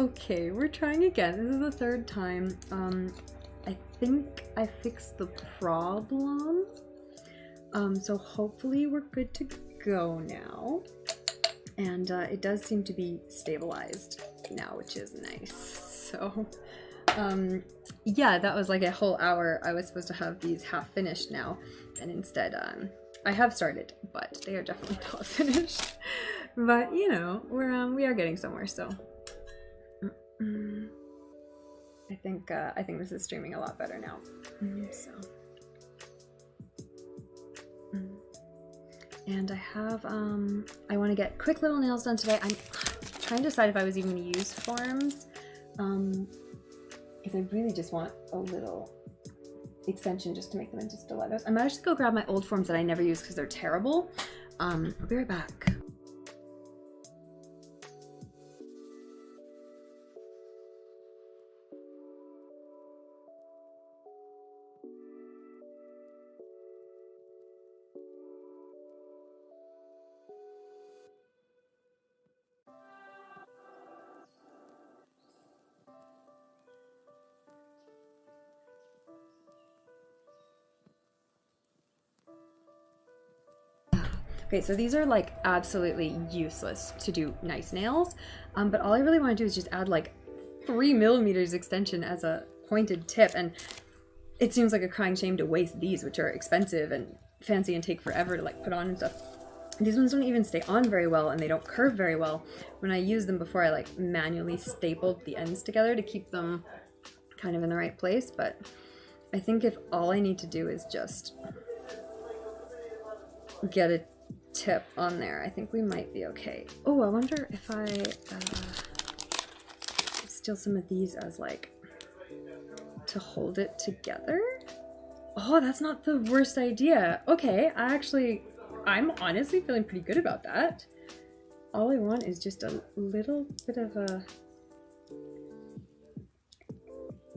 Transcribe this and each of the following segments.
Okay, we're trying again. This is the third time. I think I fixed the problem. So hopefully we're good to go now. And it does seem to be stabilized now, which is nice. So, yeah, that was like a whole hour. I was supposed to have these half finished now, and instead, I have started, but they are definitely not finished. But you know, we are getting somewhere. So, I think this is streaming a lot better now. So. And I have, I want to get quick little nails done today. I'm trying to decide if I was even going to use forms. Because I really just want a little extension just to make them into stilettos. I might actually go grab my old forms that I never use because they're terrible. I'll be right back. Okay, so these are like absolutely useless to do nice nails, but all I really want to do is just add like 3 millimeters extension as a pointed tip, and it seems like a crying shame to waste these, which are expensive and fancy and take forever to like put on and stuff. These ones don't even stay on very well, and they don't curve very well. When I used them before, I like manually stapled the ends together to keep them kind of in the right place, but I think if all I need to do is just get a tip on there, I think we might be okay. Oh, I wonder if I steal some of these as like to hold it together. Oh, that's not the worst idea. Okay, I'm honestly feeling pretty good about that. All I want is just a little bit of a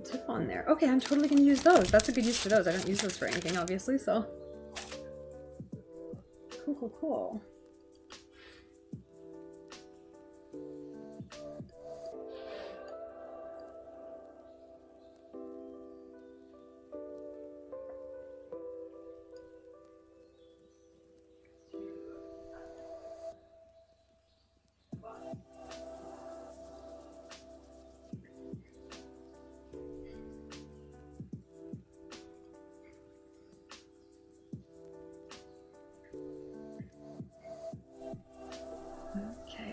tip on there. Okay, I'm totally gonna use those. That's a good use for those. I don't use those for anything, obviously, so. Cool, cool, cool.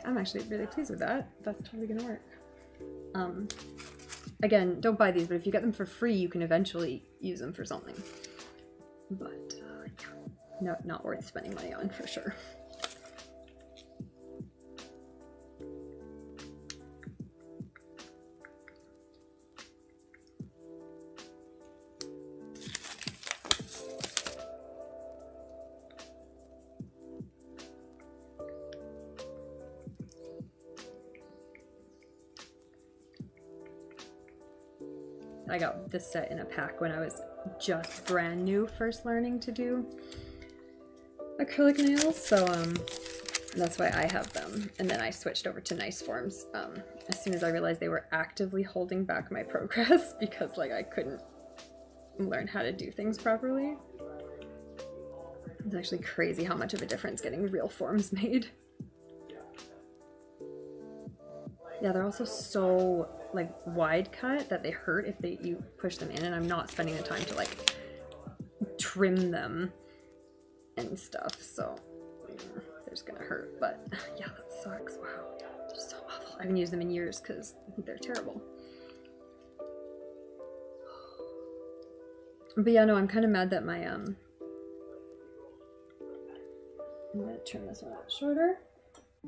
I'm actually really pleased with that. That's totally gonna work. Again, don't buy these, but if you get them for free, you can eventually use them for something. But yeah, no, not worth spending money on for sure. I got this set in a pack when I was just brand new first learning to do acrylic nails, so that's why I have them. And then I switched over to nice forms as soon as I realized they were actively holding back my progress because like I couldn't learn how to do things properly. It's actually crazy how much of a difference getting real forms made. Yeah, they're also so like wide cut that they hurt if you push them in, and I'm not spending the time to like trim them and stuff, so they're just gonna hurt. But yeah, that sucks. Wow, they're so awful. I haven't used them in years because they're terrible. But yeah, no, I'm kind of mad that my I'm gonna trim this one out shorter.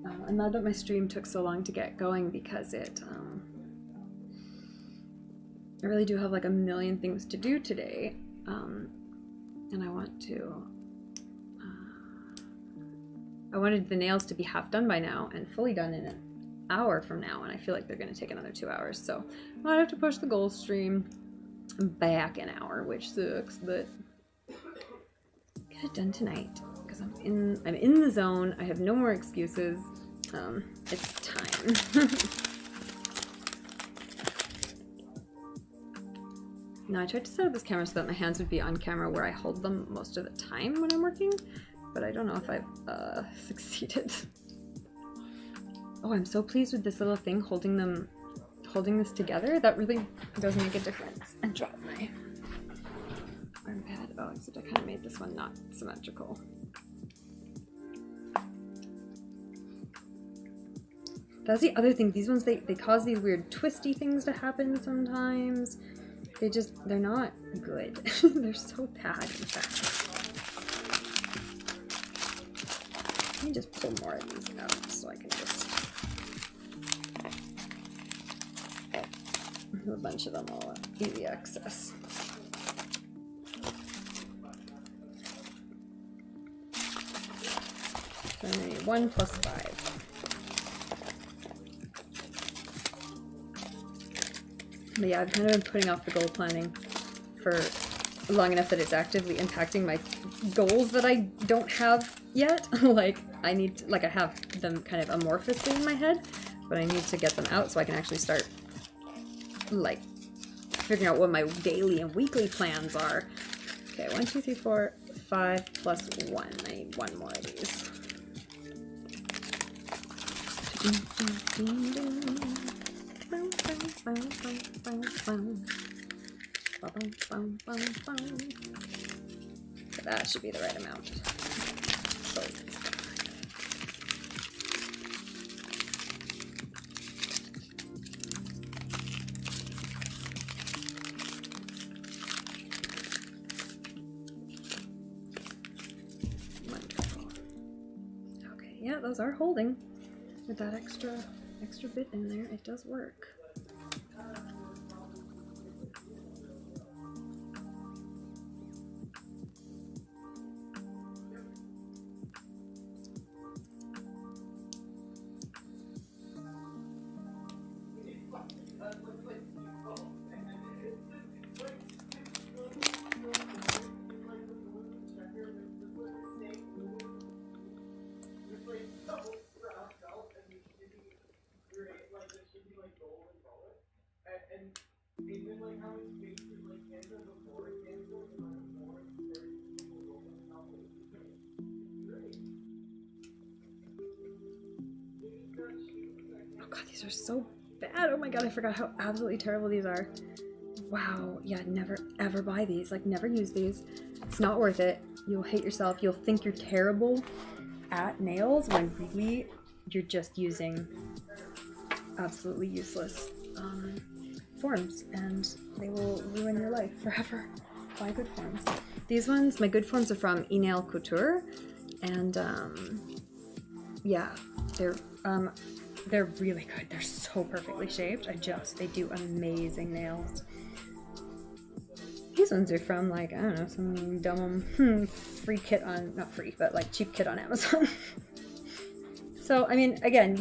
I'm mad that my stream took so long to get going because I really do have like a million things to do today, and I wanted the nails to be half done by now and fully done in an hour from now, and I feel like they're going to take another 2 hours, so I might have to push the goal stream back an hour, which sucks, but get it done tonight. I'm in the zone. I have no more excuses. It's time. Now I tried to set up this camera so that my hands would be on camera where I hold them most of the time when I'm working, but I don't know if I've succeeded. Oh, I'm so pleased with this little thing holding this together. That really does make a difference. And drop my arm pad. Oh, except I kind of made this one not symmetrical. That's the other thing. These ones, they cause these weird twisty things to happen sometimes. They're not good. They're so bad, in fact. Let me just pull more of these out so I can just have a bunch of them all easy access. So I need 1 plus 5. But yeah, I've kind of been putting off the goal planning for long enough that it's actively impacting my goals that I don't have yet. Like I have them kind of amorphously in my head, but I need to get them out so I can actually start like figuring out what my daily and weekly plans are. Okay, 1, 2, 3, 4, 5 plus 1. I need 1 more of these. That should be the right amount. Wonderful. Okay, yeah, those are holding. With that extra bit in there, it does work. Oh god, these are so bad. Oh my god, I forgot how absolutely terrible these are. Wow, yeah, never ever buy these. Like, never use these. It's not worth it. You'll hate yourself. You'll think you're terrible at nails when really you're just using absolutely useless forms, and they will ruin your life forever. Buy good forms. These ones, my good forms are from E-Nail Couture, and yeah, they're really good. They're so perfectly shaped. They do amazing nails. These ones are from, like, I don't know, some dumb free kit on, not free, but like cheap kit on Amazon. So, I mean, again,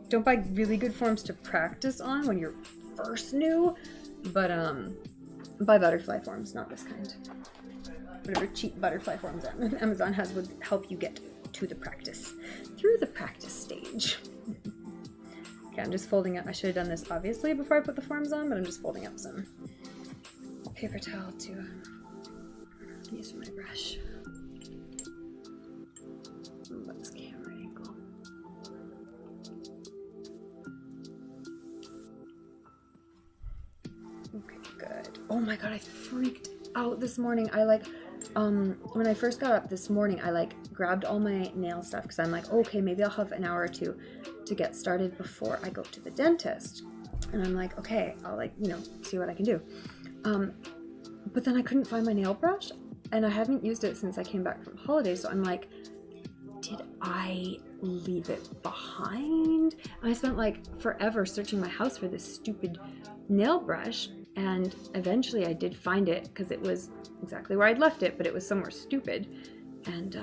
don't buy really good forms to practice on when you're first new, but buy butterfly forms, not this kind. Whatever cheap butterfly forms Amazon has would help you get to the practice, through the practice stage. Okay, I'm just folding up. I should have done this obviously before I put the forms on, but I'm just folding up some paper towel to use for my brush. Let this camera angle. Okay, good. Oh my god, I freaked out this morning. When I first got up this morning, I grabbed all my nail stuff because I'm like, okay, maybe I'll have an hour or two to get started before I go to the dentist. And I'm like, okay, I'll see what I can do. But then I couldn't find my nail brush, and I haven't used it since I came back from holiday, so I'm like, did I leave it behind? And I spent forever searching my house for this stupid nail brush, and eventually I did find it because it was exactly where I'd left it, but it was somewhere stupid, and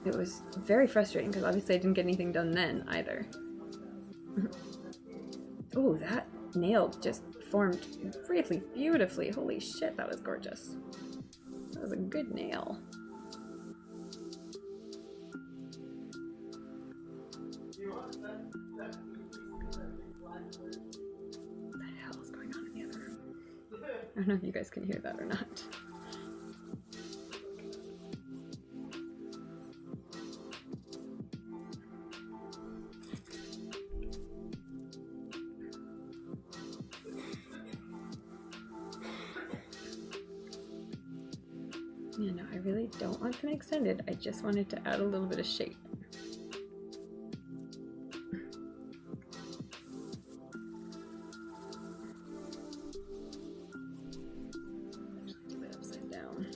it was very frustrating because obviously I didn't get anything done then either. Oh, that nail just formed really beautifully. Holy shit, that was gorgeous. That was a good nail. What the hell is going on in the other I don't know if you guys can hear that or not. You know, I really don't want them extended. I just wanted to add a little bit of shape. Just do it upside down.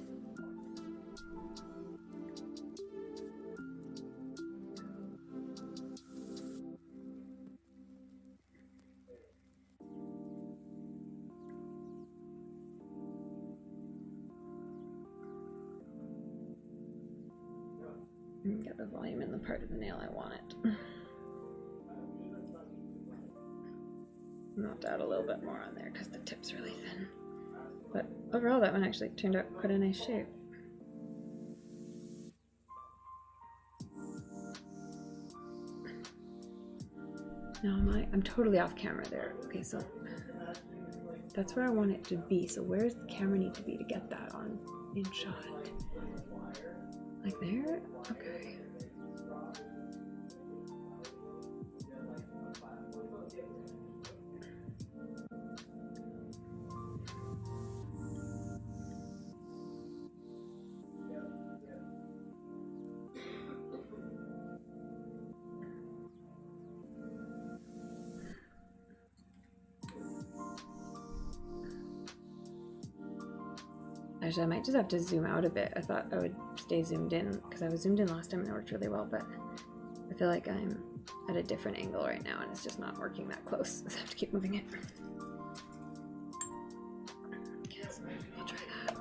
And get the volume in the part of the nail I want it. I'm gonna have to add a little bit more on there because the tip's really thin. But overall, that one actually turned out quite a nice shape. Now I'm totally off camera there. Okay, so that's where I want it to be. So where's the camera need to be to get that on in shot? Like there? Okay. Actually, I might just have to zoom out a bit. I thought I would stay zoomed in because I was zoomed in last time and it worked really well, but I feel like I'm at a different angle right now and it's just not working that close. So I have to keep moving it. Okay, so I'll try that.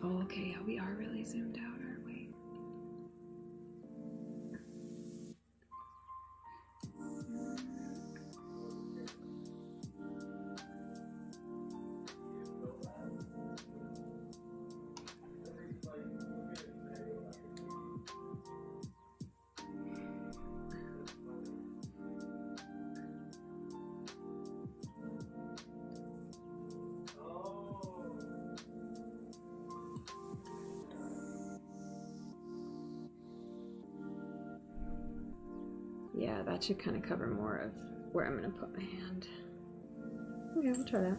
Oh, okay, yeah, we are really zoomed out, aren't we? Yeah, that should kind of cover more of where I'm going to put my hand. Okay, we'll try that.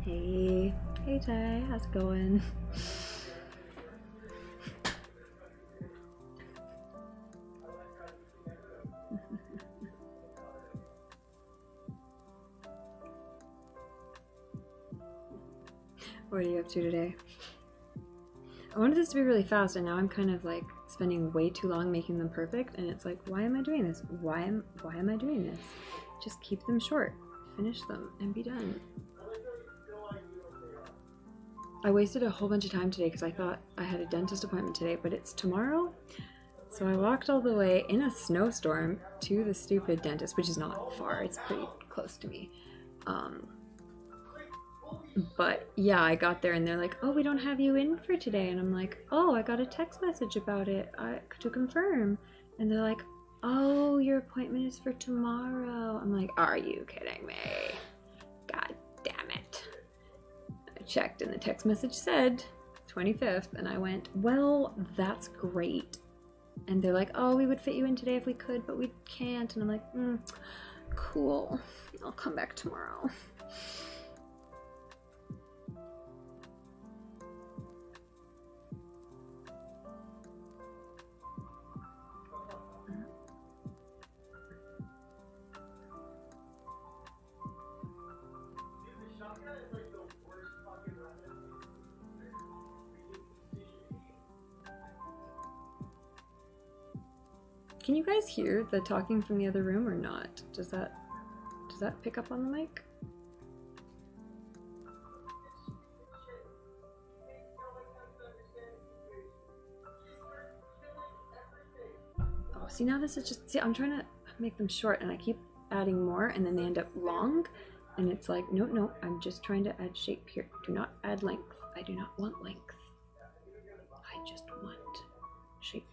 Hey, hey Tay, how's it going? What are you up to today? I wanted this to be really fast, and now I'm kind of like spending way too long making them perfect, and it's like, why am I doing this? Why am I doing this? Just keep them short, finish them, and be done. I wasted a whole bunch of time today because I thought I had a dentist appointment today, but it's tomorrow. So I walked all the way in a snowstorm to the stupid dentist, which is not far, it's pretty close to me. But yeah, I got there and they're like, oh, we don't have you in for today. And I'm like, oh, I got a text message about it to confirm. And they're like, oh, your appointment is for tomorrow. I'm like, are you kidding me? God damn it. I checked and the text message said 25th, and I went, well, that's great. And they're like, oh, we would fit you in today if we could, but we can't. And I'm like, cool, I'll come back tomorrow. Can you guys hear the talking from the other room or not? Does that pick up on the mic? Oh, see, now this is just, see, I'm trying to make them short and I keep adding more and then they end up long. And it's like, no, no, I'm just trying to add shape here. Do not add length. I do not want length. I just want shape.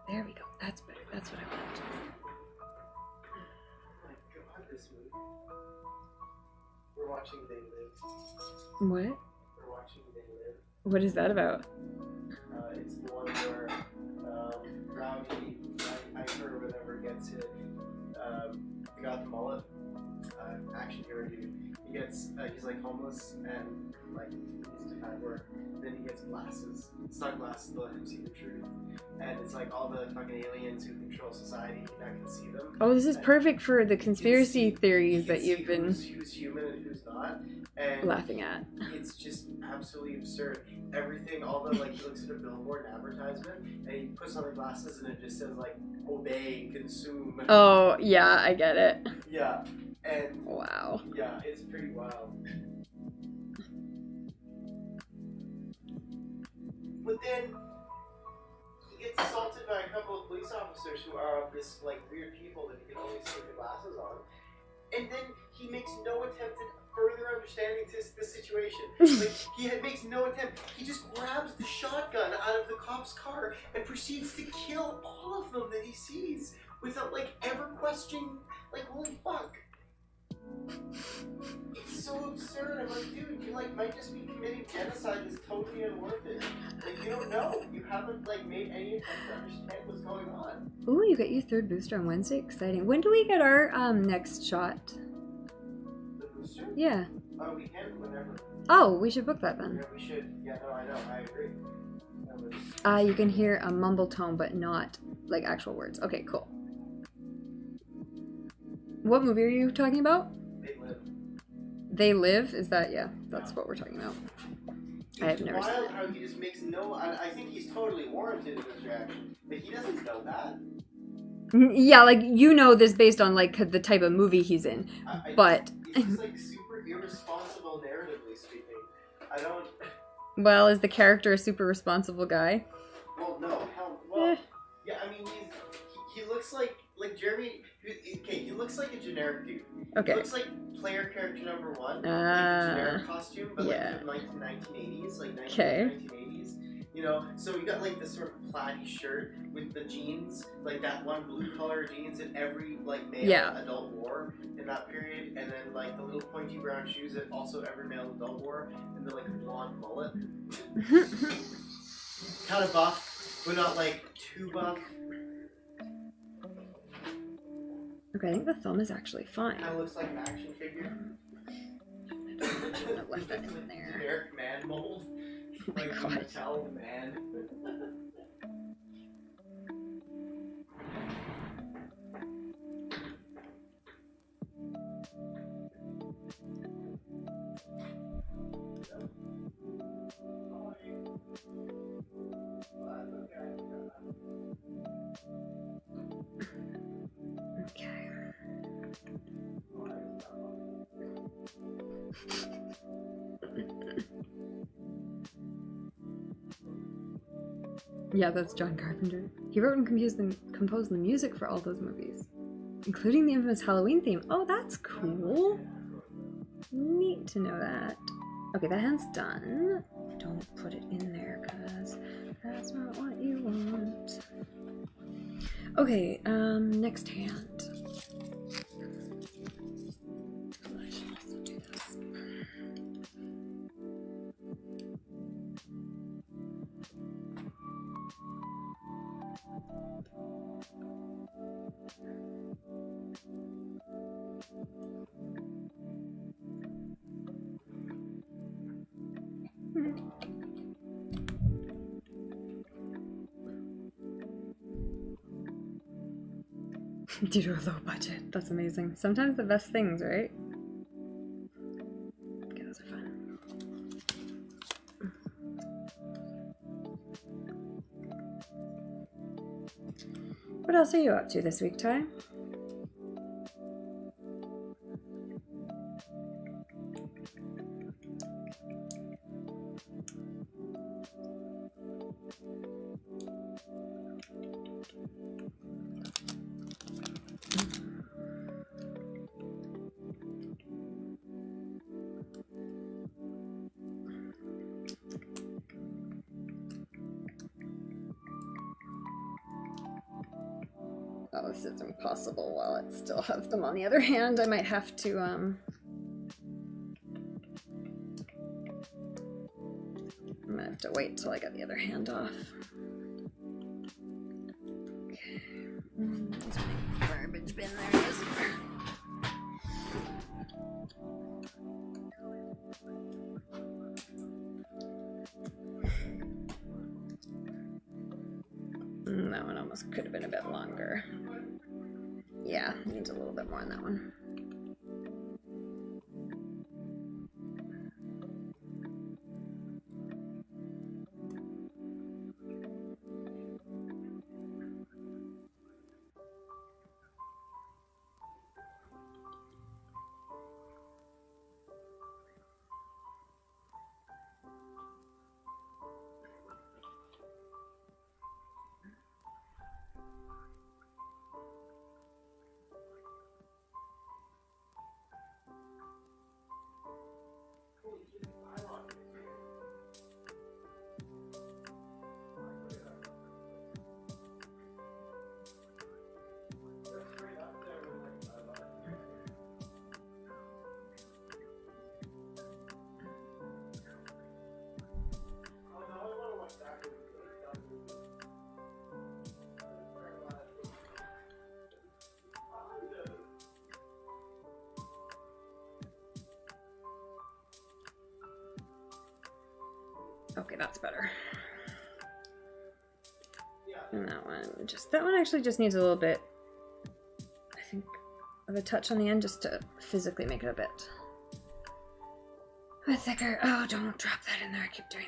There we go. That's better. That's what I want. We're watching They Live. What? We're watching They Live. What is that about? It's the one where Rowdy, Iker or whatever, gets it. He got the mullet. Action hero dude. He gets, he's like homeless and like needs to find work. Then he gets glasses, sunglasses to let him see the truth. And it's like all the fucking aliens who control society that can see them. Oh, this is perfect for the conspiracy theories that you've been who's human and who's not. And laughing at. It's just absolutely absurd. Everything, all the like, he looks at a billboard and advertisement, and he puts on the glasses, and it just says like obey, consume. Oh yeah, I get it. Yeah, and wow. Yeah, it's pretty wild. But then he gets assaulted by a couple of police officers who are of this like weird people that he can only see with the glasses on, and then he makes no attempt at further understanding the situation. Like, he makes no attempt. He just grabs the shotgun out of the cop's car and proceeds to kill all of them that he sees without like ever questioning. Like, holy fuck. It's so absurd. I'm like, dude, you like might just be committing genocide that's totally unworth it. Like, you don't know. You haven't like made any attempt to understand what's going on. Ooh, you got your third booster on Wednesday. Exciting. When do we get our next shot? The booster? Yeah. Oh, we can whenever. Oh, we should book that then. Yeah, we should. Yeah, no, I know. I agree. You can hear a mumble tone, but not like actual words. Okay, cool. What movie are you talking about? They Live. They Live? Is that, yeah, that's what we're talking about. I have never seen it. How he just makes no, I think he's totally warranted in his reaction, but he doesn't know that. Yeah, like, you know this based on, like, the type of movie he's in, but... It's just, like, super irresponsible narratively speaking. I don't... Well, is the character a super responsible guy? Well, no, hell, well, yeah, I mean, he looks like Jeremy... Okay, he looks like a generic dude. Okay. He looks like player character number one, like a generic costume, but yeah. like from 1980s, like 1980s. You know, so you got like this sort of plaid shirt with the jeans, like that one blue color jeans that every like male adult wore in that period, and then like the little pointy brown shoes that also every male adult wore, and the like blonde mullet. Kind of buff, but not like too buff. Okay, I think the thumb is actually fine. Kind of looks like an action figure. I left that in there. Generic man mold. Oh my god. Tell man. Okay. Yeah, that's John Carpenter. He wrote and composed the music for all those movies, including the infamous Halloween theme. Oh, that's cool. Neat to know that. Okay, that hand's done. Don't put it in there, because that's not what you want. Okay, next hand. I should also do this. Due to a low budget. That's amazing. Sometimes the best things, right? Okay, those are fun. What else are you up to this week, Ty? this is impossible while I still have them. On the other hand, I might have to, I'm gonna have to wait till I get the other hand off. Okay. There's my garbage bin. There it is. That one almost could have been a bit longer. Yeah, needs a little bit more on that one. Okay, that's better. And that one actually just needs a little bit, I think, of a touch on the end just to physically make it a bit thicker. Oh, don't drop that in there. I keep doing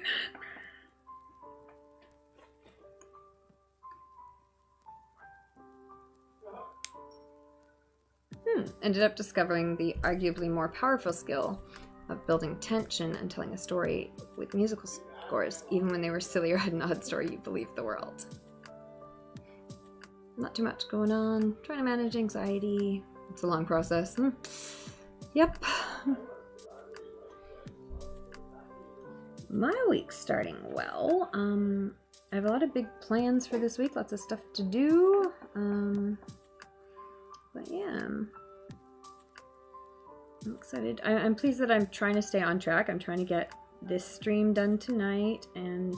that. Ended up discovering the arguably more powerful skill of building tension and telling a story with musical scores, even when they were silly or had an odd story you believed the world. Not too much going on. Trying to manage anxiety. It's a long process. Yep. My week's starting well. I have a lot of big plans for this week. Lots of stuff to do. But yeah. I'm excited. I'm pleased that I'm trying to stay on track. I'm trying to get this stream done tonight, and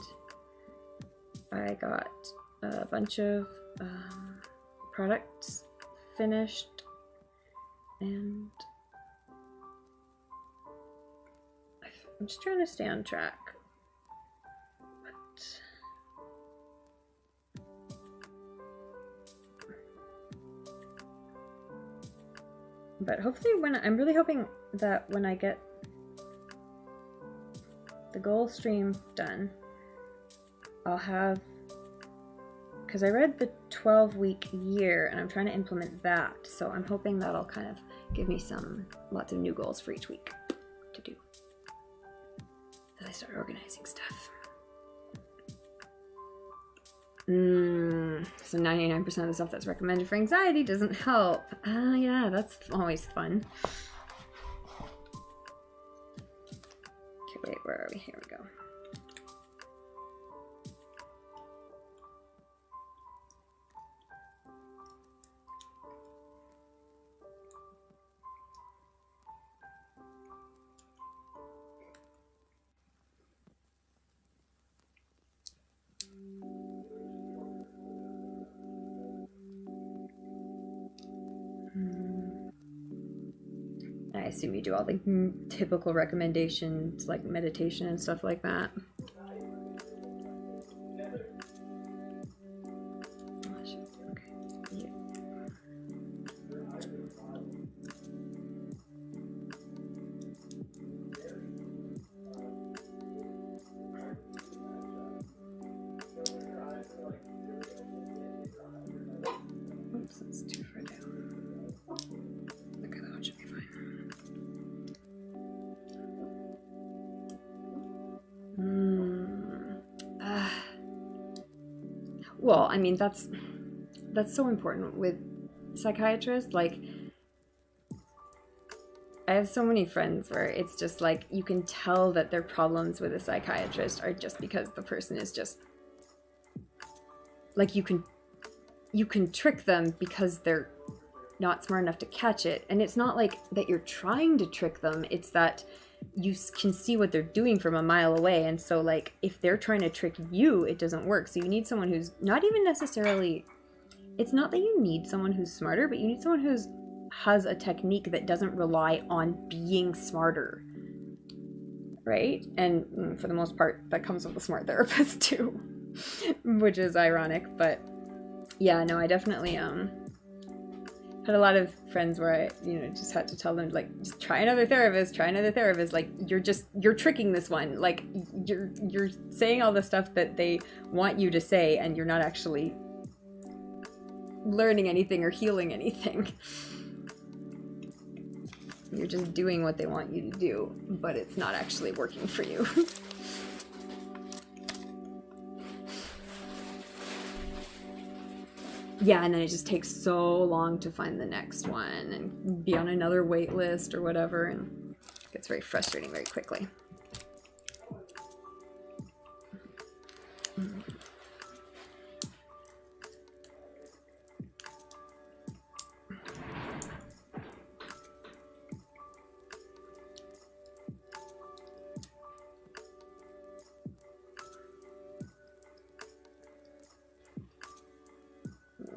I got a bunch of products finished, and I'm just trying to stay on track. But hopefully I'm really hoping that when I get the goal stream done, I'll have, because I read the 12-week year and I'm trying to implement that, so I'm hoping that'll kind of give me lots of new goals for each week to do as I start organizing stuff. So 99% of the stuff that's recommended for anxiety doesn't help. Yeah, that's always fun. Okay, wait, where are we? Here we go. I assume you do all the typical recommendations like meditation and stuff like that. Okay. Yeah. Oops, that's too far down. Okay, that one should be fine. Well, I mean, that's so important with psychiatrists. Like, I have so many friends where it's just like, you can tell that their problems with a psychiatrist are just because the person is just, like, you can you can trick them because they're not smart enough to catch it. And it's not like that you're trying to trick them, it's that you can see what they're doing from a mile away. And so like if they're trying to trick you, it doesn't work. So you need someone who's not even necessarily, it's not that you need someone who's smarter, but you need someone who's has a technique that doesn't rely on being smarter, right? And for the most part that comes with a smart therapist too, which is ironic. But yeah, no, I definitely had a lot of friends where I, you know, just had to tell them, like, just try another therapist, like you're tricking this one, like you're saying all the stuff that they want you to say and you're not actually learning anything or healing anything. You're just doing what they want you to do, but it's not actually working for you. Yeah, and then it just takes so long to find the next one and be on another wait list or whatever, and it gets very frustrating very quickly.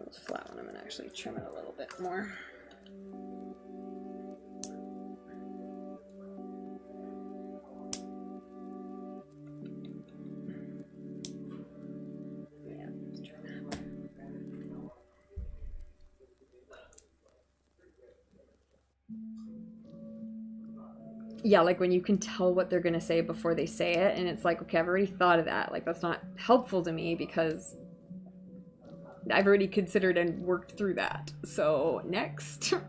This flat one, I'm gonna actually trim it a little bit more. Yeah, let's try that. Yeah, like when you can tell what they're gonna say before they say it, and it's like, okay, I've already thought of that. Like, that's not helpful to me because I've already considered and worked through that. So, next. Okay,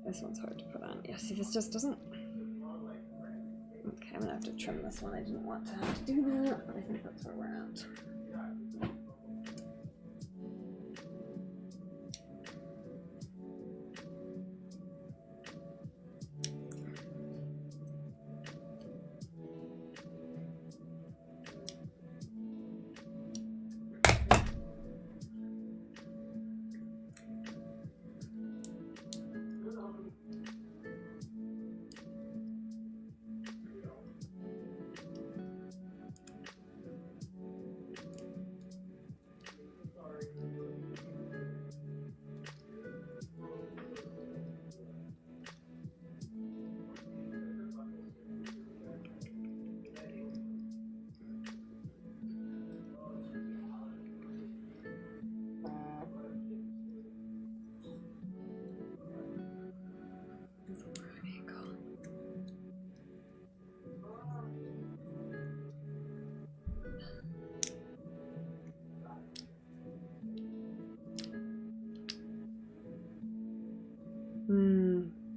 this one's hard to put on. Yeah, see, this just doesn't... Okay, I'm gonna have to trim this one. I didn't want to have to do that, but I think that's where we're at.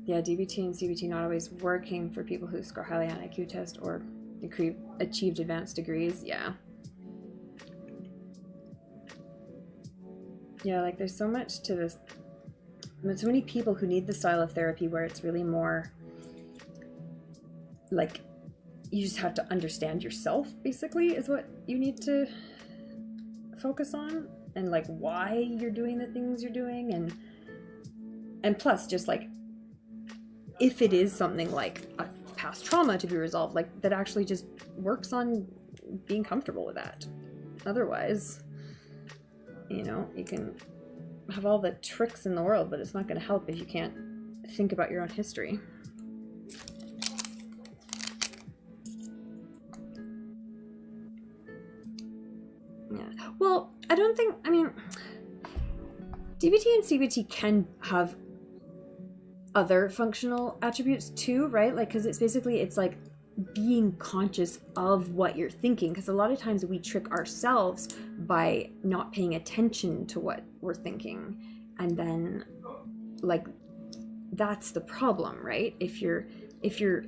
Yeah, DBT and CBT not always working for people who score highly on IQ test or achieved advanced degrees. Yeah. Yeah, like there's so much to this. So many people who need the style of therapy where it's really more like you just have to understand yourself, basically, is what you need to focus on, and like why you're doing the things you're doing, and plus just like if it is something like a past trauma to be resolved, like that actually just works on being comfortable with that. Otherwise, you know, you can have all the tricks in the world, but it's not going to help if you can't think about your own history. Yeah. Well, I mean, DBT and CBT can have other functional attributes too, right? Like, because it's like being conscious of what you're thinking, because a lot of times we trick ourselves by not paying attention to what we're thinking, and then like that's the problem, right? If you're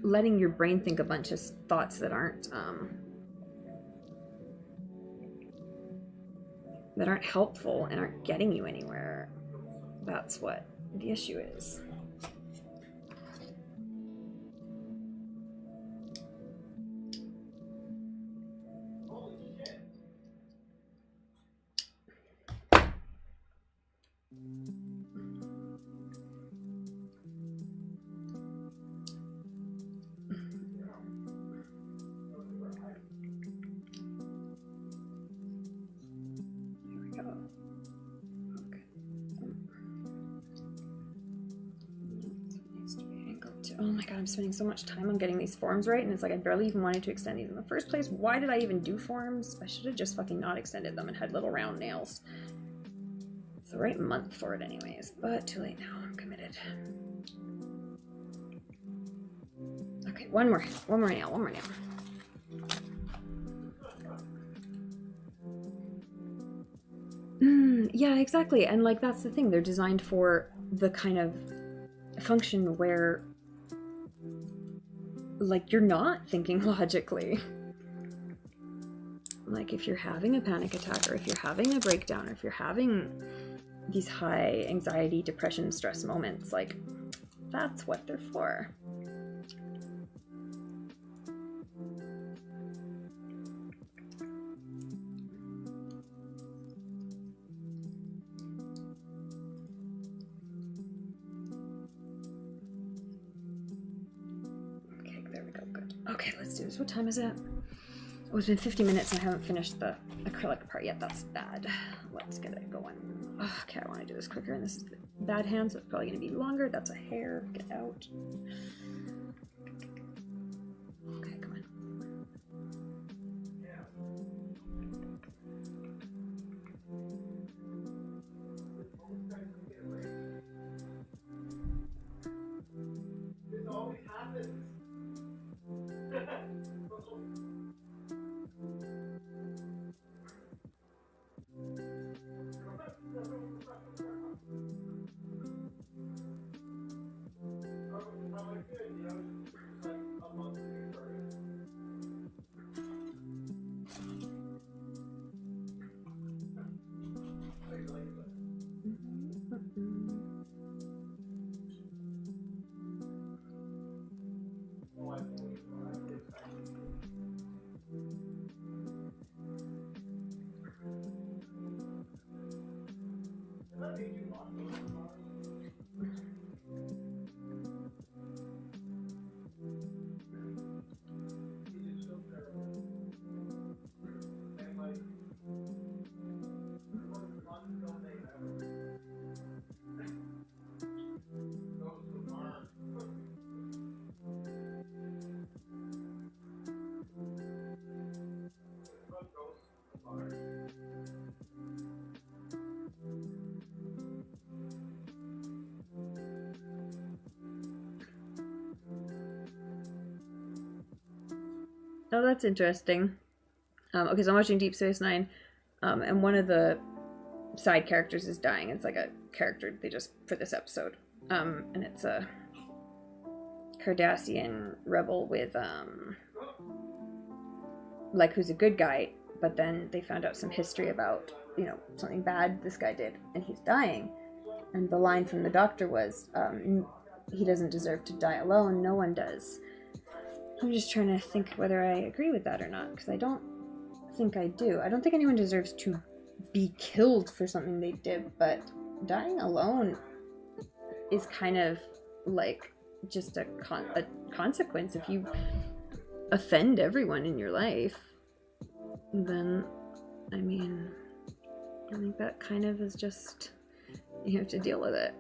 letting your brain think a bunch of thoughts that aren't helpful and aren't getting you anywhere, that's what the issue is. oh my god, I'm spending so much time on getting these forms right, and it's like I barely even wanted to extend these in the first place. Why did I even do forms? I should have just fucking not extended them and had little round nails. It's the right month for it anyways, but too late now. I'm committed. Okay, one more nail. Yeah, exactly. And like that's the thing. They're designed for the kind of function where like you're not thinking logically. Like if you're having a panic attack or if you're having a breakdown or if you're having these high anxiety, depression, stress moments, like that's what they're for. Okay, there we go, good. Okay, let's do this. What time is it? Oh, it's been 50 minutes and I haven't finished the acrylic part yet. That's bad. Let's get it going. Okay, I want to do this quicker, and this is the bad hand, so it's probably going to be longer. That's a hair. Get out. Okay, come on. This always happens. Oh, that's interesting. Okay, so I'm watching Deep Space Nine, and one of the side characters is dying. It's like a character they just for this episode, and it's a Cardassian rebel with like who's a good guy, but then they found out some history about something bad this guy did, and he's dying. And the line from the doctor was, "He doesn't deserve to die alone. No one does." I'm just trying to think whether I agree with that or not, because I don't think I do. I don't think anyone deserves to be killed for something they did, but dying alone is kind of like just a consequence. If you offend everyone in your life, then, I mean, I think that kind of is just, you have to deal with it.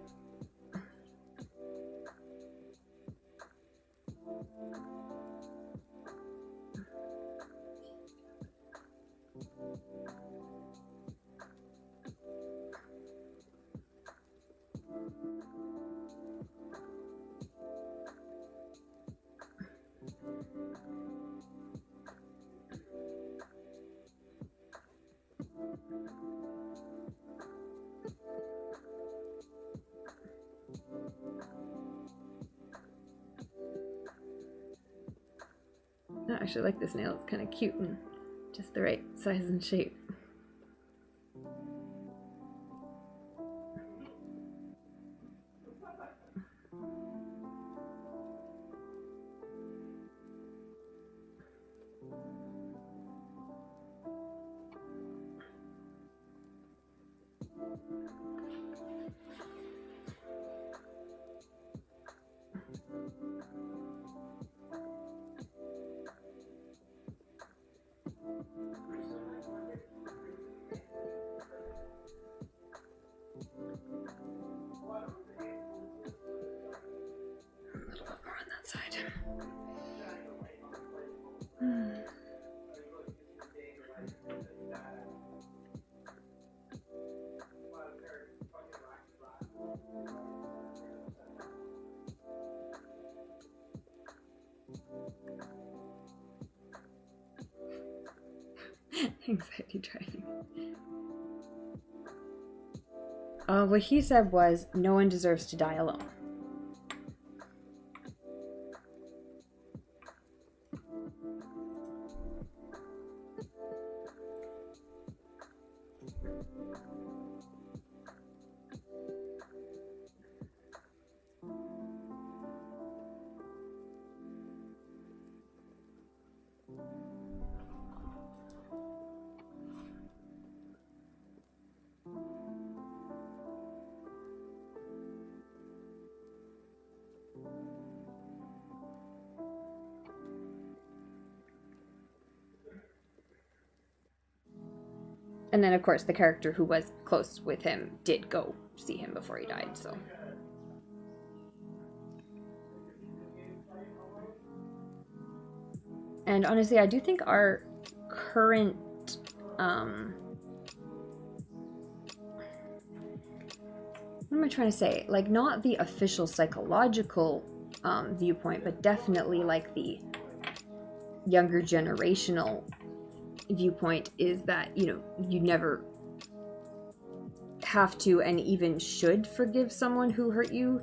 I actually like this nail. It's kind of cute and just the right size and shape. A little bit more on Anxiety driving. What he said was, no one deserves to die alone. And then, of course, the character who was close with him did go see him before he died, so. And honestly, I do think our current, what am I trying to say? Like, not the official psychological viewpoint, but definitely like the younger generational viewpoint is that, you know, you never have to and even should forgive someone who hurt you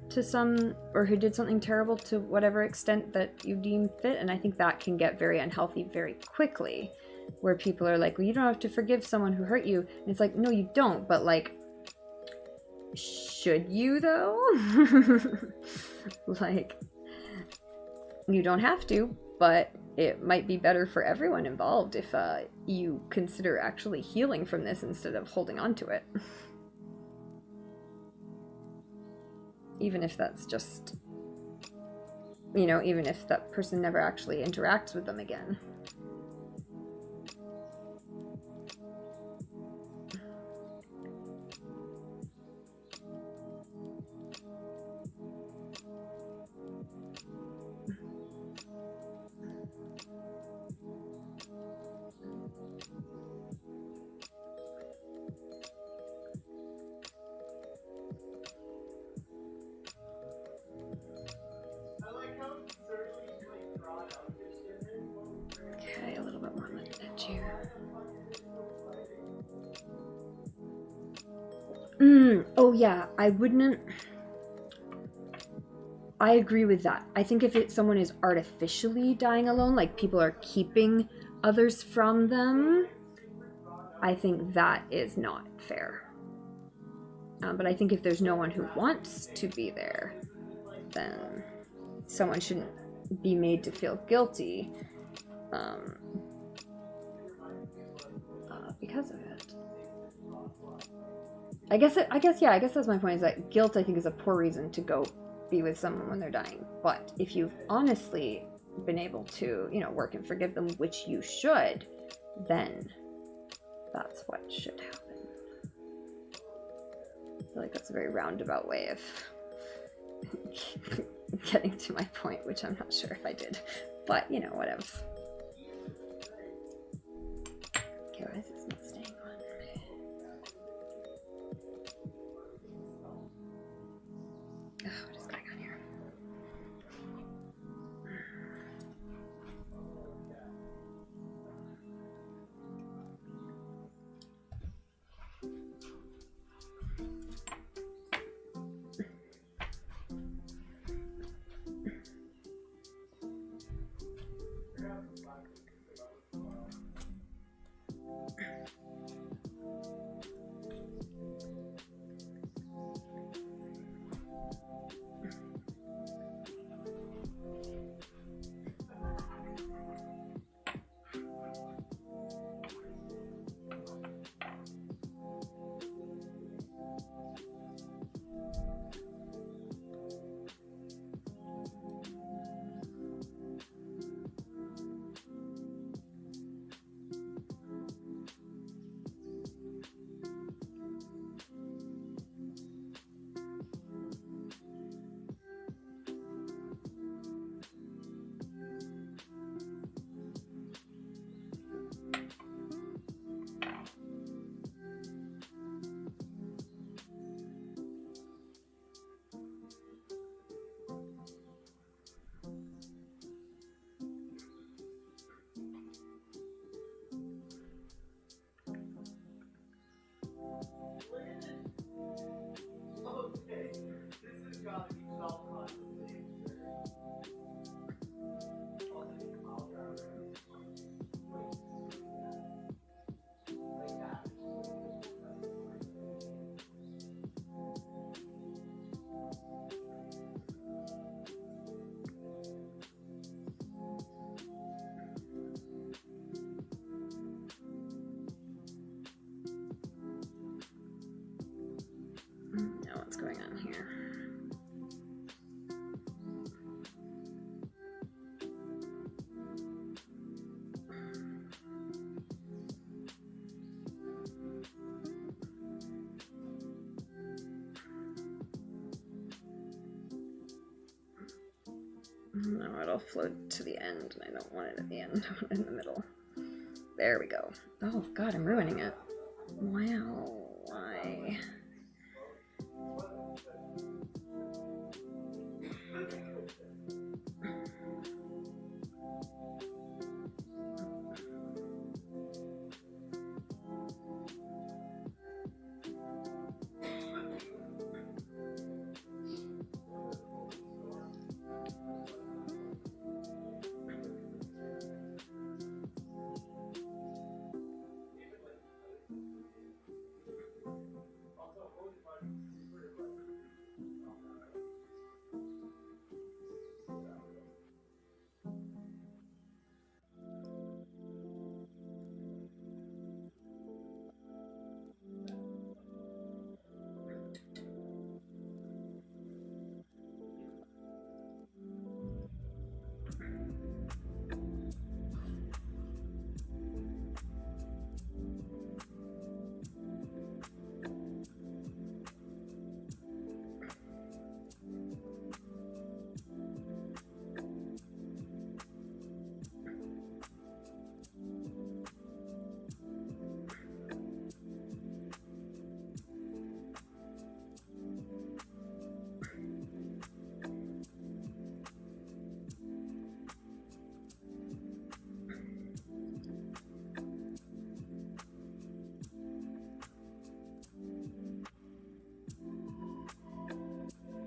to some, or who did something terrible to whatever extent that you deem fit. And I think that can get very unhealthy very quickly, where people are like, well, you don't have to forgive someone who hurt you. And it's like, no, you don't, but like, should you though? Like, you don't have to, but it might be better for everyone involved if you consider actually healing from this instead of holding on to it. Even if that's just, you know, even if that person never actually interacts with them again. Okay, a little bit more on the edge here. Oh yeah, I agree with that. I think if someone is artificially dying alone, like people are keeping others from them, I think that is not fair. But I think if there's no one who wants to be there, then someone shouldn't be made to feel guilty because of it. I guess that's my point, is that guilt, I think, is a poor reason to go be with someone when they're dying. But if you've honestly been able to, you know, work and forgive them, which you should, then that's what should happen. I feel like that's a very roundabout way of getting to my point, which I'm not sure if I did. But, you know, whatever. Okay, why is this not staying on? Oh, what is going on here? here. No, it'll float to the end, and I don't want it at the end. I want it in the middle. There we go. Oh god, I'm ruining it. Wow, why?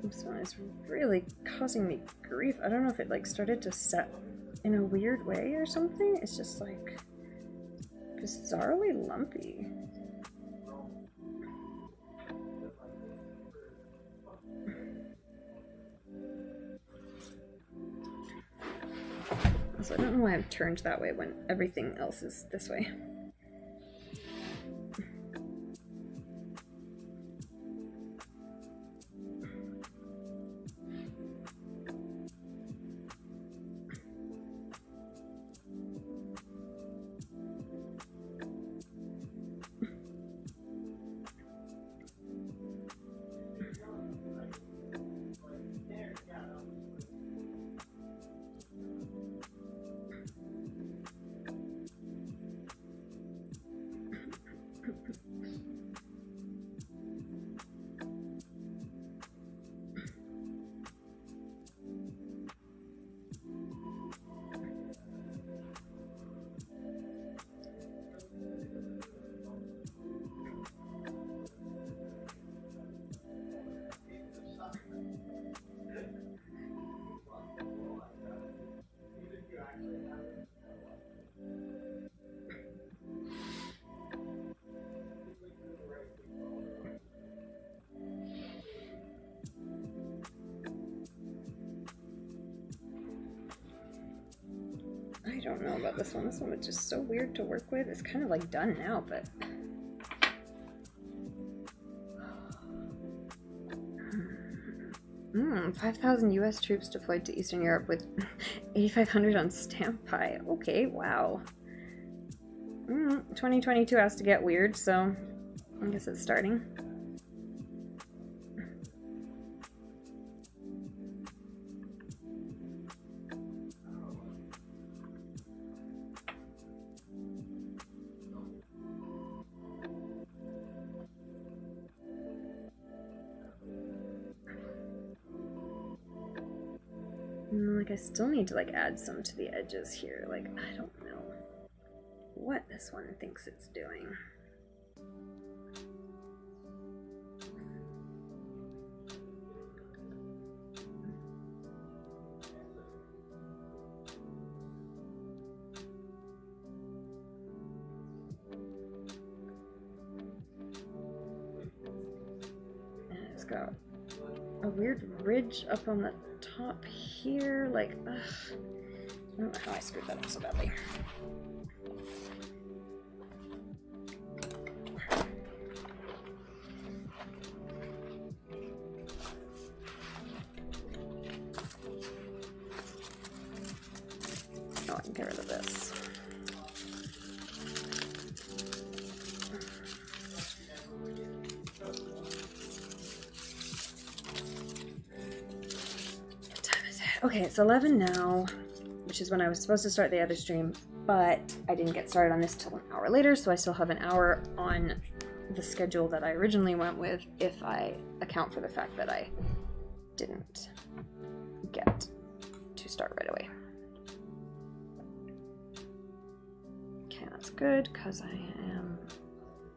This one is really causing me grief. I don't know if it like started to set in a weird way or something. It's just like bizarrely lumpy. So I don't know why I'm turned that way when everything else is this way. I don't know about this one. This one was just so weird to work with. It's kind of like done now, but... 5,000 US troops deployed to Eastern Europe with 8,500 on standby. Okay, wow. 2022 has to get weird, so I guess it's starting. Like, I still need to, like, add some to the edges here. Like, I don't know what this one thinks it's doing. And it's got a weird ridge up on the top here, like, ugh. I don't know how I screwed that up so badly. I can get rid of this. What time is it? Okay, it's 11 now, which is when I was supposed to start the other stream, but I didn't get started on this till an hour later, so I still have an hour on the schedule that I originally went with if I account for the fact that I didn't get to start right away. Okay, that's good because I am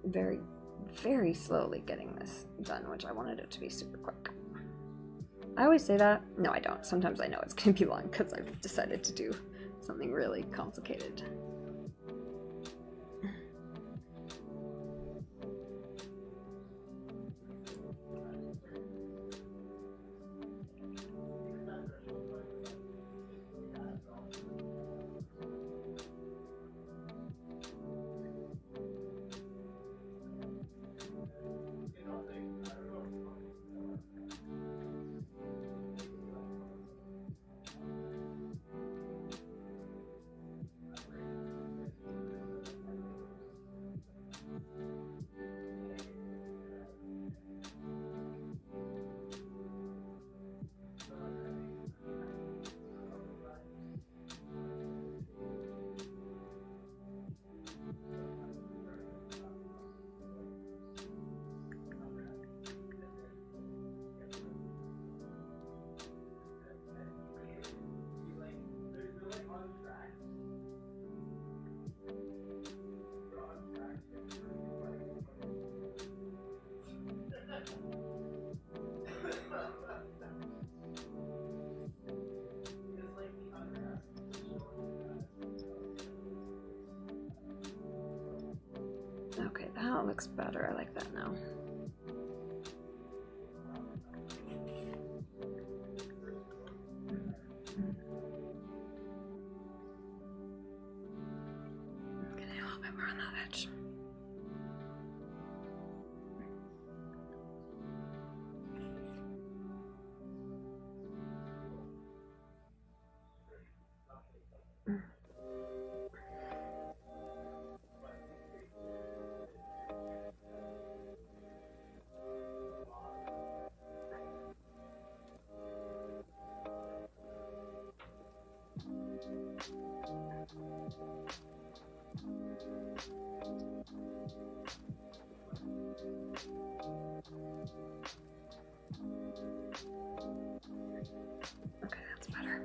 very, very slowly getting this done, which I wanted it to be super quick. I always say that. No, I don't. Sometimes I know it's going to be long because I've decided to do something really complicated. Okay, that looks better. I like that now. Getting a little bit more on that edge. Okay, that's better.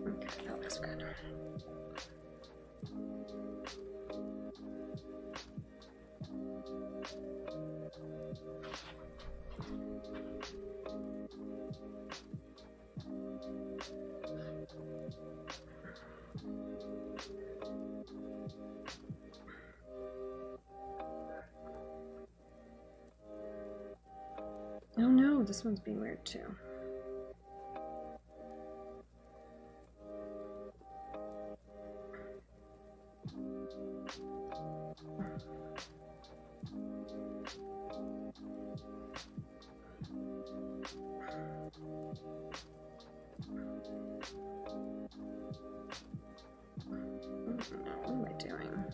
Okay, that looks good. Oh no, this one's being weird too. What am I doing?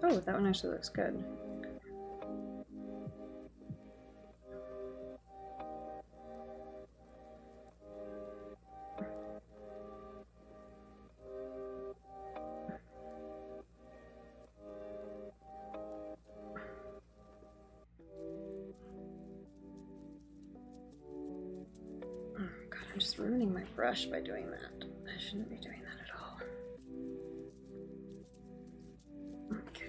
Oh, that one actually looks good. Oh god, I'm just ruining my brush by doing that. I shouldn't be doing that at all. Okay.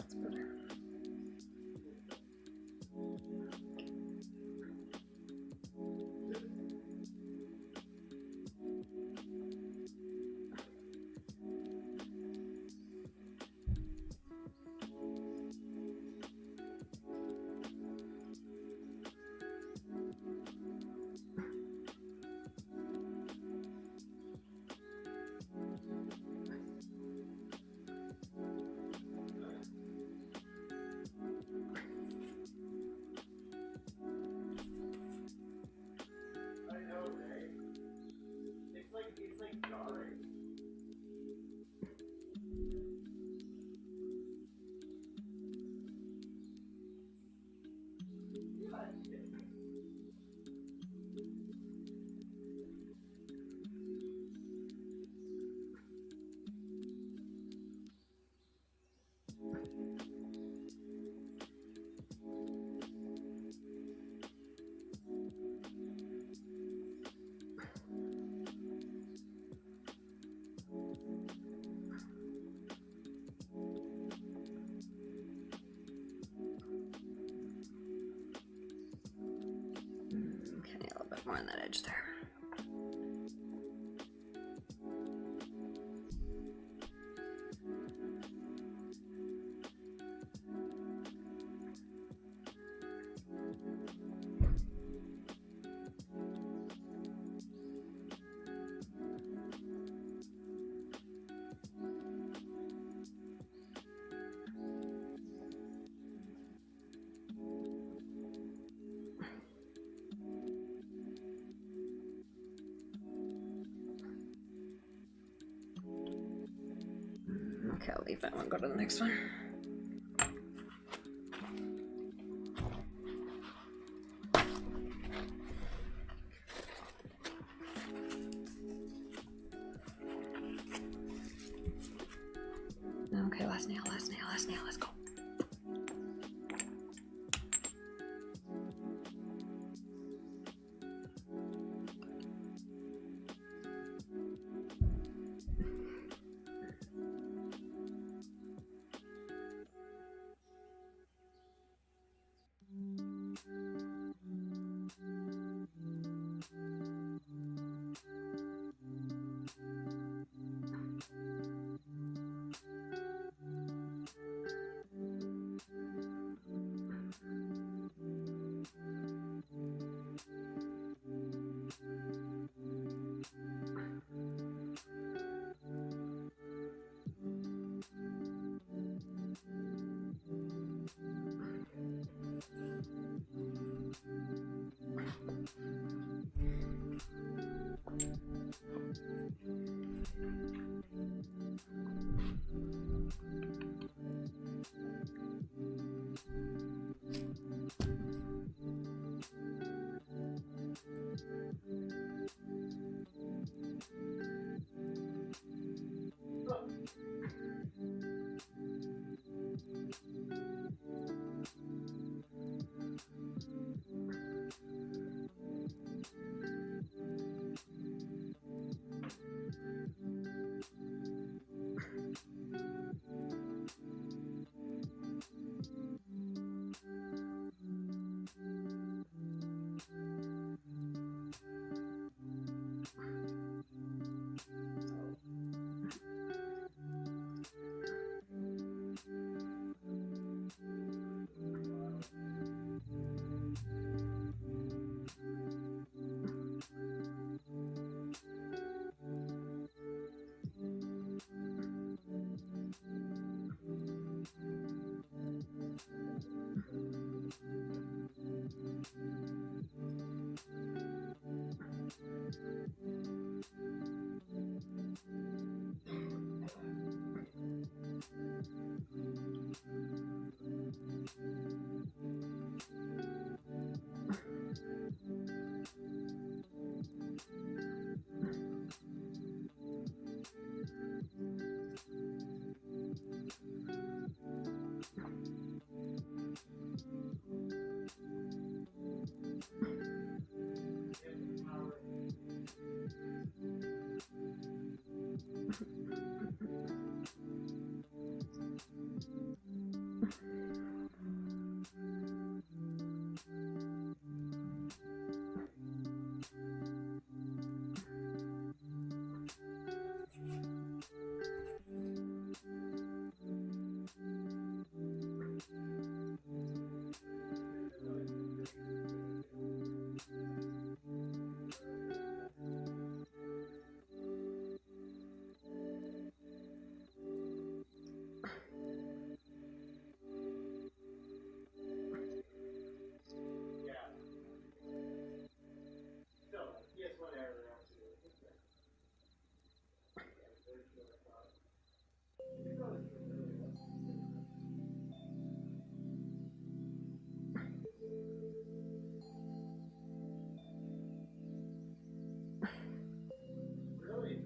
That's better. I know, right? It's like jarring. Okay, a little bit more on that edge there. Okay, I'll leave that one, go to the next one. Okay, last nail, let's go. Really?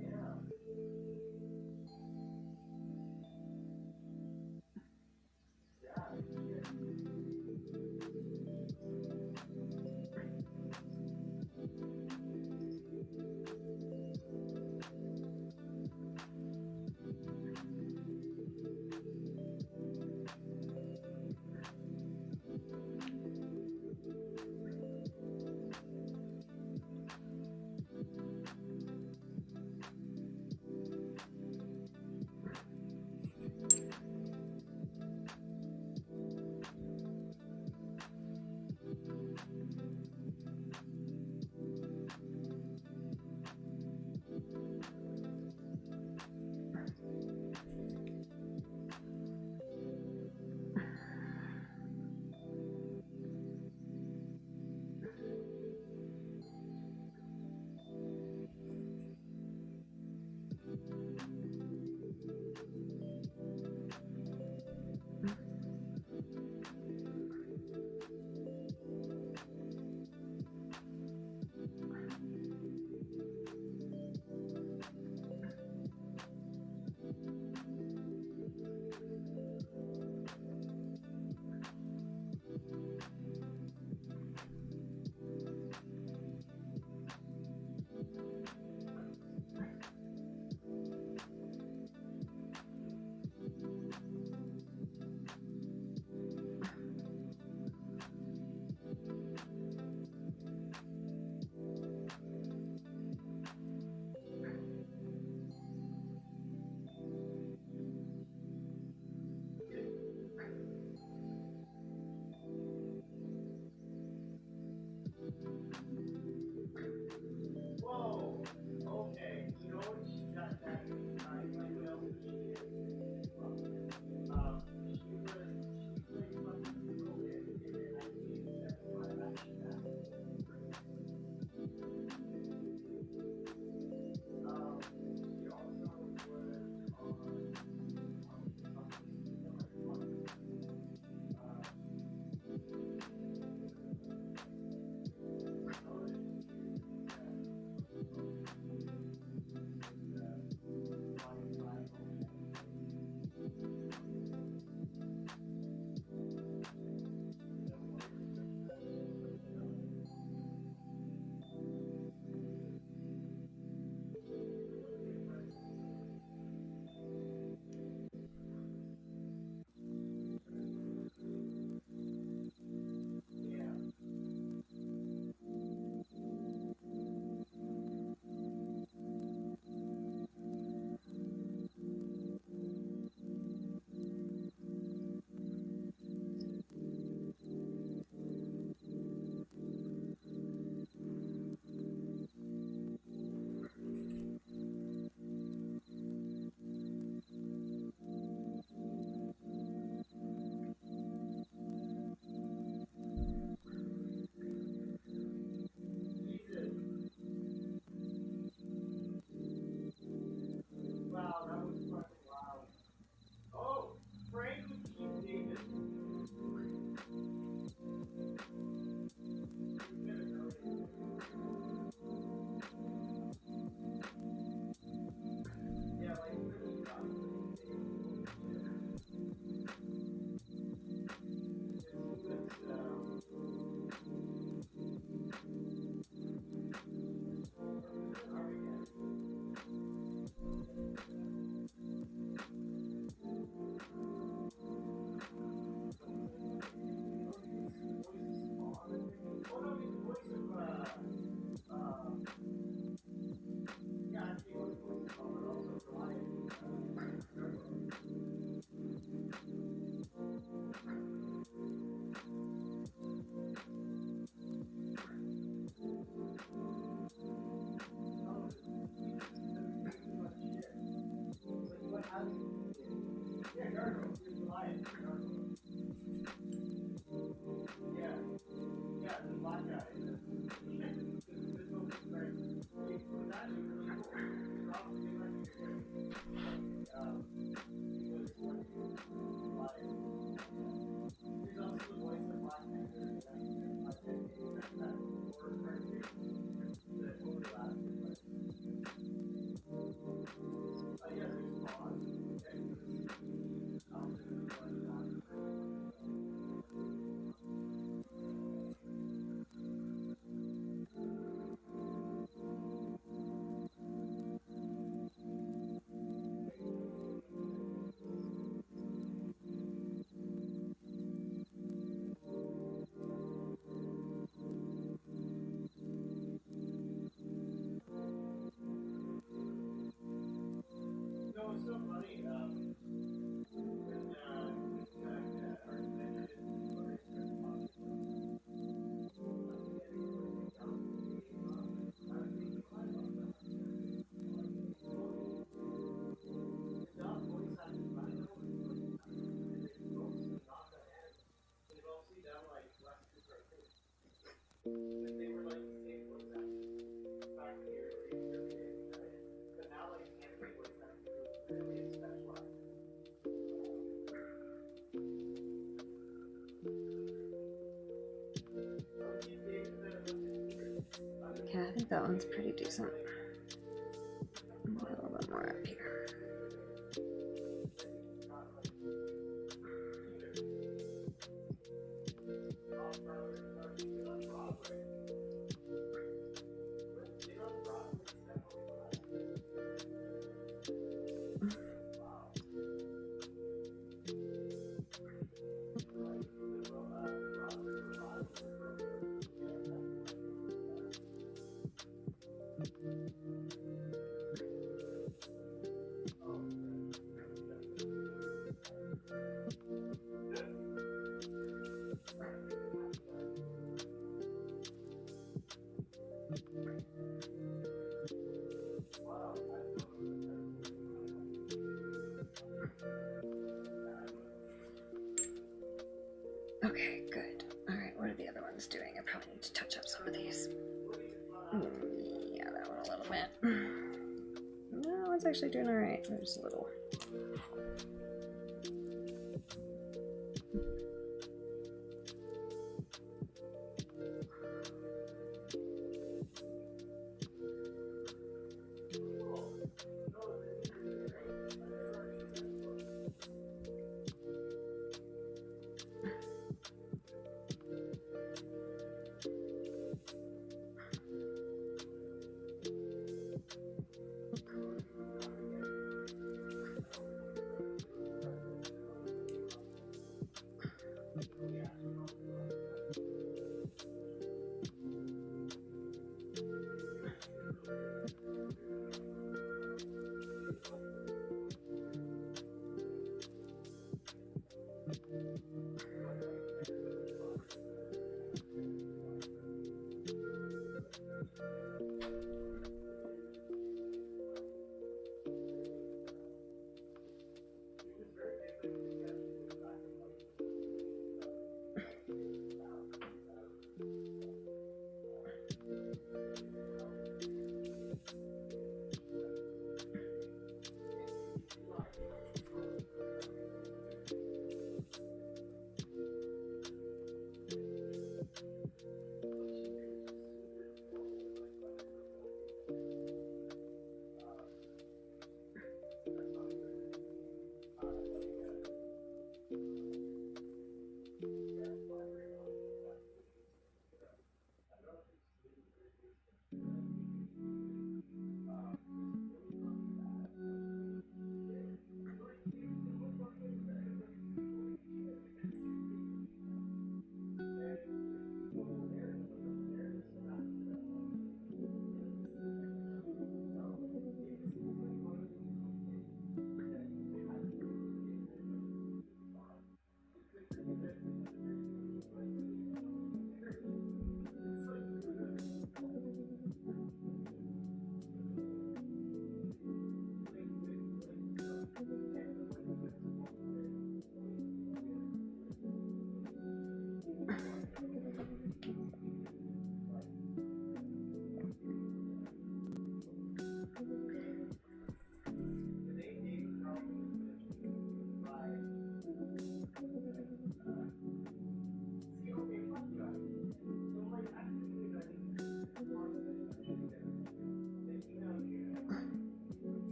Yeah. Yeah, I think that one's pretty decent. A little bit more up here. Okay, good. Alright, what are the other ones doing? I probably need to touch up some of these. Yeah, that one a little bit. No, it's actually doing alright. There's a little.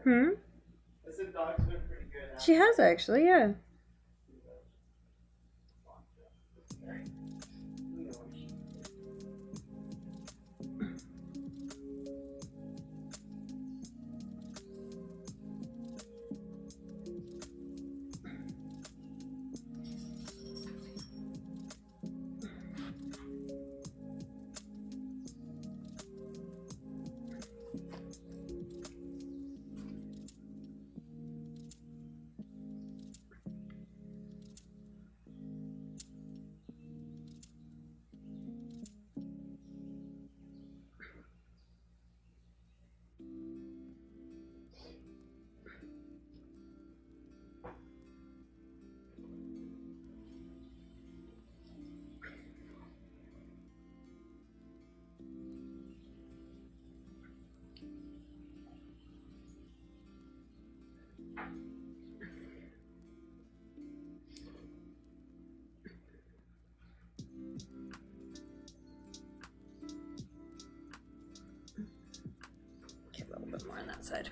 Hmm? I said dog's been pretty good. She has actually, yeah. Okay, a little bit more on that side.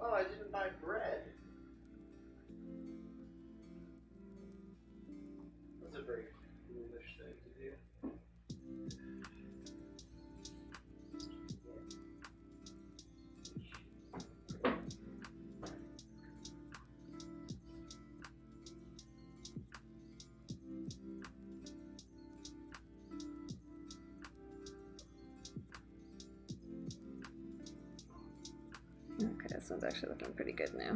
Oh, I didn't buy bread. That's a very foolish thing to do. Okay, this one's actually looking pretty good now.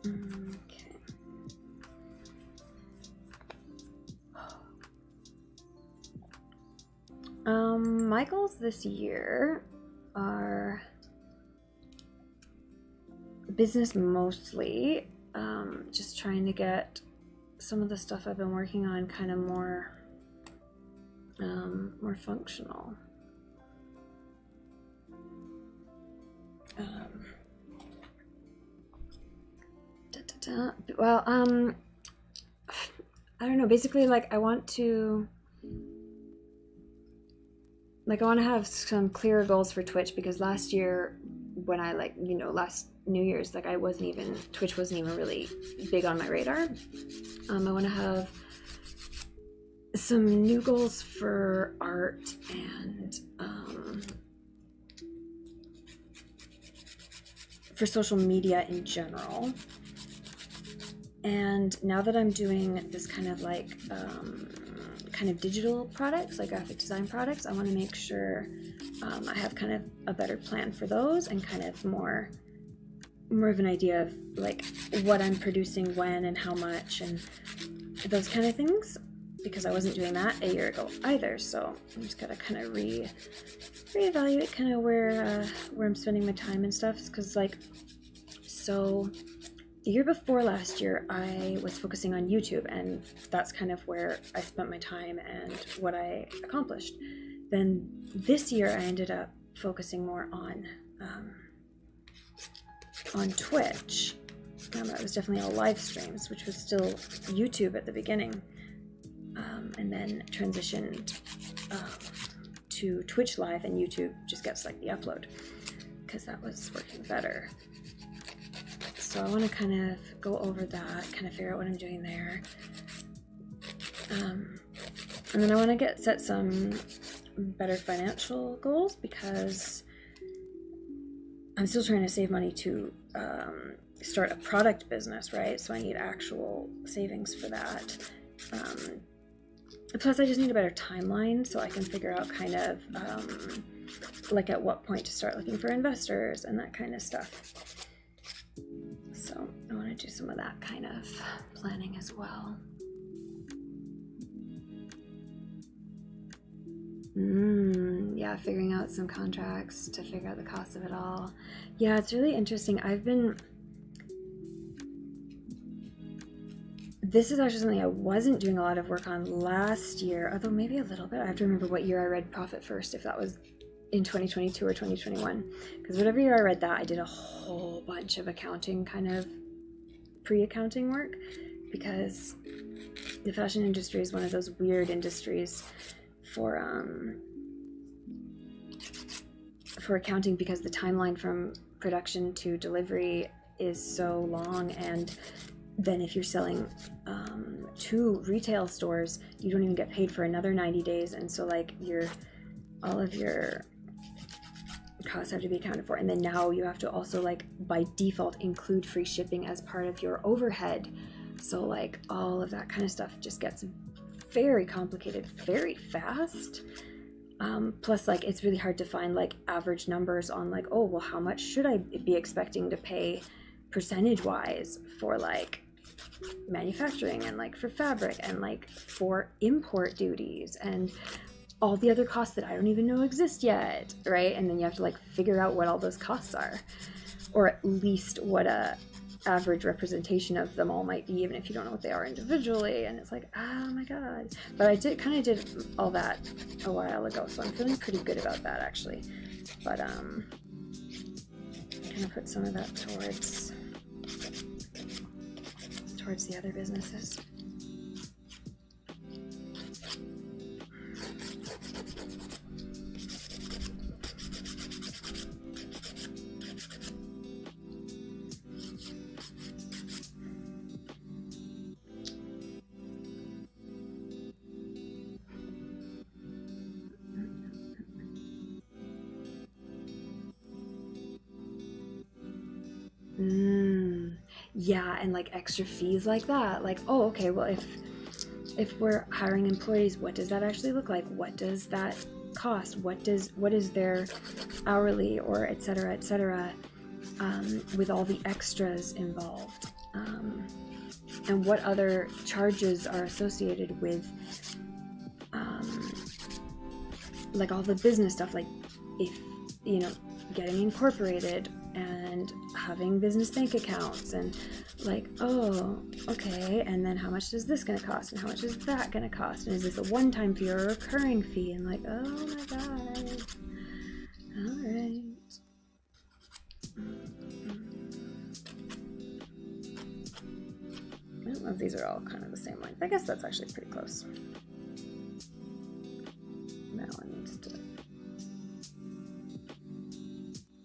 Okay. My goals this year are business mostly. Just trying to get some of the stuff I've been working on kind of more functional. Well, I don't know. Basically, like I want to have some clearer goals for Twitch, because last year when I last New Year's, like Twitch wasn't even really big on my radar. I want to have some new goals for art and for social media in general. And now that I'm doing this kind of digital products, like graphic design products, I want to make sure I have kind of a better plan for those, and kind of more of an idea of like what I'm producing when and how much and those kind of things, because I wasn't doing that a year ago either. So I'm just gotta kind of reevaluate kind of where I'm spending my time and stuff, because so the year before last year, I was focusing on YouTube, and that's kind of where I spent my time and what I accomplished. Then this year, I ended up focusing more on Twitch. It was definitely all live streams, which was still YouTube at the beginning, and then transitioned to Twitch Live, and YouTube just gets like the upload, because that was working better. So I want to kind of go over that, kind of figure out what I'm doing there. And then I want to set some better financial goals, because I'm still trying to save money to start a product business, right? So I need actual savings for that. Plus I just need a better timeline so I can figure out kind of like at what point to start looking for investors and that kind of stuff. So I want to do some of that kind of planning as well. Yeah, figuring out some contracts to figure out the cost of it all. Yeah, it's really interesting. This is actually something I wasn't doing a lot of work on last year, although maybe a little bit. I have to remember what year I read Profit First, if that was in 2022 or 2021. Because whatever year I read that, I did a whole bunch of accounting, kind of pre-accounting work, because the fashion industry is one of those weird industries for accounting, because the timeline from production to delivery is so long, and then if you're selling to retail stores, you don't even get paid for another 90 days, and so like all of your costs have to be accounted for, and then now you have to also like by default include free shipping as part of your overhead. So like all of that kind of stuff just gets very complicated very fast. Plus like it's really hard to find like average numbers on like, oh well, how much should I be expecting to pay percentage wise for like manufacturing and like for fabric and like for import duties and all the other costs that I don't even know exist yet, right? And then you have to like figure out what all those costs are, or at least what a average representation of them all might be, even if you don't know what they are individually. And it's like, oh my god. But I did all that a while ago, so I'm feeling pretty good about that actually. But I'm gonna put some of that towards the other businesses. Yeah, and like extra fees like that. Like, oh, okay, well, if we're hiring employees, what does that actually look like? What does that cost? What is their hourly, or et cetera, with all the extras involved, and what other charges are associated with like all the business stuff, like if getting incorporated and having business bank accounts, and like, oh, okay, and then how much is this going to cost, and how much is that going to cost, and is this a one-time fee or a recurring fee, and like, oh my god, all right. I don't know if these are all kind of the same length. I guess that's actually pretty close. That one needs to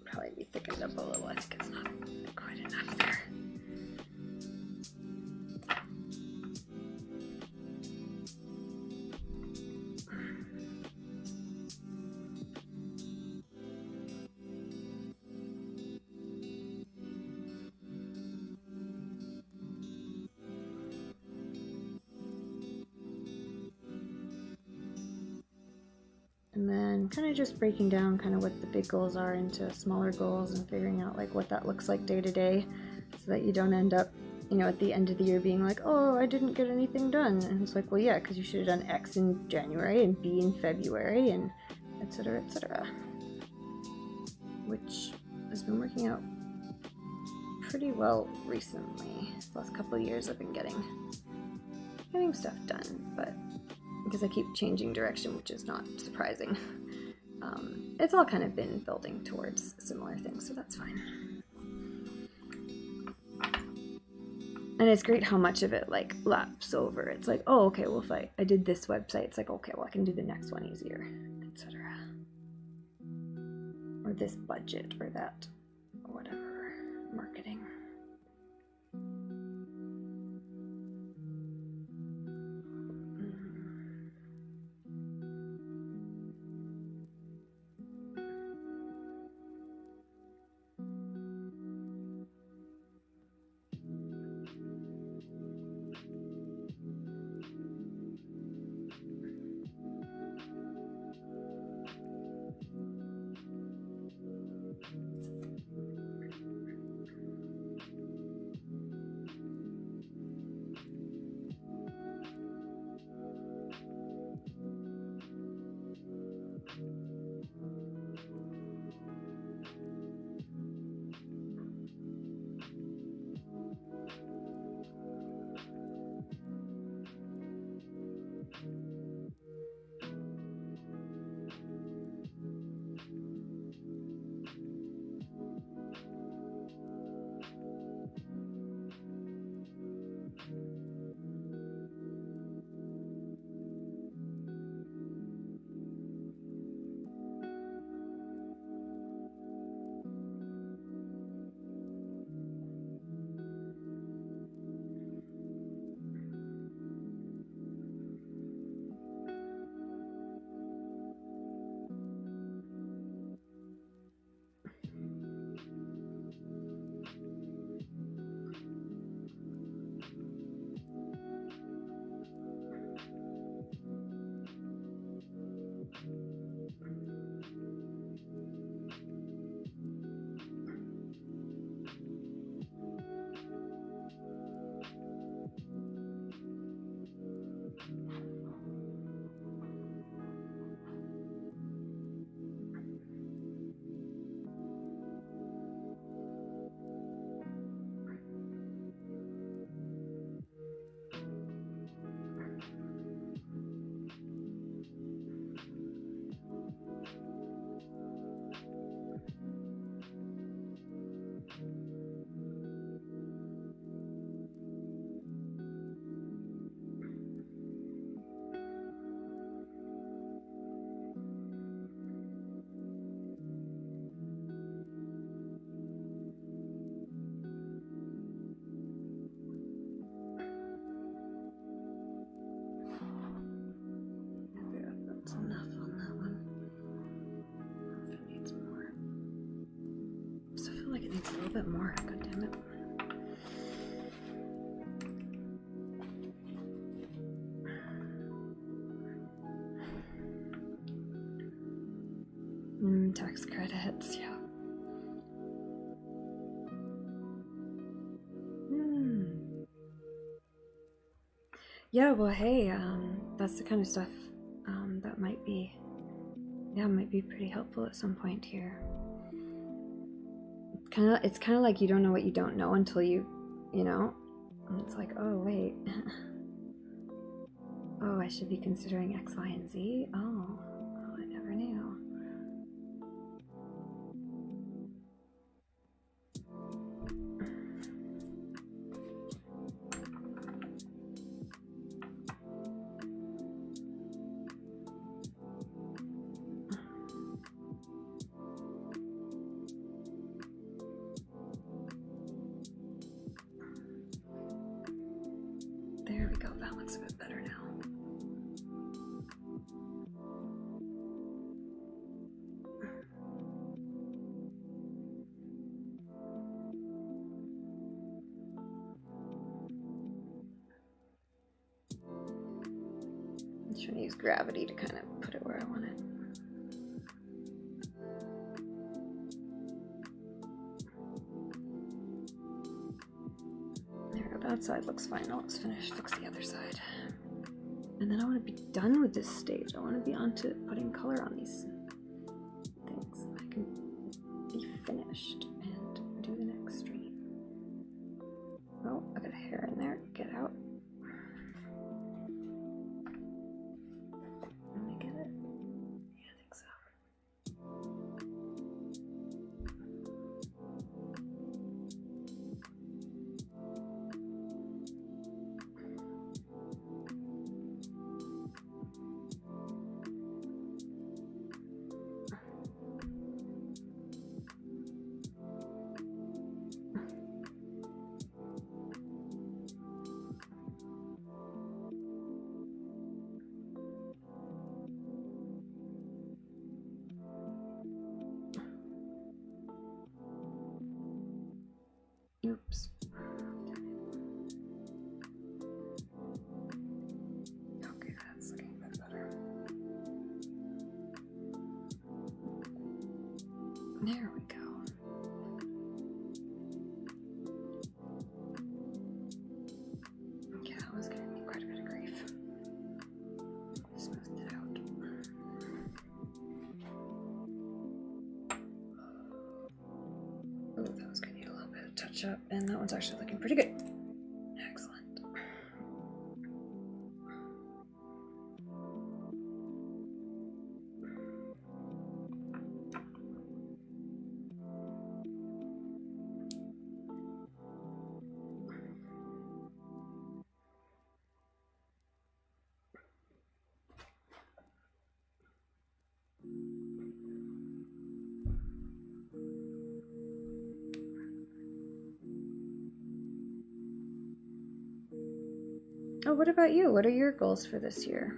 probably be thickened up a little. I think it's not quite enough there. And then kind of just breaking down kind of what the big goals are into smaller goals and figuring out like what that looks like day to day, so that you don't end up, at the end of the year being like, oh, I didn't get anything done. And it's like, well, yeah, because you should have done X in January and B in February and et cetera, which has been working out pretty well recently. The last couple of years I've been getting stuff done, but because I keep changing direction, which is not surprising. It's all kind of been building towards similar things, so that's fine. And it's great how much of it like laps over. It's like, oh, okay, well if I did this website, it's like, okay, well I can do the next one easier, etc. Or this budget, or that, whatever, marketing. needs a little bit more. God damn it. Tax credits, yeah. Yeah, well, hey, that's the kind of stuff that might be pretty helpful at some point here. It's kind of like you don't know what you don't know until you know, and it's like, oh wait, oh, I should be considering X, Y, and Z. Oh, I never knew. There we go, that looks a bit better now. I'm trying to use gravity to kind of put it where I want it. There we go, that side looks fine. Now let's fix the other side. And then I want to be done with this stage. I want to be on to putting color on these things. I can be finished and do the next stream. Oh, I got a hair in there. Get out. Let me get it. Yeah, I think so. Oops. Okay, that's looking a bit better. There we go. Yeah, I was giving me quite a bit of grief. Smoothed it out. Oh, that was gonna need a little bit of touch up, and that one's actually looking pretty good. Excellent. Oh, what about you? What are your goals for this year?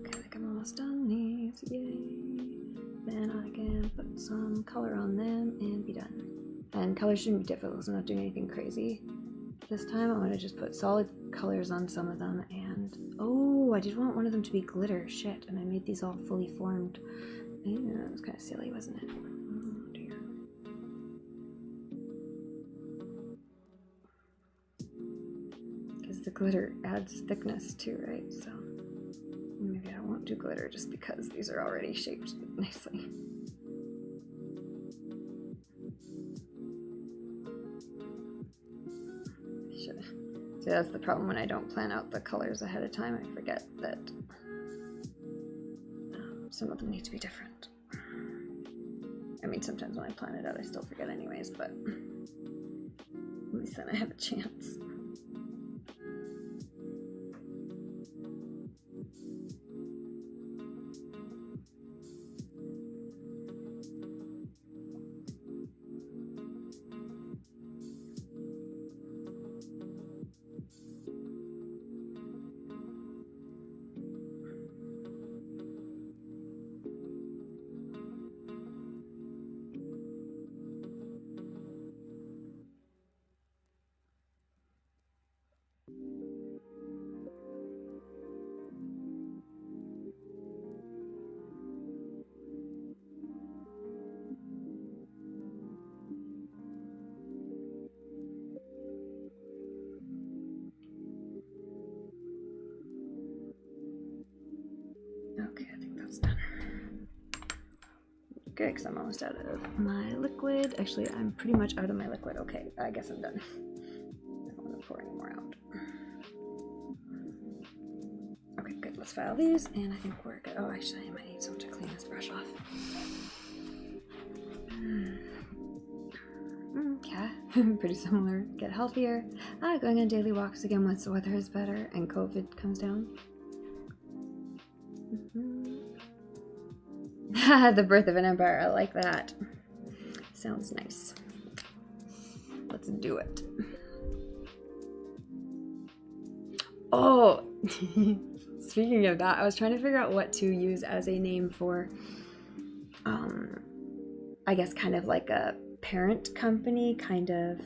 Okay, I think I'm almost done these. Yay. Then I can put some color on them and be done. And color shouldn't be difficult, so I'm not doing anything crazy. This time I'm gonna just put solid colors on some of them, and oh, I did want one of them to be glitter, shit, and I made these all fully formed. Yeah, that was kind of silly, wasn't it? Oh dear. Because the glitter adds thickness too, right? So maybe I won't do glitter just because these are already shaped nicely. See, that's the problem when I don't plan out the colors ahead of time. I forget that some of them need to be different. I mean, sometimes when I plan it out, I still forget anyways, but at least then I have a chance. Okay, I think that's done. Good, because I'm almost out of my liquid. Actually, I'm pretty much out of my liquid. Okay, I guess I'm done. I don't want to pour any more out. Okay, good. Let's file these, and I think we're good. Oh, actually, I might need someone to clean this brush off. Okay, pretty similar. Get healthier. Going on daily walks again once the weather is better and COVID comes down. The birth of an empire. I like that. Sounds nice. Let's do it. Oh, speaking of that, I was trying to figure out what to use as a name for, I guess kind of like a parent company, kind of,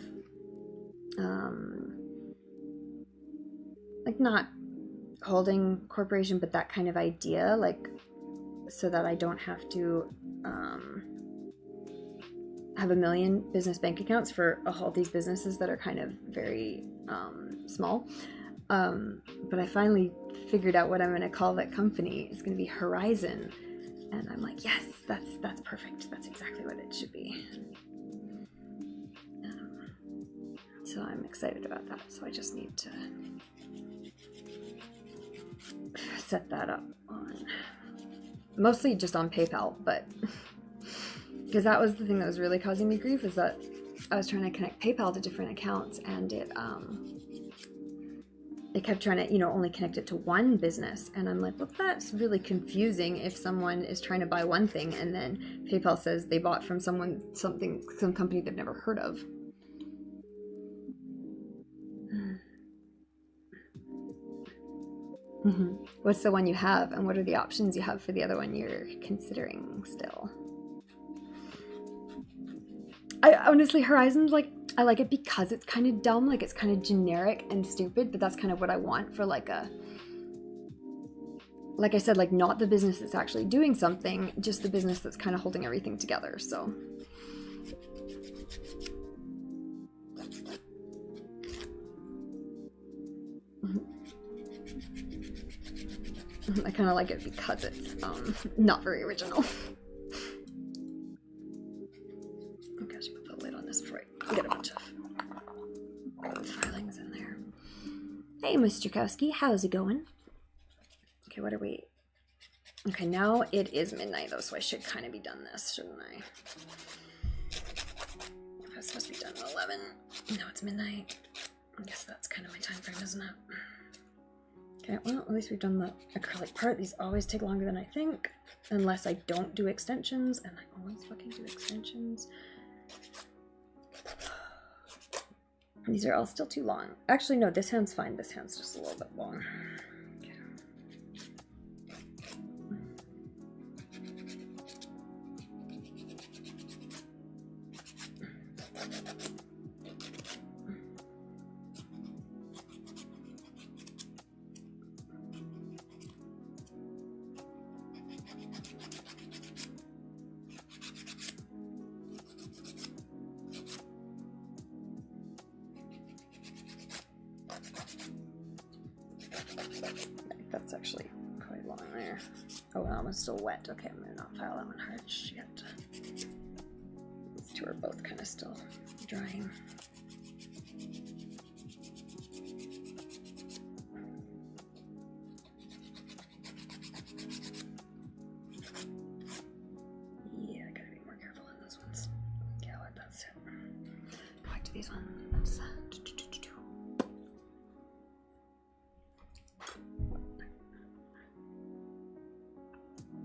like not holding corporation, but that kind of idea, like, so that I don't have to have a million business bank accounts for all these businesses that are kind of very small. But I finally figured out what I'm going to call that company. It's going to be Horizon. And I'm like, yes, that's perfect. That's exactly what it should be. So I'm excited about that. So I just need to set that up on, mostly just on PayPal, but because that was the thing that was really causing me grief, is that I was trying to connect PayPal to different accounts, and it kept trying to, only connect it to one business, and I'm like, well, that's really confusing if someone is trying to buy one thing and then PayPal says they bought from some company they've never heard of. What's the one you have, and what are the options you have for the other one you're considering still? I honestly, Horizon's like, I like it because it's kind of dumb, like it's kind of generic and stupid, but that's kind of what I want for like a, like I said, like not the business that's actually doing something, just the business that's kind of holding everything together, so. I kind of like it because it's not very original. Okay, I should put the lid on this before I get a bunch of filings in there. Hey, Mr. Kowski, how's it going? Okay, what are we? Okay, now it is midnight though, so I should kind of be done this, shouldn't I? If I was supposed to be done at 11, now it's midnight. I guess that's kind of my time frame, isn't it? Okay, well, at least we've done the acrylic part. These always take longer than I think, unless I don't do extensions, and I always fucking do extensions. These are all still too long. Actually, no, this hand's fine. This hand's just a little bit long. Okay. That's actually quite long there. Oh, that one's still wet. Okay, I'm gonna not file that one hard. Shit. These two are both kind of still drying. Yeah, I gotta be more careful on those ones. Yeah, let that sit. Back to these ones.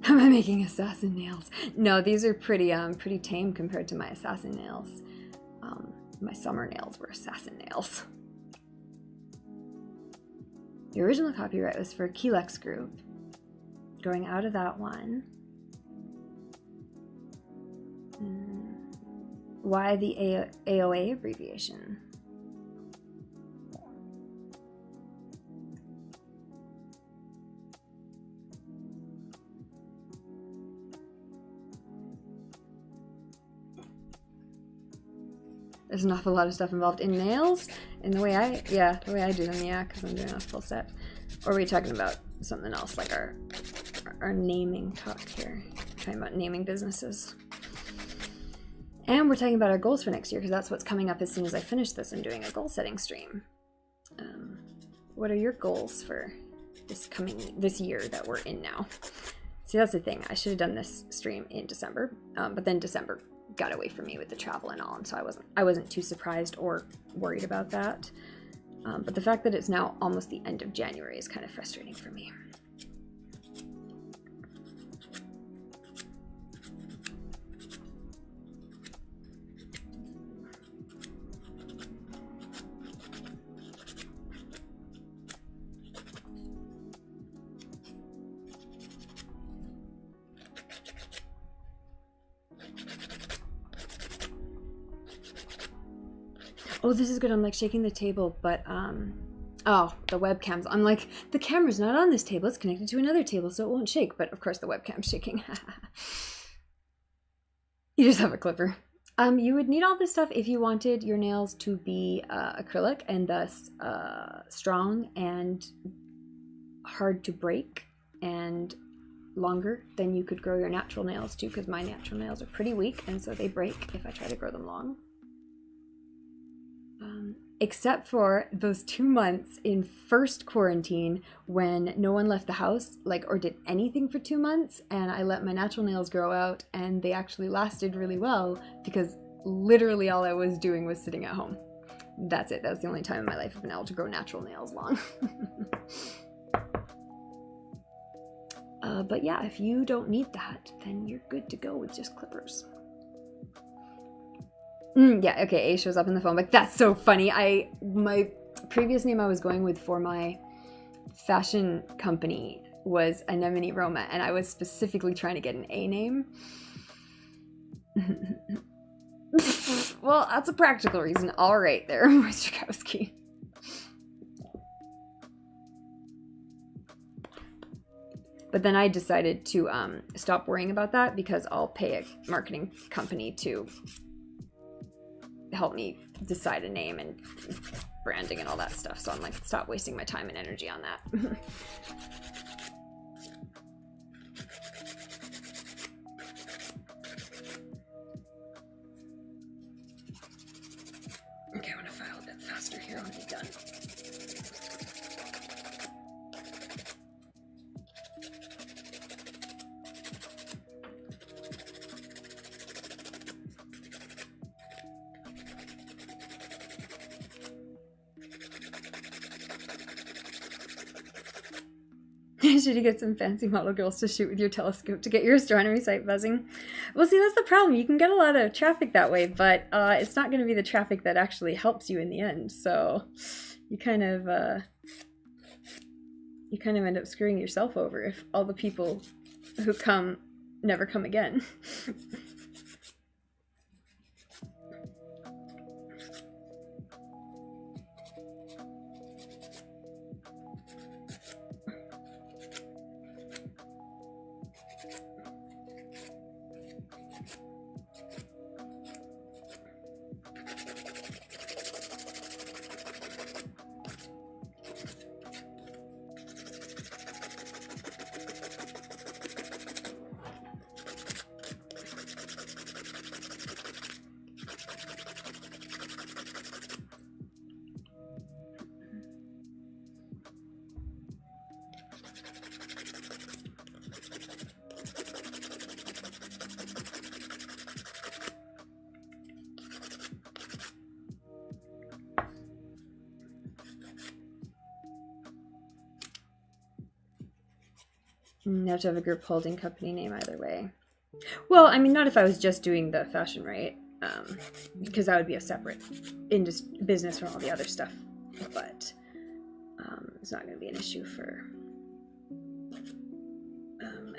Am I making assassin nails? No, these are pretty pretty tame compared to my assassin nails. My summer nails were assassin nails. The original copyright was for Kelex Group. Going out of that one. Why the AOA abbreviation? There's an awful lot of stuff involved in nails, in the way I do them, yeah, because I'm doing a full set. Or are we talking about something else, like our naming talk here? Talking about naming businesses. And we're talking about our goals for next year, because that's what's coming up as soon as I finish this. I'm doing a goal setting stream. What are your goals for this year that we're in now? See, that's the thing. I should have done this stream in December, but then December got away from me with the travel and all, and so I wasn't too surprised or worried about that. But the fact that it's now almost the end of January is kind of frustrating for me. Oh, this is good. I'm like shaking the table, but oh, the webcam's. I'm like, the camera's not on this table. It's connected to another table, so it won't shake. But of course, the webcam's shaking. You just have a clipper. You would need all this stuff if you wanted your nails to be acrylic and thus strong and hard to break and longer than you could grow your natural nails to, because my natural nails are pretty weak and so they break if I try to grow them long. Except for those 2 months in first quarantine when no one left the house, like, or did anything for 2 months, and I let my natural nails grow out, and they actually lasted really well because literally all I was doing was sitting at home. That's it. That's the only time in my life I've been able to grow natural nails long. But yeah, if you don't need that, then you're good to go with just clippers. Yeah, okay, A shows up in the phone. Like, that's so funny. My previous name I was going with for my fashion company was Anemone Roma, and I was specifically trying to get an A name. Well, that's a practical reason. All right there, Moisterkowski. But then I decided to stop worrying about that because I'll pay a marketing company to help me decide a name and branding and all that stuff. So I'm like, stop wasting my time and energy on that. Okay, I want to file a bit faster here. I want to be done. Should you get some fancy model girls to shoot with your telescope to get your astronomy site buzzing? Well, see, that's the problem. You can get a lot of traffic that way, but it's not going to be the traffic that actually helps you in the end. So you kind of end up screwing yourself over if all the people who come never come again. You have to have a group holding company name either way. Well, I mean, not if I was just doing the fashion, right? Because that would be a separate business from all the other stuff. But it's not going to be an issue for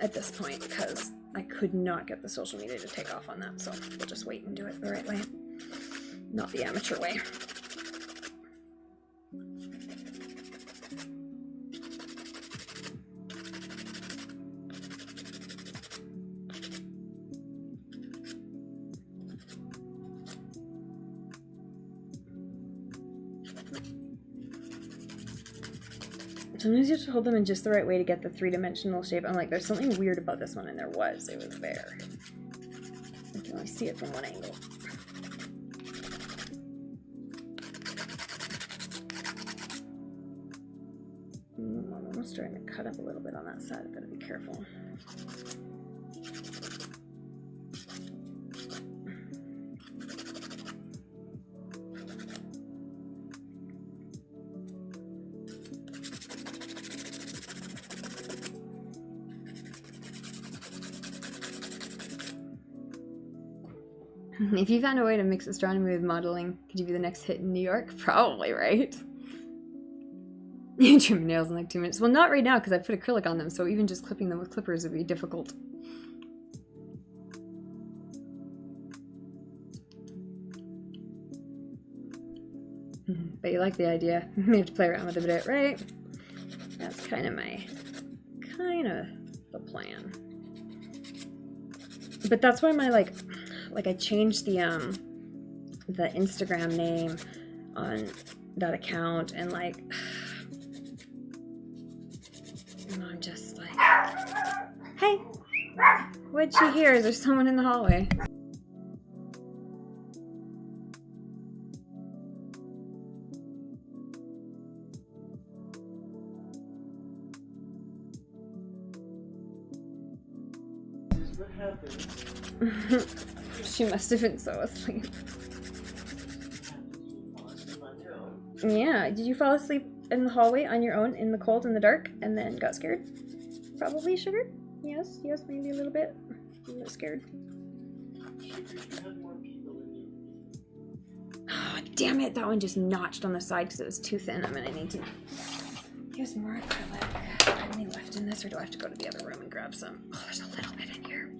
at this point because I could not get the social media to take off on that. So we'll just wait and do it the right way, not the amateur way. Sometimes you have to hold them in just the right way to get the three-dimensional shape. I'm like, there's something weird about this one, and there was. It was there. I can only see it from one angle. I'm almost starting to cut up a little bit on that side. I've got to be careful. If you found a way to mix astronomy with modeling, could you be the next hit in New York? Probably, right? You trim your nails in like 2 minutes. Well, not right now because I put acrylic on them, so even just clipping them with clippers would be difficult. But you like the idea. You have to play around with it a bit, right? That's kind of the plan. But that's why my like I changed the Instagram name on that account, and like I'm just like, hey, what'd you hear? Is there someone in the hallway? What happened? She must have been so asleep. Yeah, did you fall asleep in the hallway on your own in the cold and the dark and then got scared? Probably, sugar? Yes, maybe a little bit. I'm a bit scared. Oh, damn it, that one just notched on the side because it was too thin. I'm gonna need to use more acrylic. Are any left in this, or do I have to go to the other room and grab some? Oh, there's a little bit in here.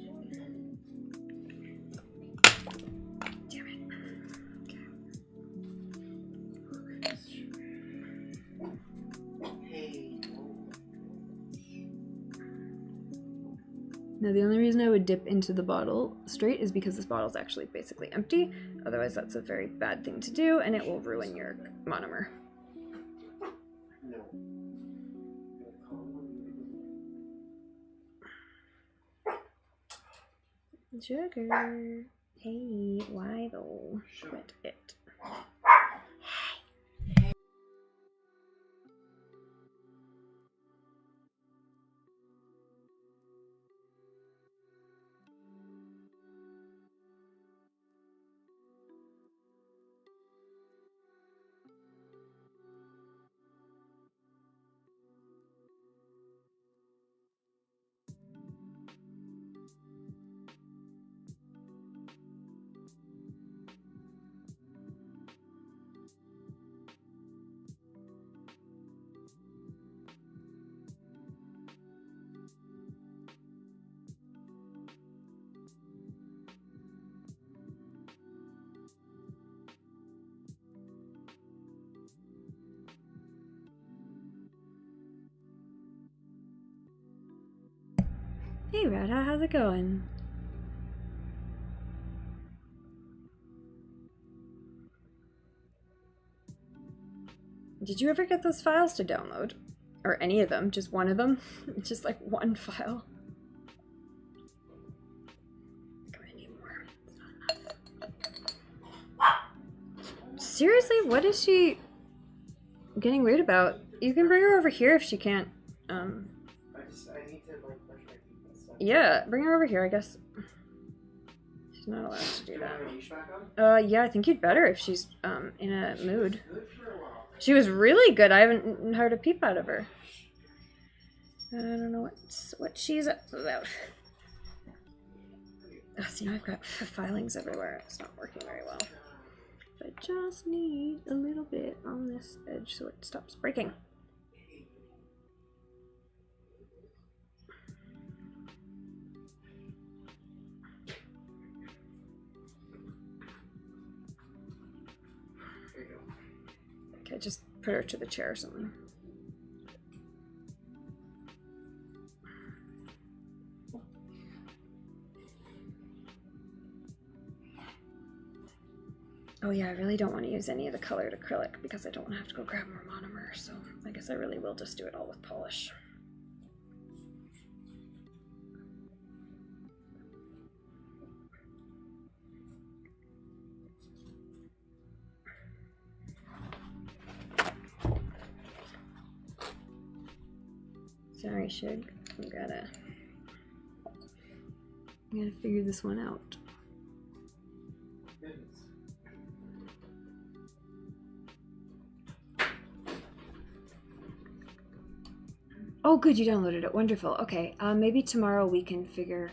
Now, the only reason I would dip into the bottle straight is because this bottle is actually basically empty. Otherwise, that's a very bad thing to do, and it will ruin your monomer. No. Sugar. Hey, why though? Quit it. Hey Rada, how's it going? Did you ever get those files to download? Or any of them, just one of them? Just like one file. Seriously, what is she getting weird about? You can bring her over here if she can't. I need to like brush my teeth and stuff. Yeah, bring her over here, I guess. She's not allowed to do that. You want a leash back on? Yeah, I think you'd better if she's in a mood. Good for a while. She was really good. I haven't heard a peep out of her. I don't know what she's about. Oh, see, now I've got filings everywhere. It's not working very well. I just need a little bit on this edge so it stops breaking. There you go. Okay, just put her to the chair or something. Oh yeah, I really don't want to use any of the colored acrylic because I don't want to have to go grab more monomer, so I guess I really will just do it all with polish. Sorry, Shig. I gotta figure this one out. Oh, good, you downloaded it. Wonderful. Okay, maybe tomorrow we can figure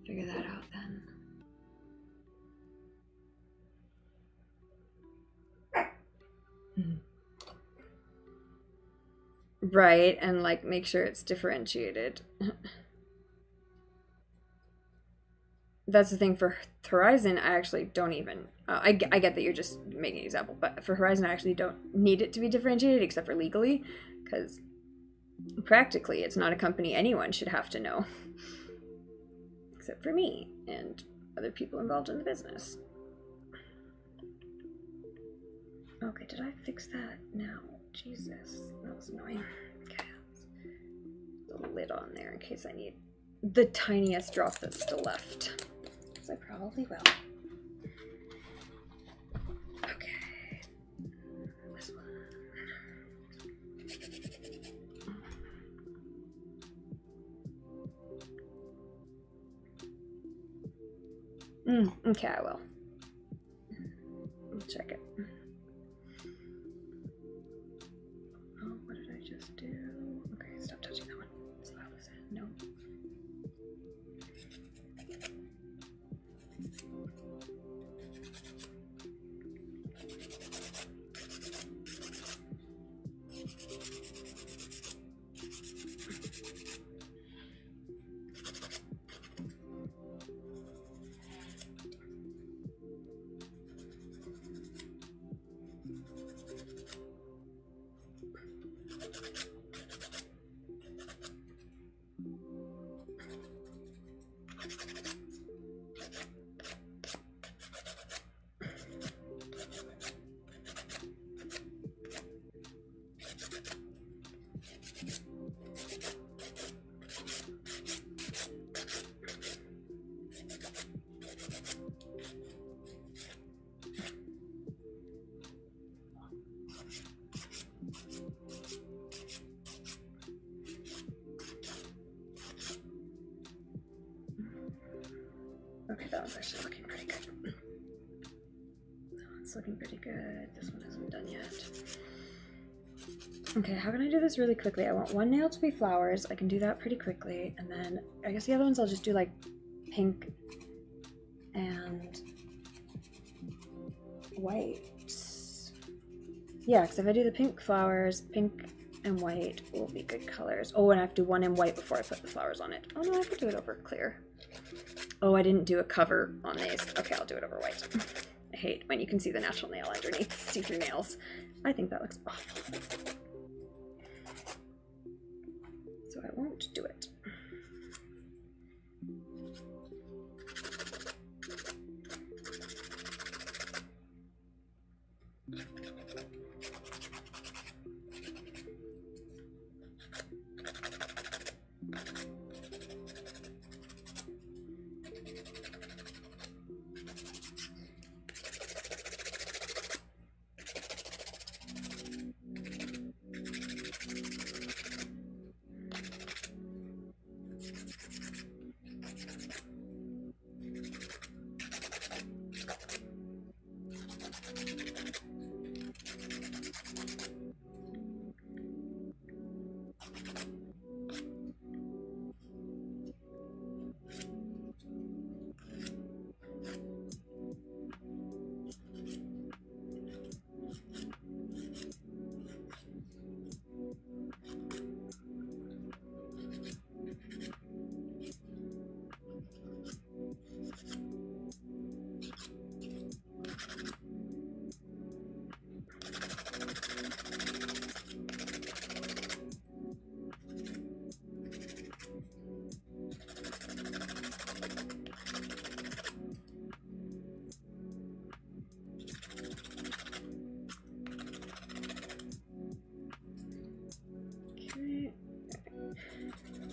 that out then. Right, and like make sure it's differentiated. That's the thing for Horizon. I actually don't even. I get that you're just making an example, but for Horizon, I actually don't need it to be differentiated except for legally, because practically it's not a company anyone should have to know, except for me and other people involved in the business. Okay, did I fix that now? Jesus, that was annoying. Okay, the lid on there in case I need the tiniest drop that's still left. Because I probably will. Okay. This one. Okay, I will. I'll check it. Okay, stop touching that one. So that was it. No. Okay, that one's actually looking pretty good. That one's looking pretty good. This one hasn't done yet. Okay, how can I do this really quickly? I want one nail to be flowers. I can do that pretty quickly. And then I guess the other ones I'll just do like pink and white. Yeah, because if I do the pink flowers, pink and white will be good colors. Oh, and I have to do one in white before I put the flowers on it. Oh no, I could do it over clear. Oh, I didn't do a cover on these. Okay, I'll do it over white. I hate when you can see the natural nail underneath see-through nails. I think that looks awful. So I won't do it.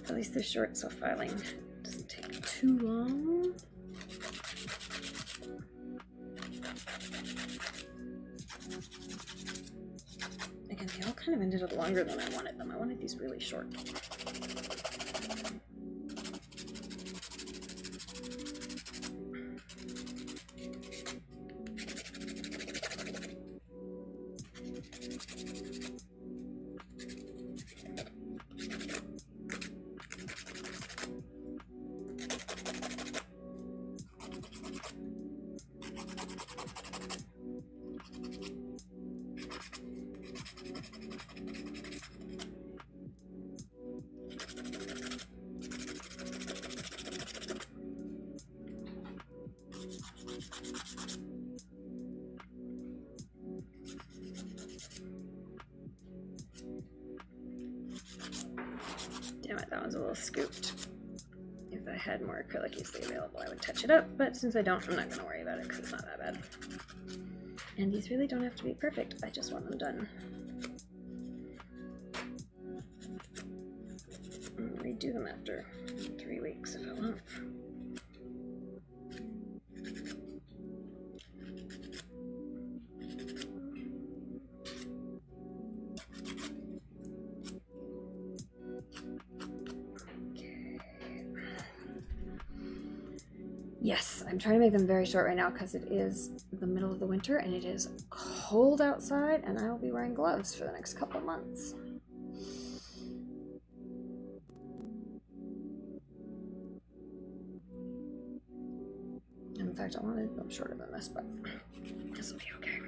At least they're short, so filing doesn't take too long. Again, they all kind of ended up longer than I wanted them. I wanted these really short. Damn it, that one's a little scooped. If I had more acrylic easily available, I would touch it up, but since I don't, I'm not going to worry about it because it's not that bad. And these really don't have to be perfect, I just want them done. I'll redo them after 3 weeks if I want. Yes, I'm trying to make them very short right now because it is the middle of the winter and it is cold outside and I will be wearing gloves for the next couple of months. And in fact, I wanted them shorter than this, but this will be okay.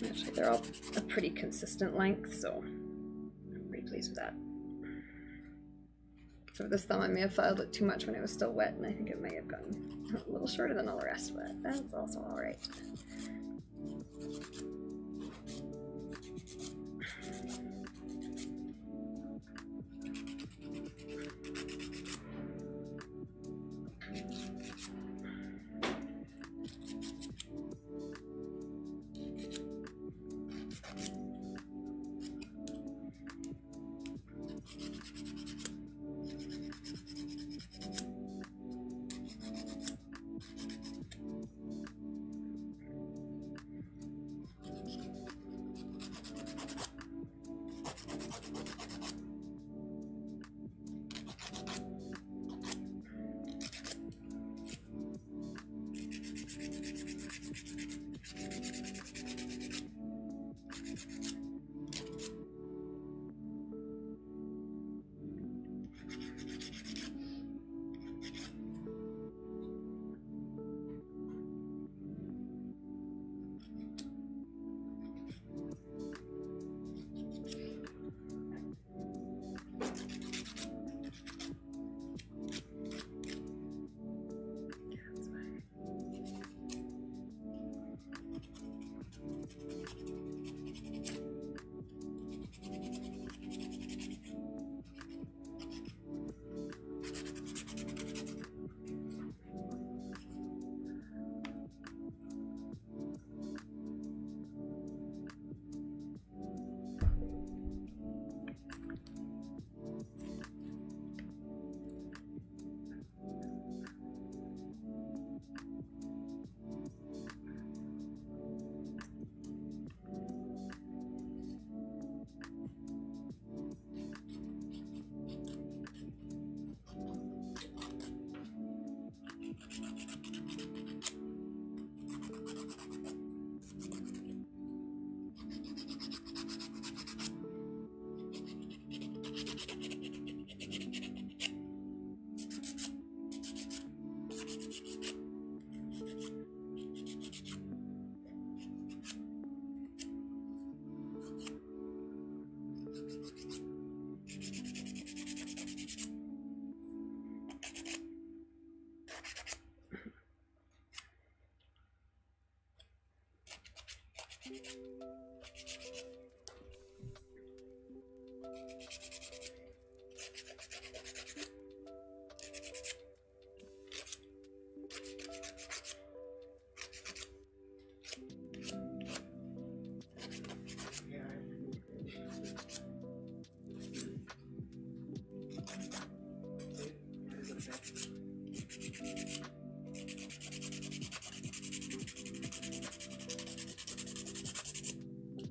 Actually, they're all a pretty consistent length, so I'm pretty pleased with that. So with this thumb, I may have filed it too much when it was still wet, and I think it may have gotten a little shorter than all the rest, but that's also all right.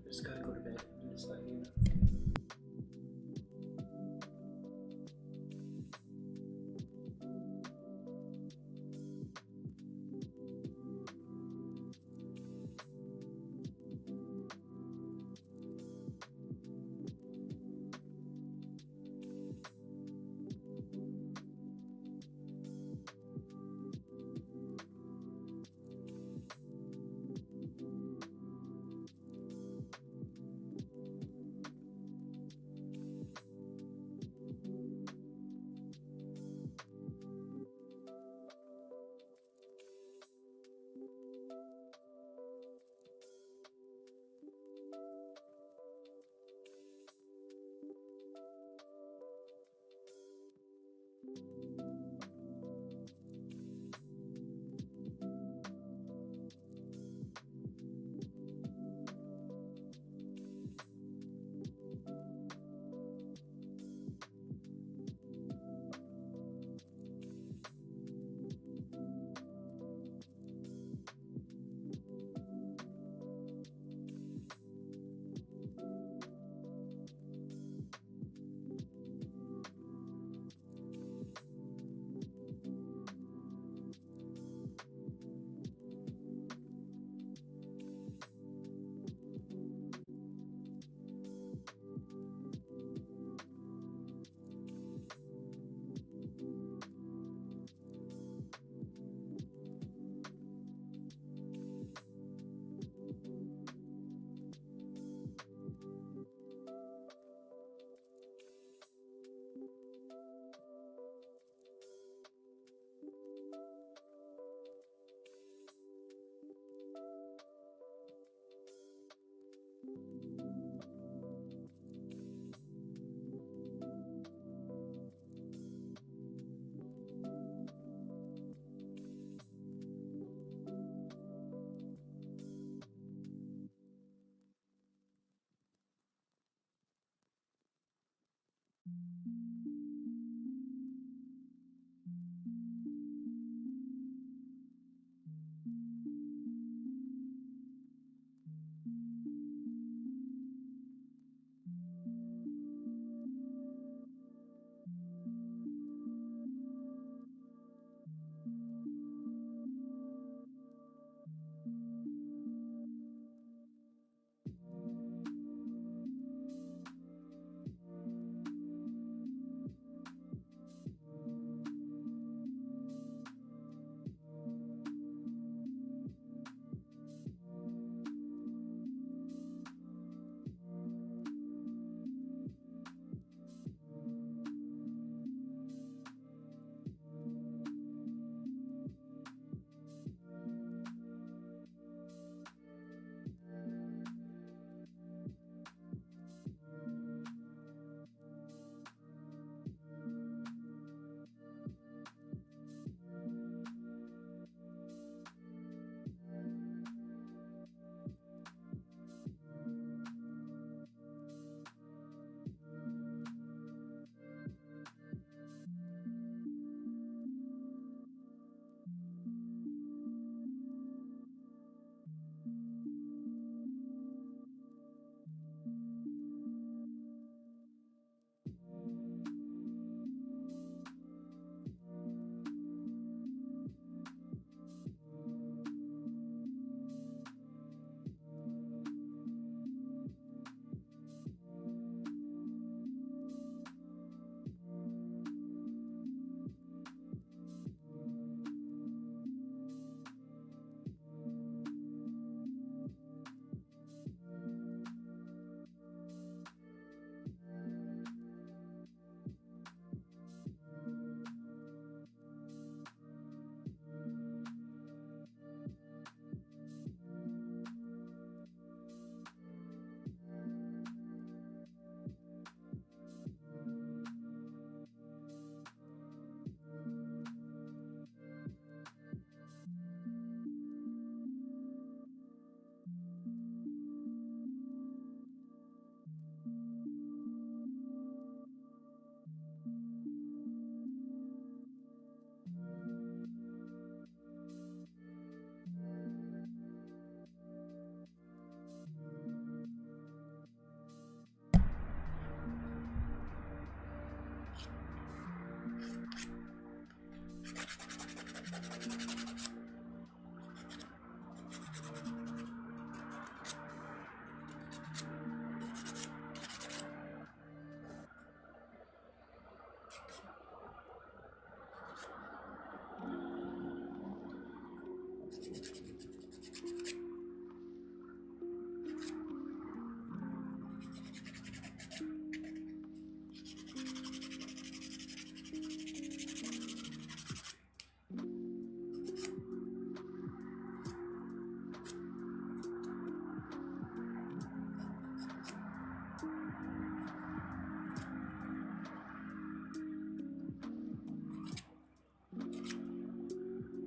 Just gotta go to bed. Just let me know.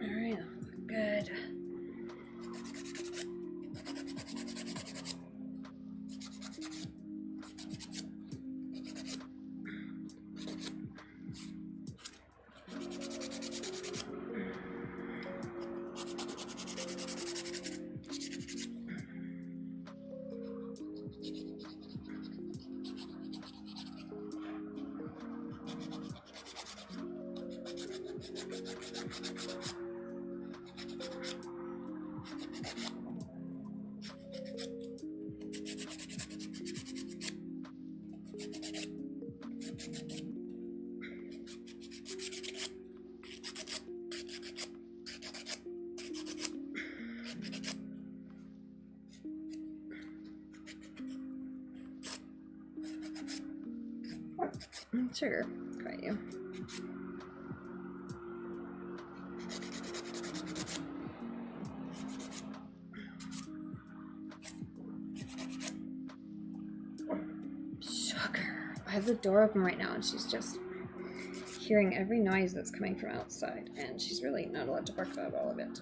Alright, good. Sure, quite you. Sugar. I have the door open right now and she's just hearing every noise that's coming from outside, and she's really not allowed to bark about all of it.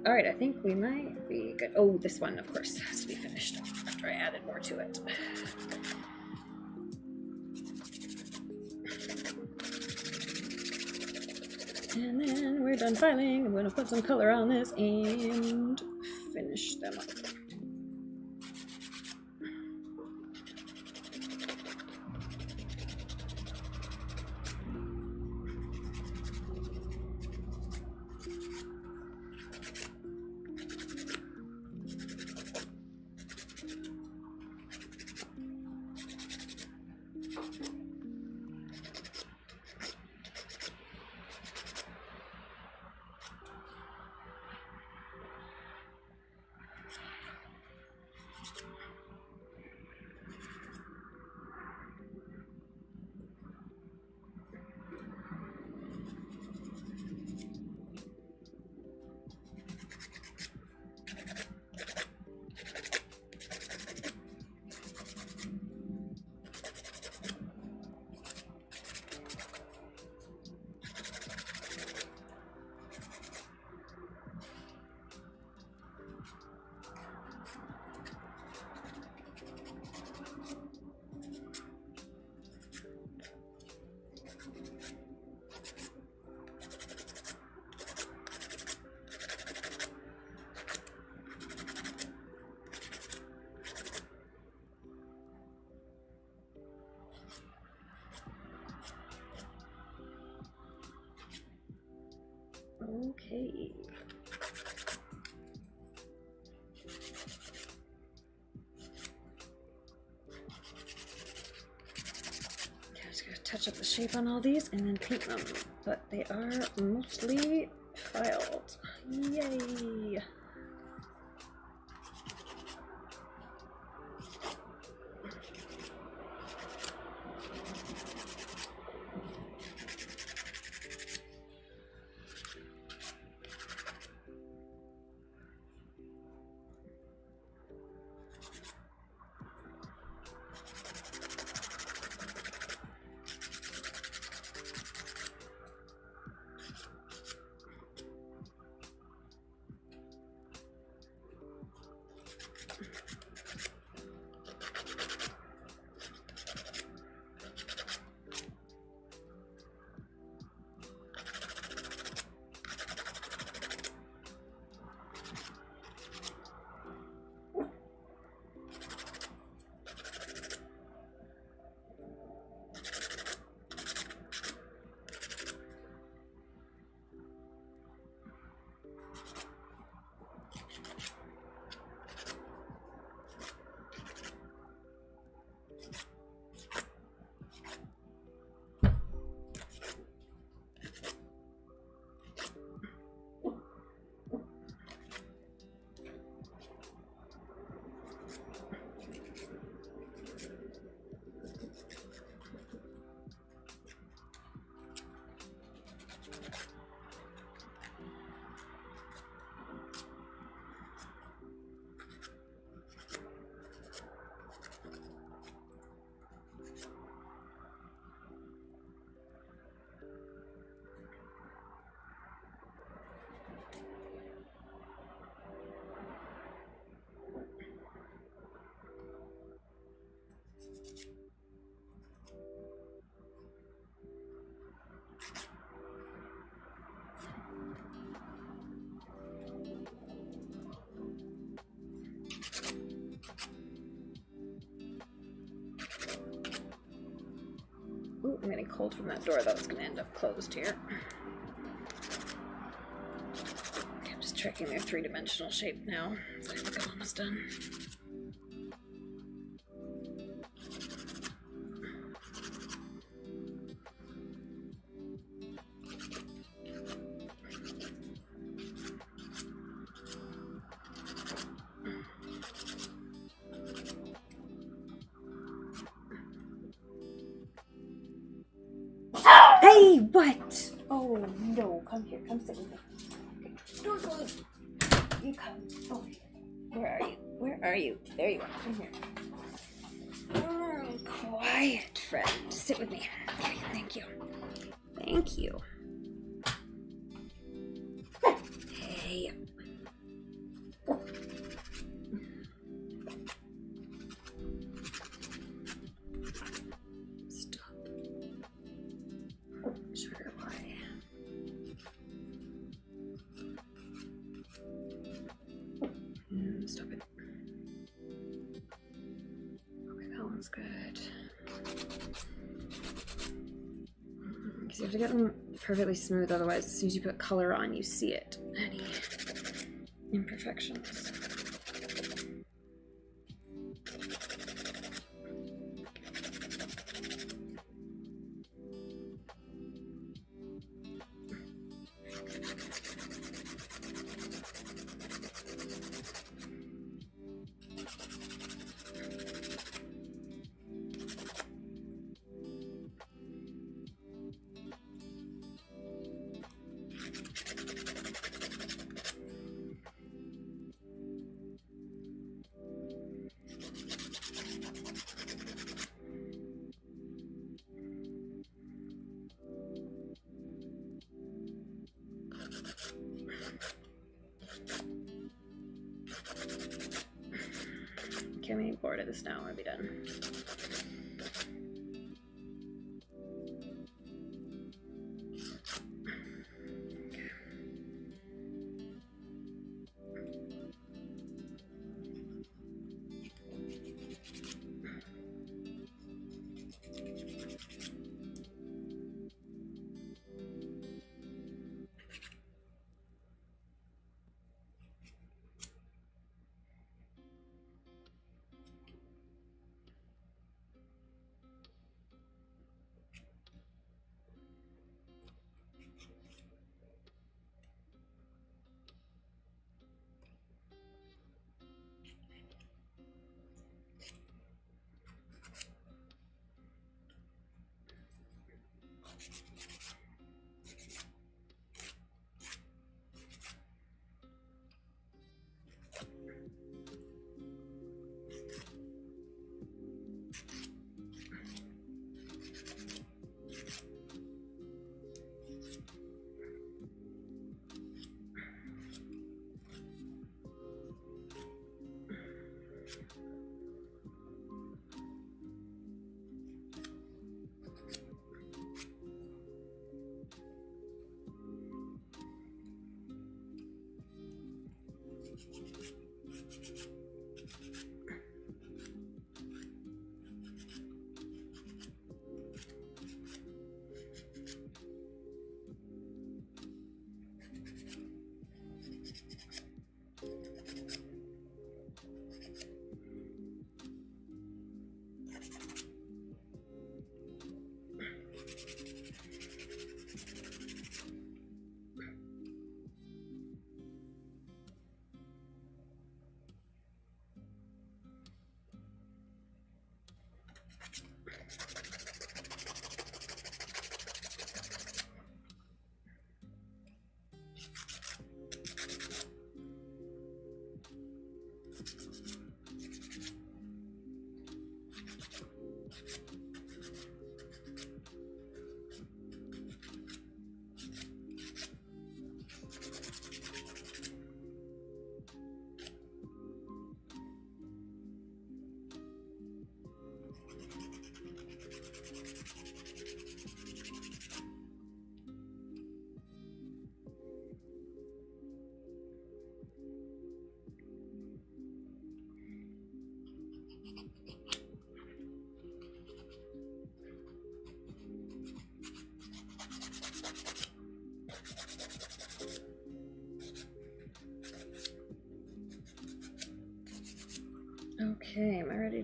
Alright, I think we might be good. Oh, this one, of course, has to be finished after I added more to it. And then we're done filing. I'm going to put some color on this and finish them up. Okay. I'm just gonna touch up the shape on all these and then paint them, but they are mostly filed. Yay! Ooh, I'm getting cold from that door, though. It's going to end up closed here. Okay, I'm just checking their three-dimensional shape now. So I think I'm almost done. Hey, what? Oh, no. Come here. Come sit with me. Okay. Door closed. You come over here. Where are you? Where are you? There you are. Come here. Quiet, friend. Sit with me. Okay, thank you. Thank you. Hey. Stop. Sugar pie. Stop it. Okay, that one's good. Because you have to get them perfectly smooth, otherwise as soon as you put color on, you see it. Any imperfections. Okay, I'm getting bored of this now. I want to be done.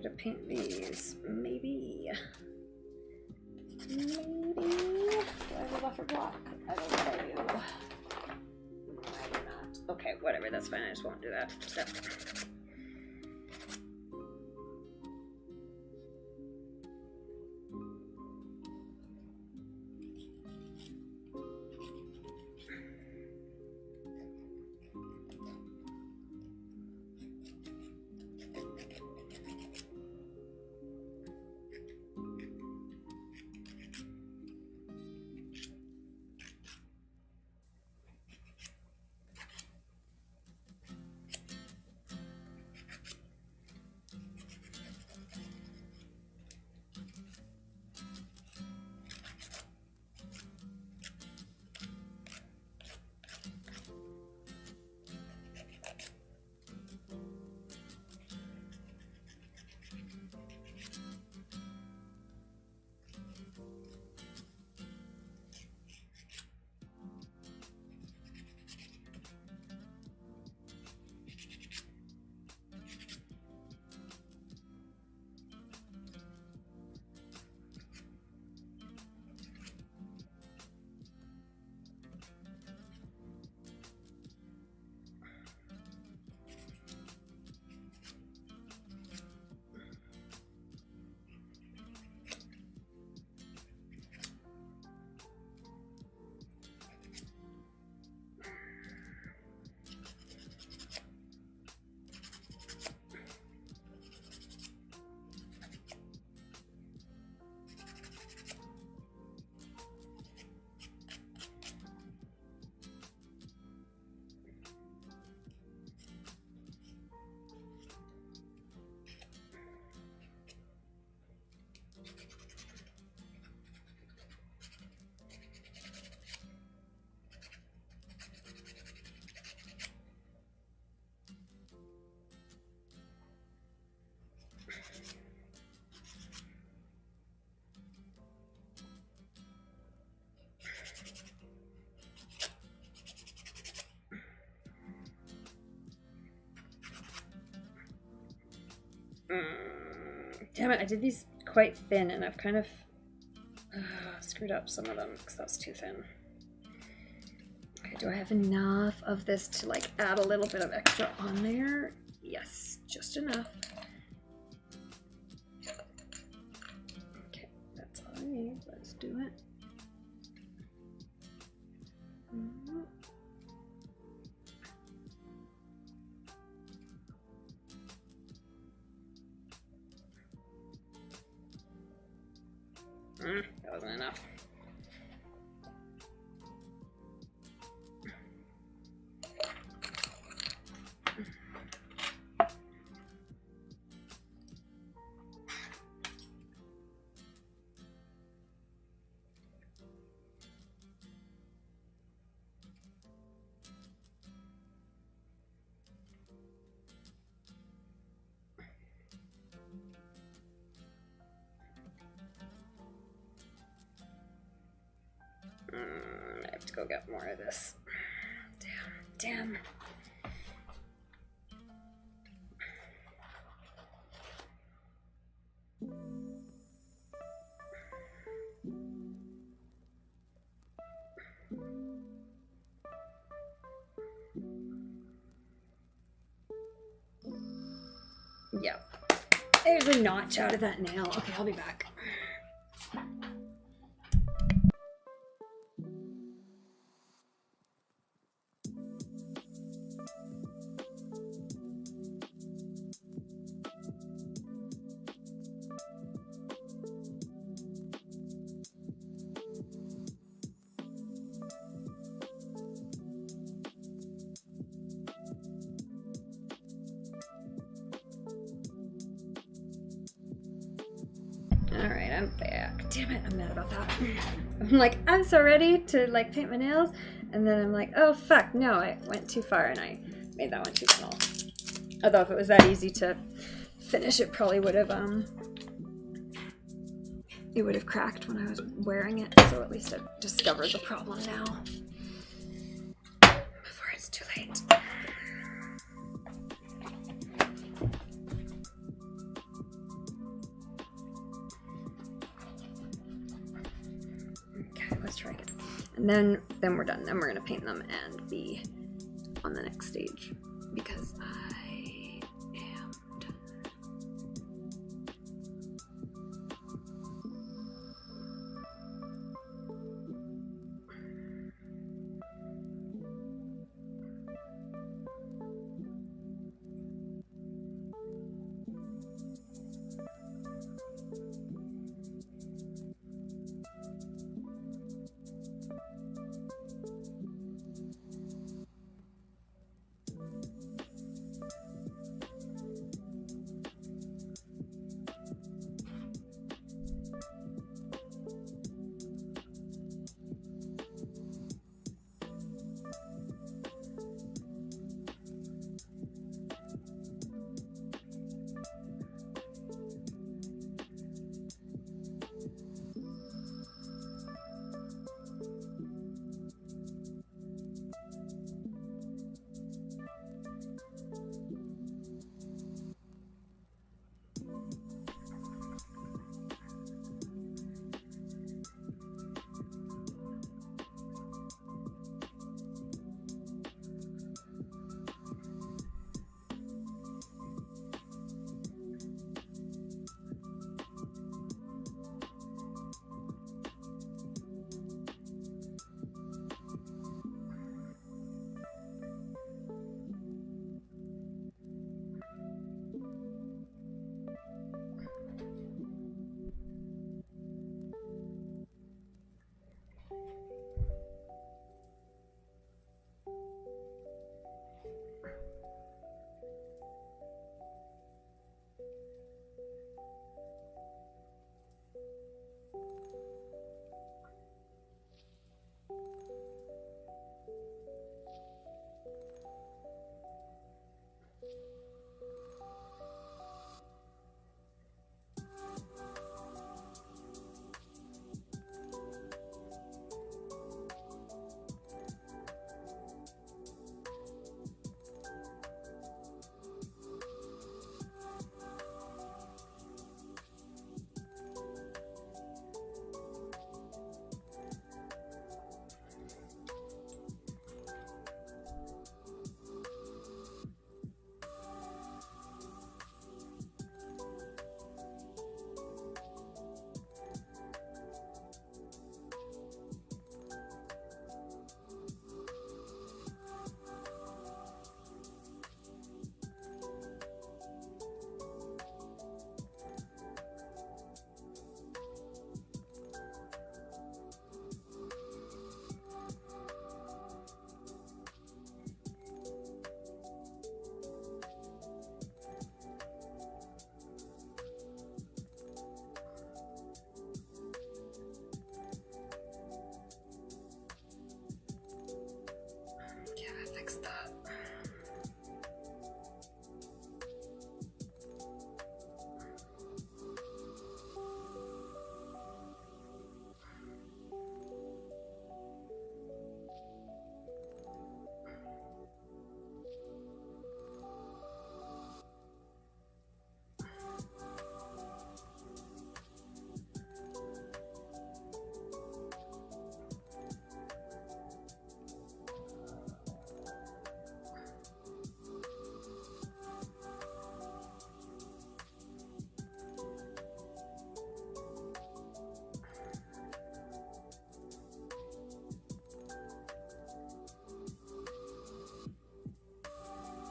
to paint these. Maybe. Maybe. Do I have a buffer block? I don't know if I do. No, I do not. Okay, whatever, that's fine. I just won't do that step. Damn it, I did these quite thin and I've kind of screwed up some of them because that was too thin. Okay, do I have enough of this to like add a little bit of extra on there? Yes, just enough. Okay, that's all I need. Let's do it. That wasn't enough. I have to go get more of this. Damn. Yeah. There's a notch out of that nail. Okay, I'll be back. Alright, I'm back. Damn it, I'm mad about that. I'm like, I'm so ready to like paint my nails, and then I'm like, oh fuck, no, I went too far and I made that one too small. Although if it was that easy to finish, it probably would have it would have cracked when I was wearing it, so at least I've discovered the problem now. Before it's too late. And then we're done. Then we're gonna paint them and be on the next stage because I am done.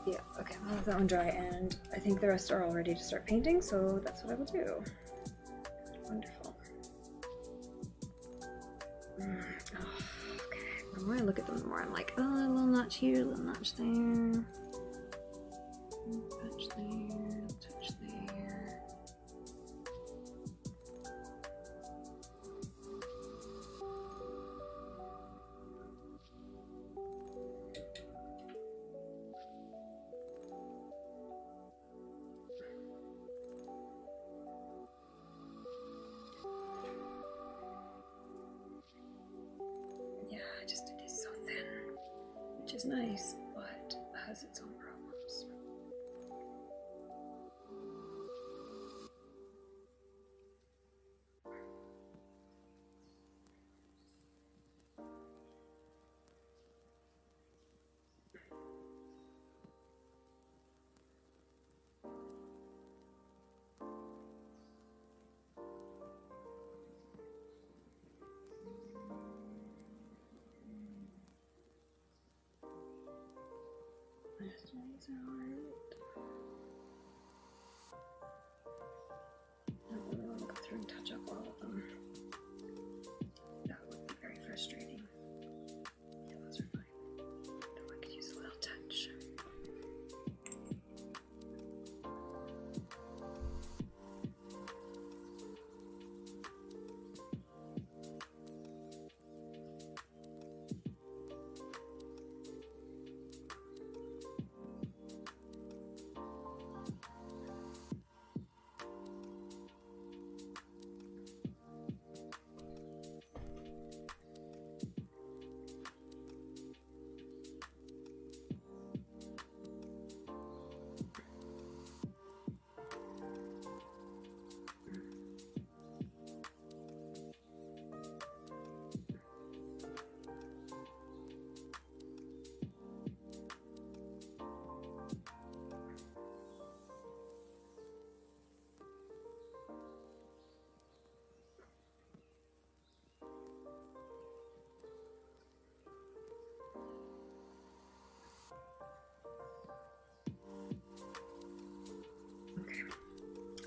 Yeah, okay, I'll let that one dry, and I think the rest are all ready to start painting, so that's what I will do. Wonderful. Oh, okay, the more I look at them, the more I'm like, oh, a little notch here, a little notch there. Touch there, touch there. Yeah, I just did this so thin, which is nice, but has its own problems.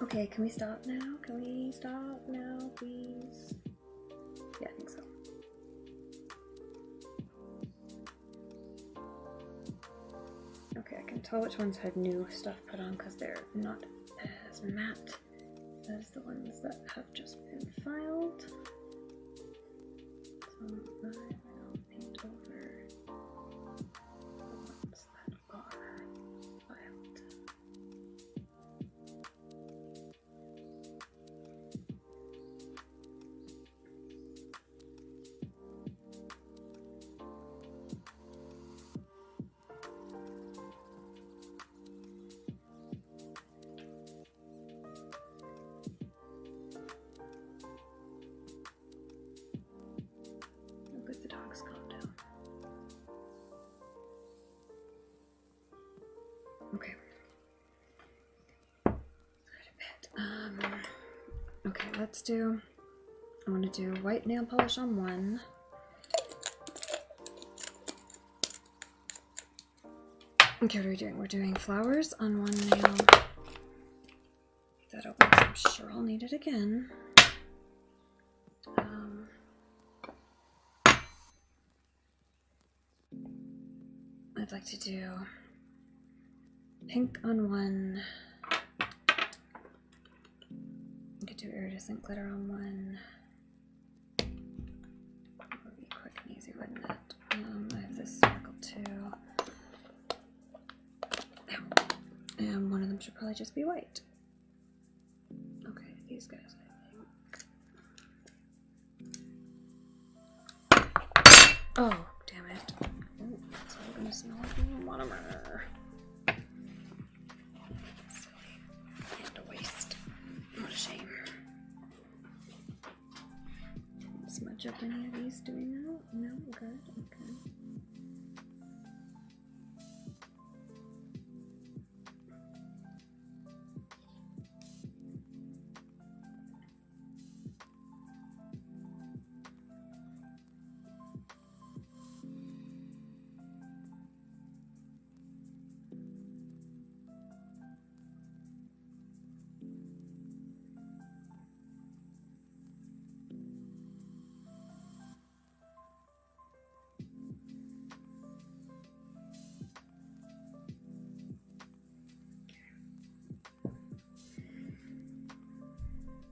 Okay, can we stop now? Can we stop now, please? Yeah, I think so. Okay, I can tell which ones had new stuff put on because they're not as matte as the ones that have just been filed. So I will paint over the ones that are filed. Let the dogs calm down. Okay. Okay, let's do, I want to do white nail polish on one. Okay, what are we doing? We're doing flowers on one nail. That opens, I'm sure I'll need it again. I'd like to do pink on one. I could do iridescent glitter on one. That would be quick and easy, wouldn't it? I have this sparkle too. And one of them should probably just be white. Okay, these guys, I think. Oh, damn it. Oh, it's all gonna smell like monomer. Silly. And a waste. What a shame. Smudge up any of these doing that? No? Good. Okay.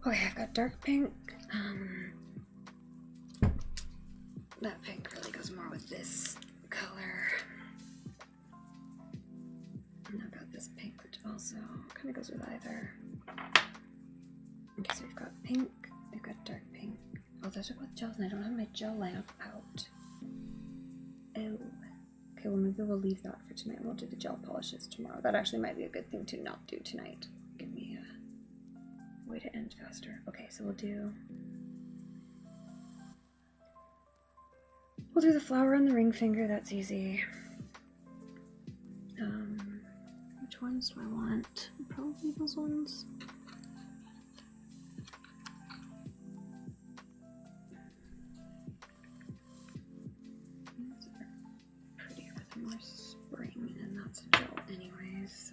Okay, I've got dark pink. That pink really goes more with this color. And I've got this pink, which also kind of goes with either. Okay, so we've got pink, we've got dark pink. Oh, those are both gels, and I don't have my gel lamp out. Oh. Okay, well maybe we'll leave that for tonight, and we'll do the gel polishes tomorrow. That actually might be a good thing to not do tonight. Give me a way to end faster. Okay, so we'll do the flower on the ring finger. That's easy. Which ones do I want? Probably those ones. These are prettier with more spring, and that's a gel anyways.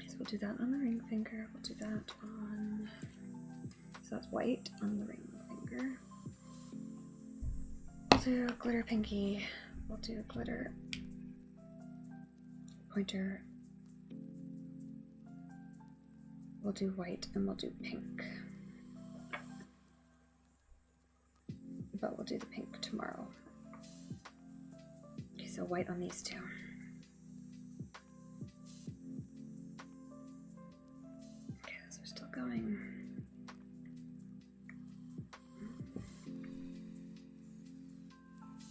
So we'll do that on the ring finger. We'll do that on, so that's white on the ring finger. We'll do glitter pinky. We'll do glitter pointer. We'll do white and we'll do pink. But we'll do the pink tomorrow. Okay, so white on these two. Going.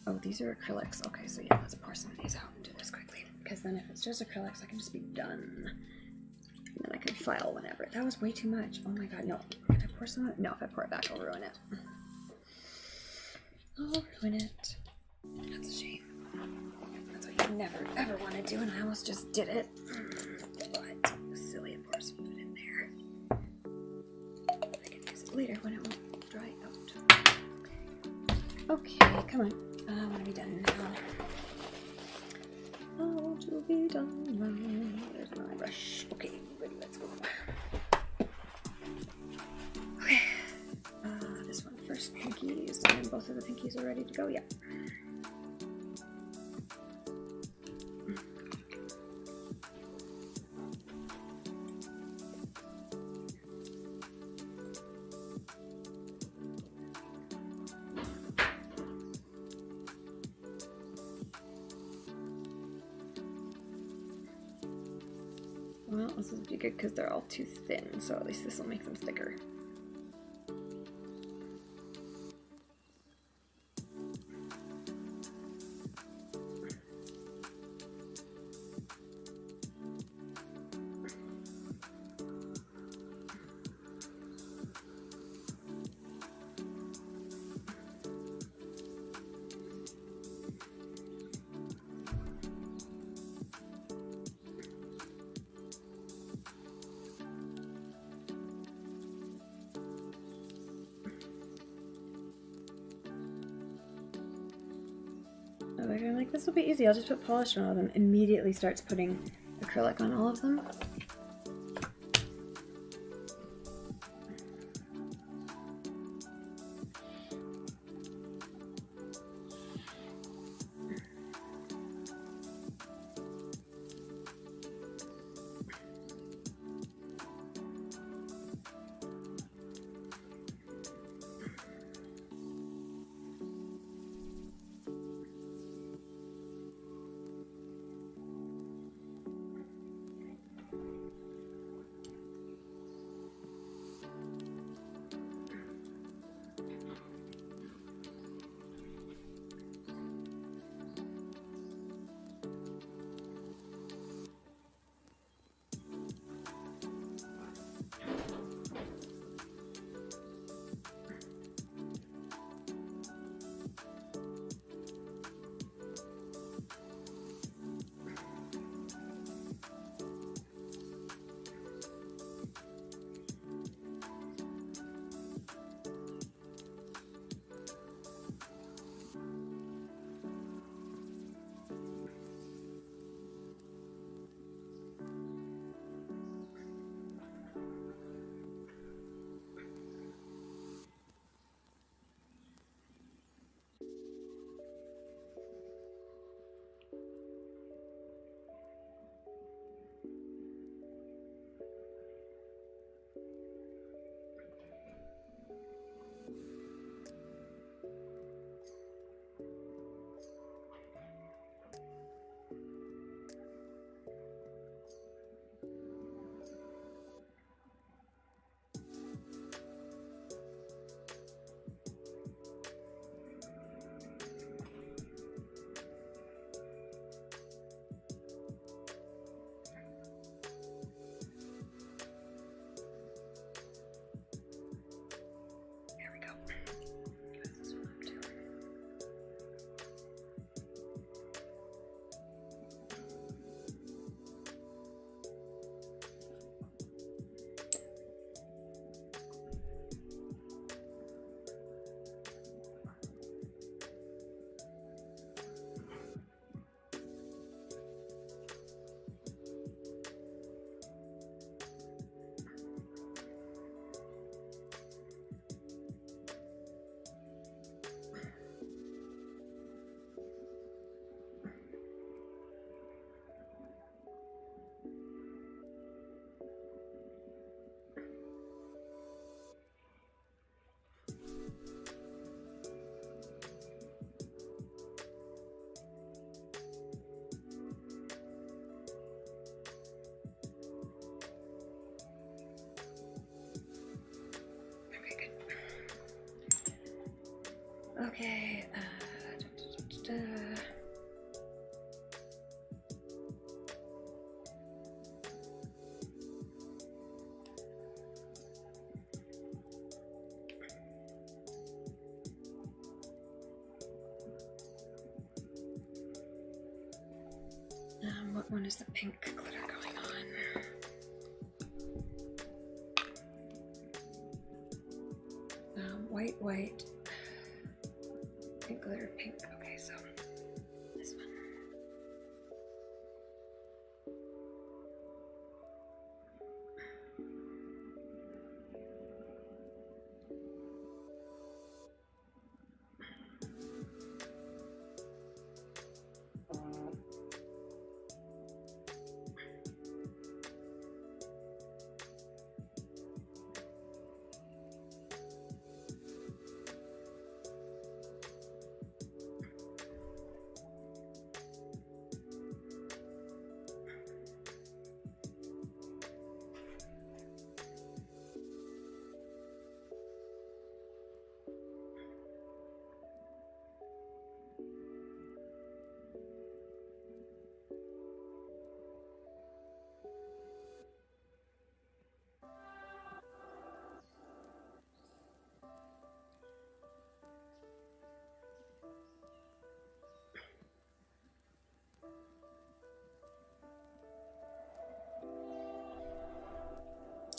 Oh, these are acrylics. Okay, so yeah, let's pour some of these out and do this quickly. Because then if it's just acrylics, I can just be done. And then I can file whenever. That was way too much. Oh my god, no. Can I pour some? No, if I pour it back, I'll ruin it. I'll ruin it. That's a shame. That's what you never, ever want to do, and I almost just did it. But it was silly, of course, put it in there. I can use it later when it won't dry out. Okay, come on. I want to be done now. I want to be done now. There's my brush. Okay, good. Let's let's go. Okay. This one first, pinkies, and both of the pinkies are ready to go. Yeah. Well, this would be good because they're all too thin, so at least this will make them thicker. I'm like, this will be easy. I'll just put polish on all of them. Immediately starts putting acrylic on all of them. Okay. What one is the pink glitter going on? White. Pink glitter, pink. Okay, so this one.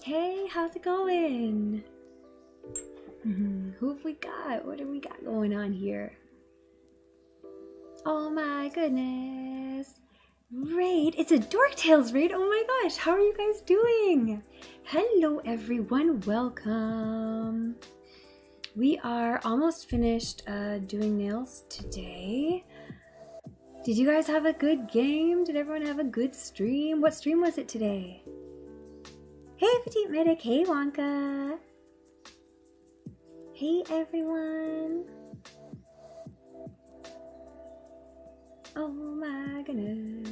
Hey, how's it going? Who have we got? What do we got going on here? Oh my goodness. Raid! It's a Dorktales raid! Oh my gosh, how are you guys doing? Hello everyone, welcome. We are almost finished doing nails today. Did you guys have a good game? Did everyone have a good stream? What stream was it today? Hey Petite Medic, hey Wonka. Hey everyone. Oh my goodness.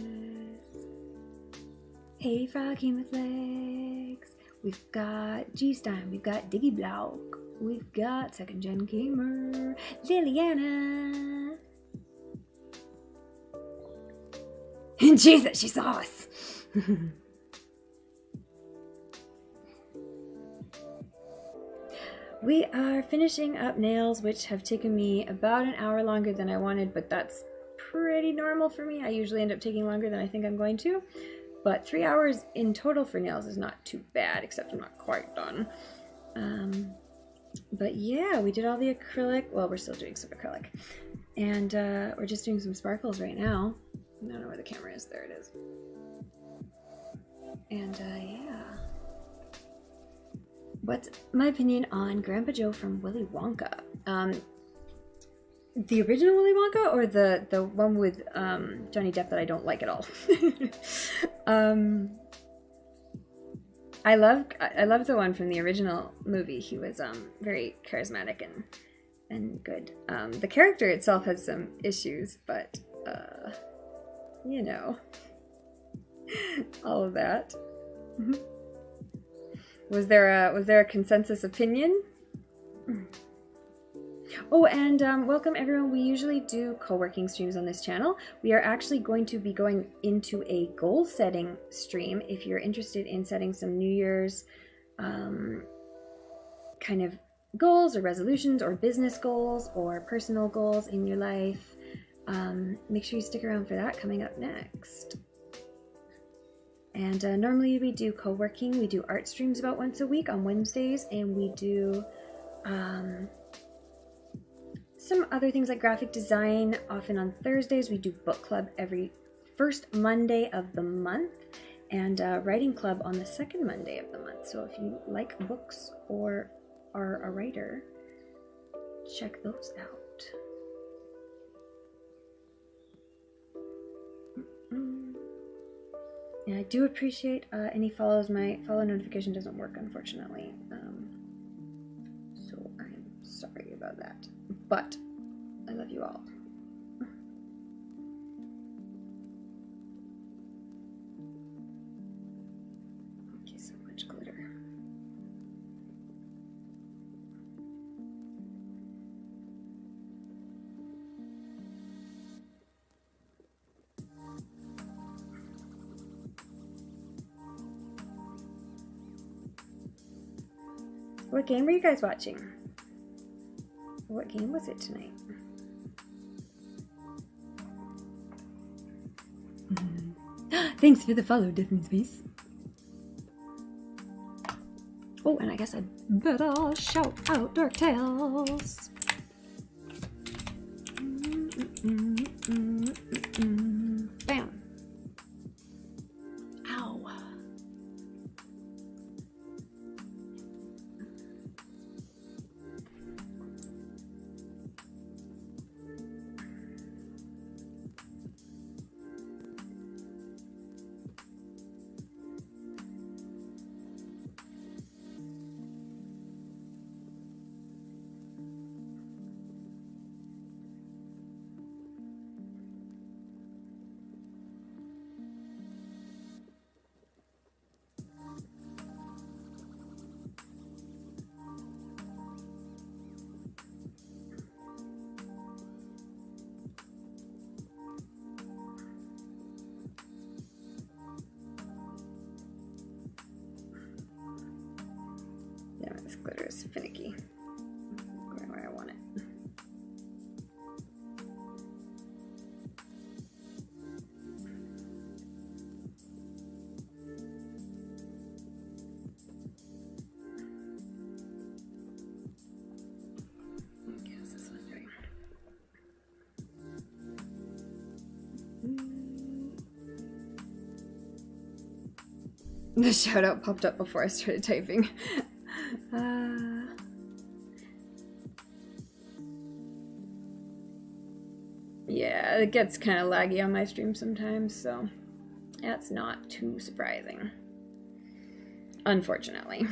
Hey Froggy with legs. We've got G-Stein, we've got Diggy Block, we've got Second Gen Gamer, Liliana. And Jesus, she saw us. We are finishing up nails, which have taken me about an hour longer than I wanted, but that's pretty normal for me. I usually end up taking longer than I think I'm going to, but 3 hours in total for nails is not too bad, except I'm not quite done. But yeah, we did all the acrylic. Well, we're still doing some acrylic, and we're just doing some sparkles right now. I don't know where the camera is. There it is. And yeah. What's my opinion on Grandpa Joe from Willy Wonka? The original Willy Wonka or the one with Johnny Depp that I don't like at all? I love the one from the original movie. He was very charismatic and good. The character itself has some issues, but you know, all of that. Was there a consensus opinion? Oh, and welcome everyone. We usually do co-working streams on this channel. We are actually going to be going into a goal setting stream. If you're interested in setting some New Year's kind of goals or resolutions or business goals or personal goals in your life, make sure you stick around for that coming up next. And normally we do co-working. We do art streams about once a week on Wednesdays, and we do some other things like graphic design often on Thursdays. We do book club every first Monday of the month, and writing club on the second Monday of the month. So if you like books or are a writer, check those out. And I do appreciate any follows. My follow notification doesn't work, unfortunately. So I'm sorry about that. But I love you all. Okay, so much glitter. What game were you guys watching? What game was it tonight? Thanks for the follow, Different Space. Oh, and I guess I better shout out Dorktales. Bam. Ow. Yeah, this glitter is finicky. Going where I want it. The shout out popped up before I started typing. Yeah, it gets kind of laggy on my stream sometimes, so that's not too surprising. Unfortunately.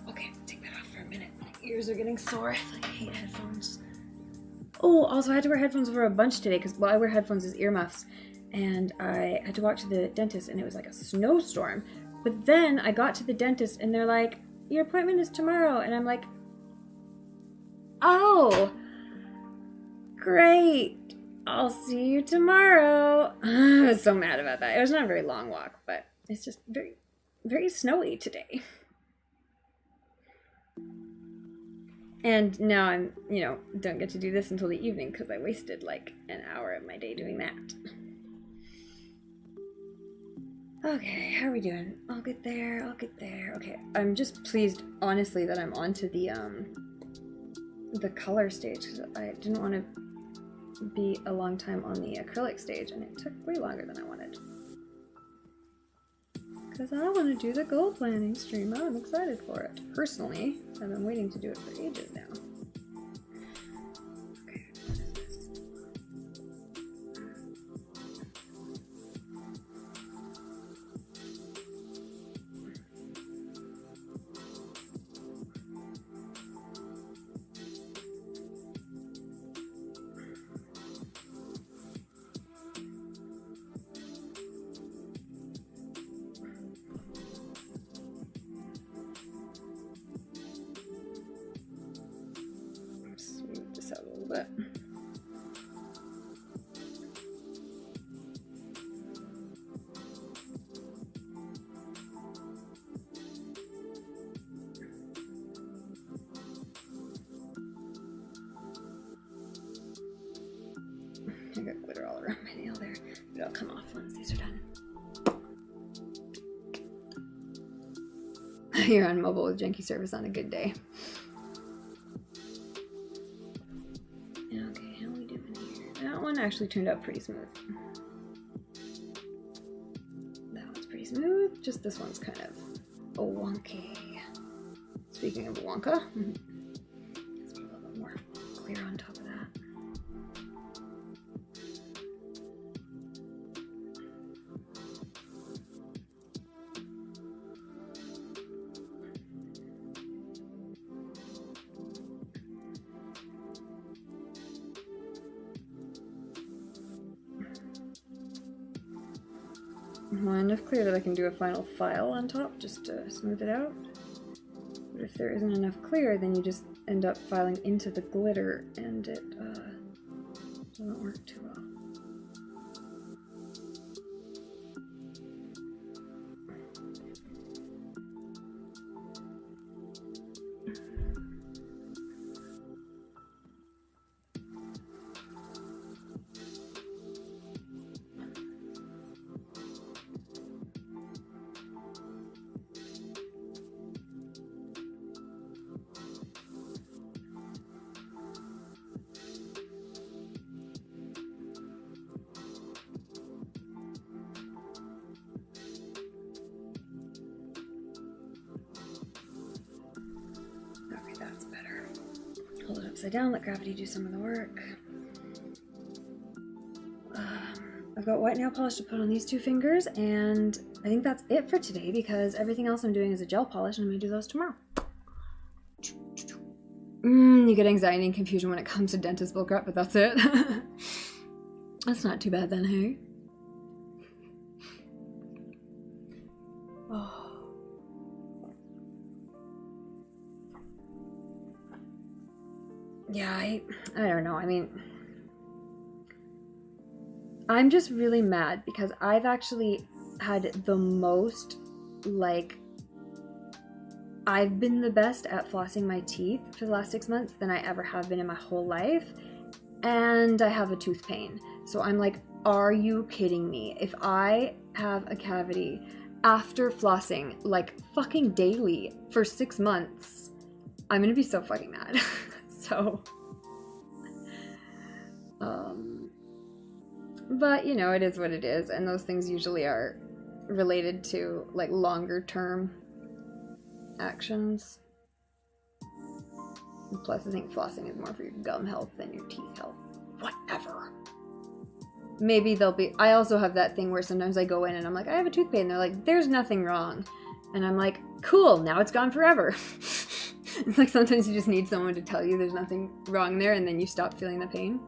Okay, take that off for a minute. My ears are getting sore. I hate headphones. Oh, also I had to wear headphones for a bunch today because I wear headphones as earmuffs. And I had to walk to the dentist and it was like a snowstorm. But then I got to the dentist and they're like, your appointment is tomorrow. And I'm like, oh, great. I'll see you tomorrow. I was so mad about that. It was not a very long walk, but it's just very, very snowy today. And now I'm, don't get to do this until the evening because I wasted like an hour of my day doing that. Okay, how are we doing? I'll get there. Okay, I'm just pleased, honestly, that I'm onto the color stage because I didn't want to be a long time on the acrylic stage and it took way longer than I wanted. Because I want to do the gold planning stream. I'm excited for it. Personally, I've been waiting to do it for ages now. Okay, what is this? Smooth this out a little bit. I got glitter all around my nail there, but it'll come off once these are done. You're on mobile with janky service on a good day. Okay, how are we doing here? That one actually turned out pretty smooth. That one's pretty smooth. Just this one's kind of wonky. Speaking of Wonka, let's put a little bit more clear on top of that. Well, enough clear that I can do a final file on top just to smooth it out. But if there isn't enough clear, then you just end up filing into the glitter and it doesn't work too well. Hold it upside down, let gravity do some of the work. I've got white nail polish to put on these two fingers, and I think that's it for today because everything else I'm doing is a gel polish, and I'm going to do those tomorrow. You get anxiety and confusion when it comes to dentist bullcrap, but that's it. That's not too bad then, hey? Oh. Yeah, I don't know. I mean, I'm just really mad because I've actually had the most, I've been the best at flossing my teeth for the last 6 months than I ever have been in my whole life. And I have a tooth pain. So I'm like, are you kidding me? If I have a cavity after flossing, fucking daily for 6 months, I'm gonna be so fucking mad. So, But, you know, it is what it is, and those things usually are related to, like, longer term actions. And plus, I think flossing is more for your gum health than your teeth health. Whatever. Maybe they'll be... I also have that thing where sometimes I go in and I'm like, I have a tooth pain. And they're like, there's nothing wrong. And I'm like, cool, now it's gone forever. It's like sometimes you just need someone to tell you there's nothing wrong there, and then you stop feeling the pain.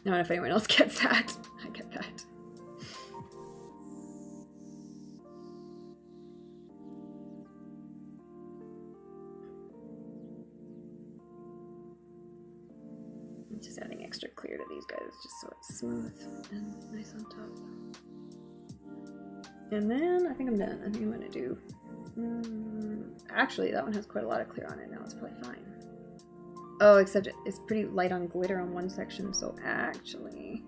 I don't know if anyone else gets that. I get that. I'm just adding extra clear to these guys just so it's smooth and nice on top. And then I think I'm done. I think I'm gonna do... actually, that one has quite a lot of clear on it now. It's probably fine. Oh, except it's pretty light on glitter on one section, so actually,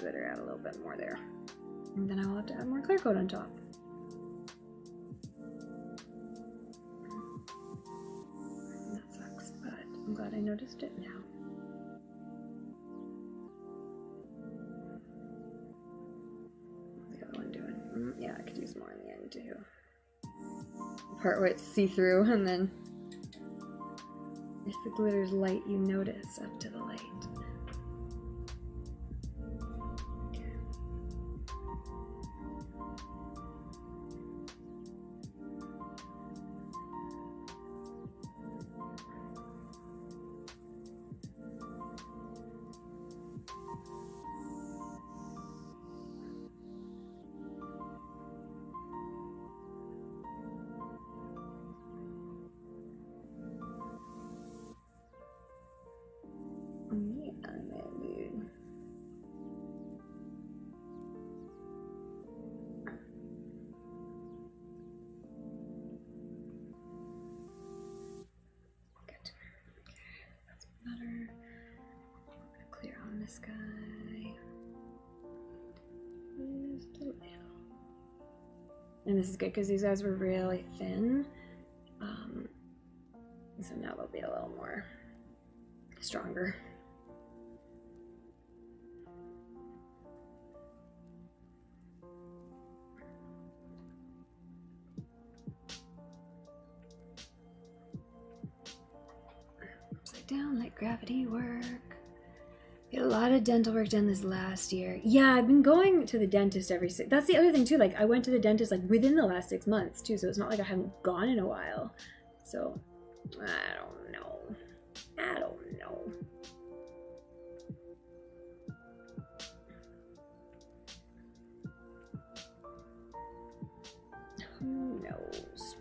better add a little bit more there. And then I'll have to add more clear coat on top. That sucks, but I'm glad I noticed it now. What's the other one doing? Yeah, I could use more in the end too. The part where it's see-through, and then if the glitter's light, you notice up to the light. This guy just a little. And this is good because these guys were really thin, so now they'll be a little more stronger. Upside down, let gravity work. Get a lot of dental work done this last year. Yeah, I've been going to the dentist every 6... That's the other thing too. Like, I went to the dentist like within the last 6 months too, so it's not like I haven't gone in a while. So, I don't know. I don't know. Who knows?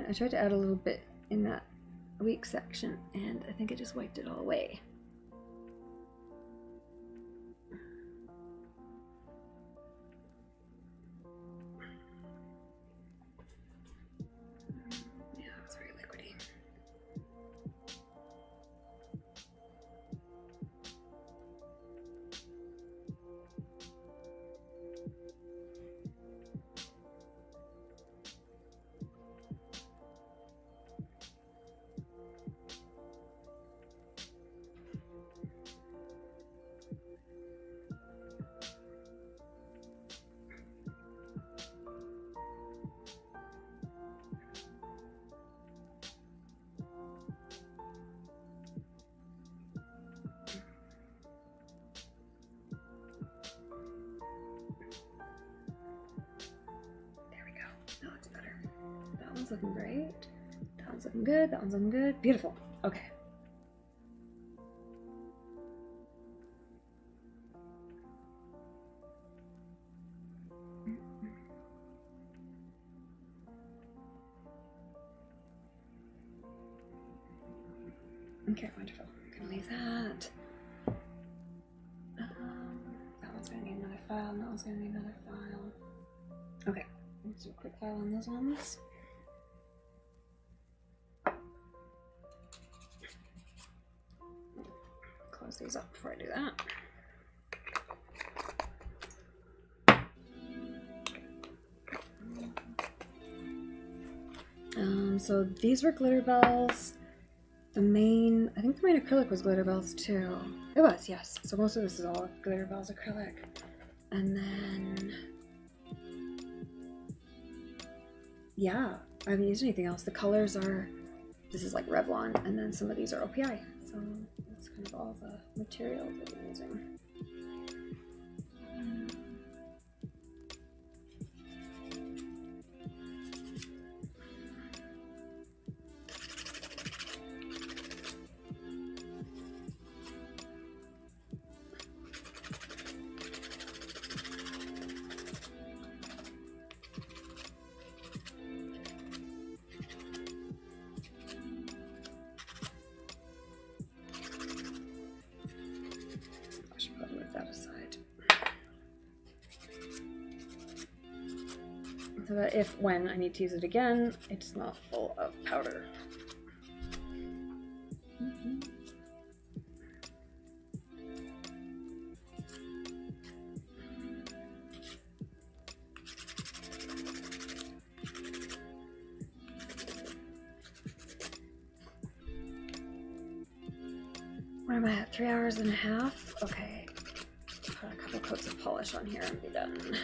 I tried to add a little bit in that weak section, and I think it just wiped it all away. Yeah, it's very liquidy. Looking great. That one's looking good. That one's looking good. Beautiful. Okay. Okay, wonderful. I'm gonna leave that. That one's gonna need another file. And that one's gonna need another file. Okay. Let's do a quick file on those ones. Close these up before I do that. So these were glitter bells. I think the main acrylic was glitter bells too. It was, yes. So most of this is all glitter bells acrylic. And then, yeah, I haven't used anything else. The colors are, this is like Revlon, and then some of these are OPI. So that's kind of all the material that I'm using. So that when I need to use it again, it's not full of powder. What am I at? 3 hours and a half? Okay. Put a couple coats of polish on here and be done.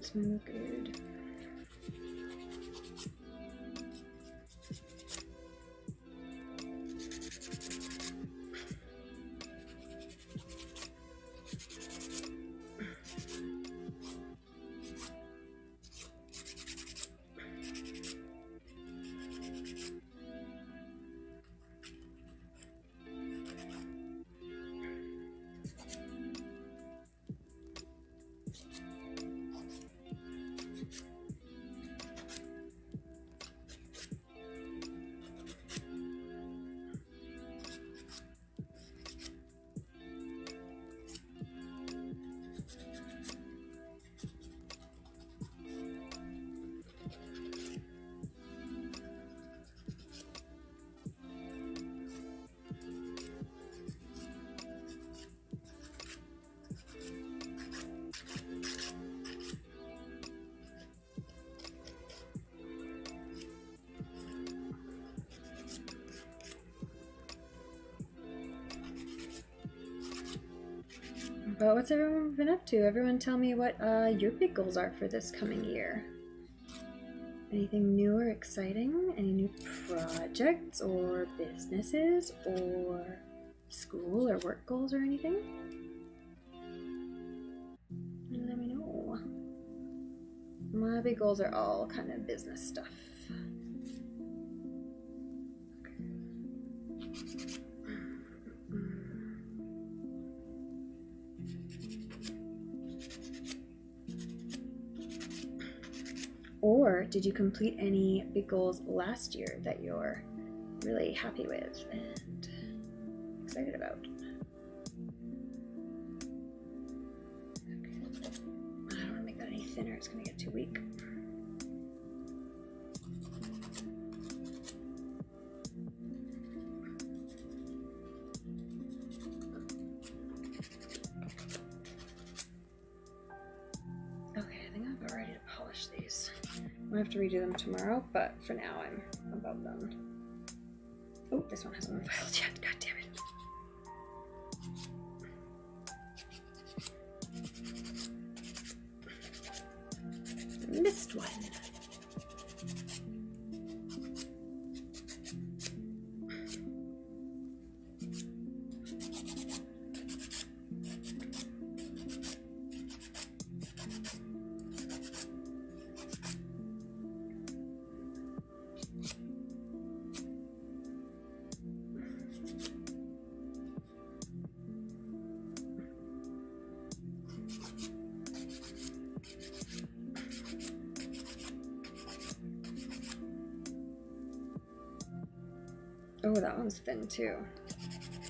Smooth, good. But what's everyone been up to? Everyone tell me what your big goals are for this coming year. Anything new or exciting? Any new projects or businesses or school or work goals or anything? Let me know. My big goals are all kind of business stuff. Or did you complete any big goals last year that you're really happy with and excited about? Okay. I don't want to make that any thinner, it's going to get too weak. Okay, I think I'm about ready to polish these. I'm gonna have to redo them tomorrow, but for now I'm about done. Oh, this one hasn't been filed yet. God damn it. Missed one. Oh, that one's thin too.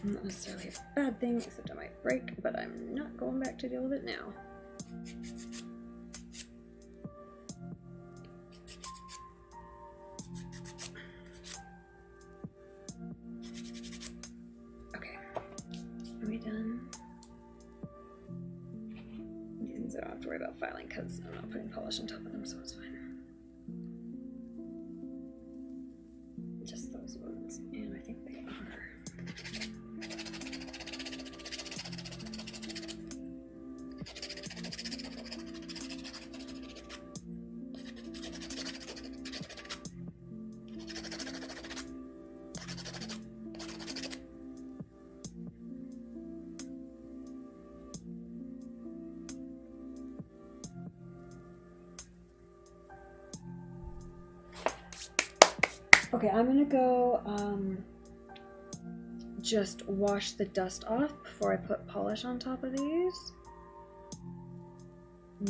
Not necessarily a bad thing, except I might break, but I'm not going back to deal with it now. Okay, are we done? These things I don't have to worry about filing because I'm not putting polish on top of them, so it's fine. Just those ones, and I think they are. Okay, I'm gonna go just wash the dust off before I put polish on top of these.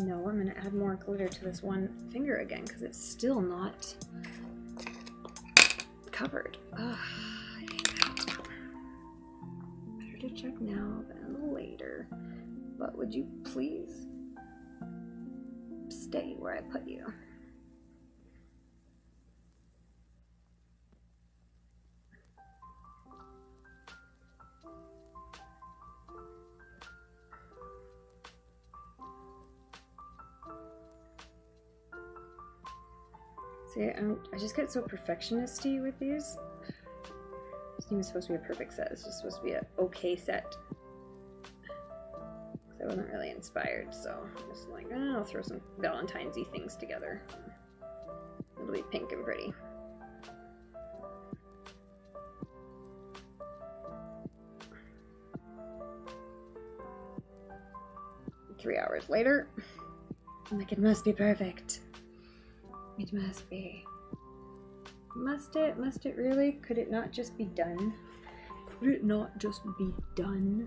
No, I'm gonna add more glitter to this one finger again because it's still not covered. Ugh, I hate that. Better to check now than later. But would you please stay where I put you? See, I just get so perfectionist-y with these. It's not even supposed to be a perfect set. It's just supposed to be an okay set. I wasn't really inspired, so I'm just like, I'll throw some Valentine's-y things together. It'll be pink and pretty. Three hours later, I'm like, it must be perfect. It must be. Must it? Must it really? Could it not just be done? Could it not just be done?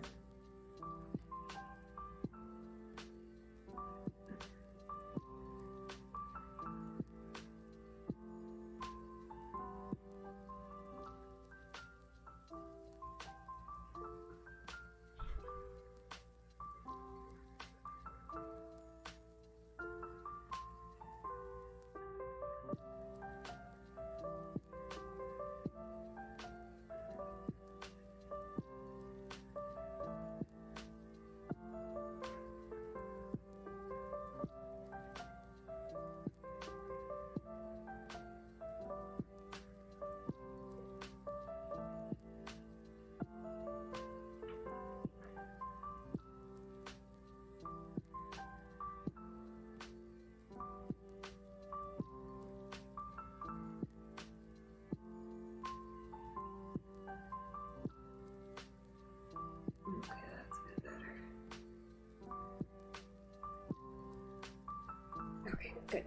Good.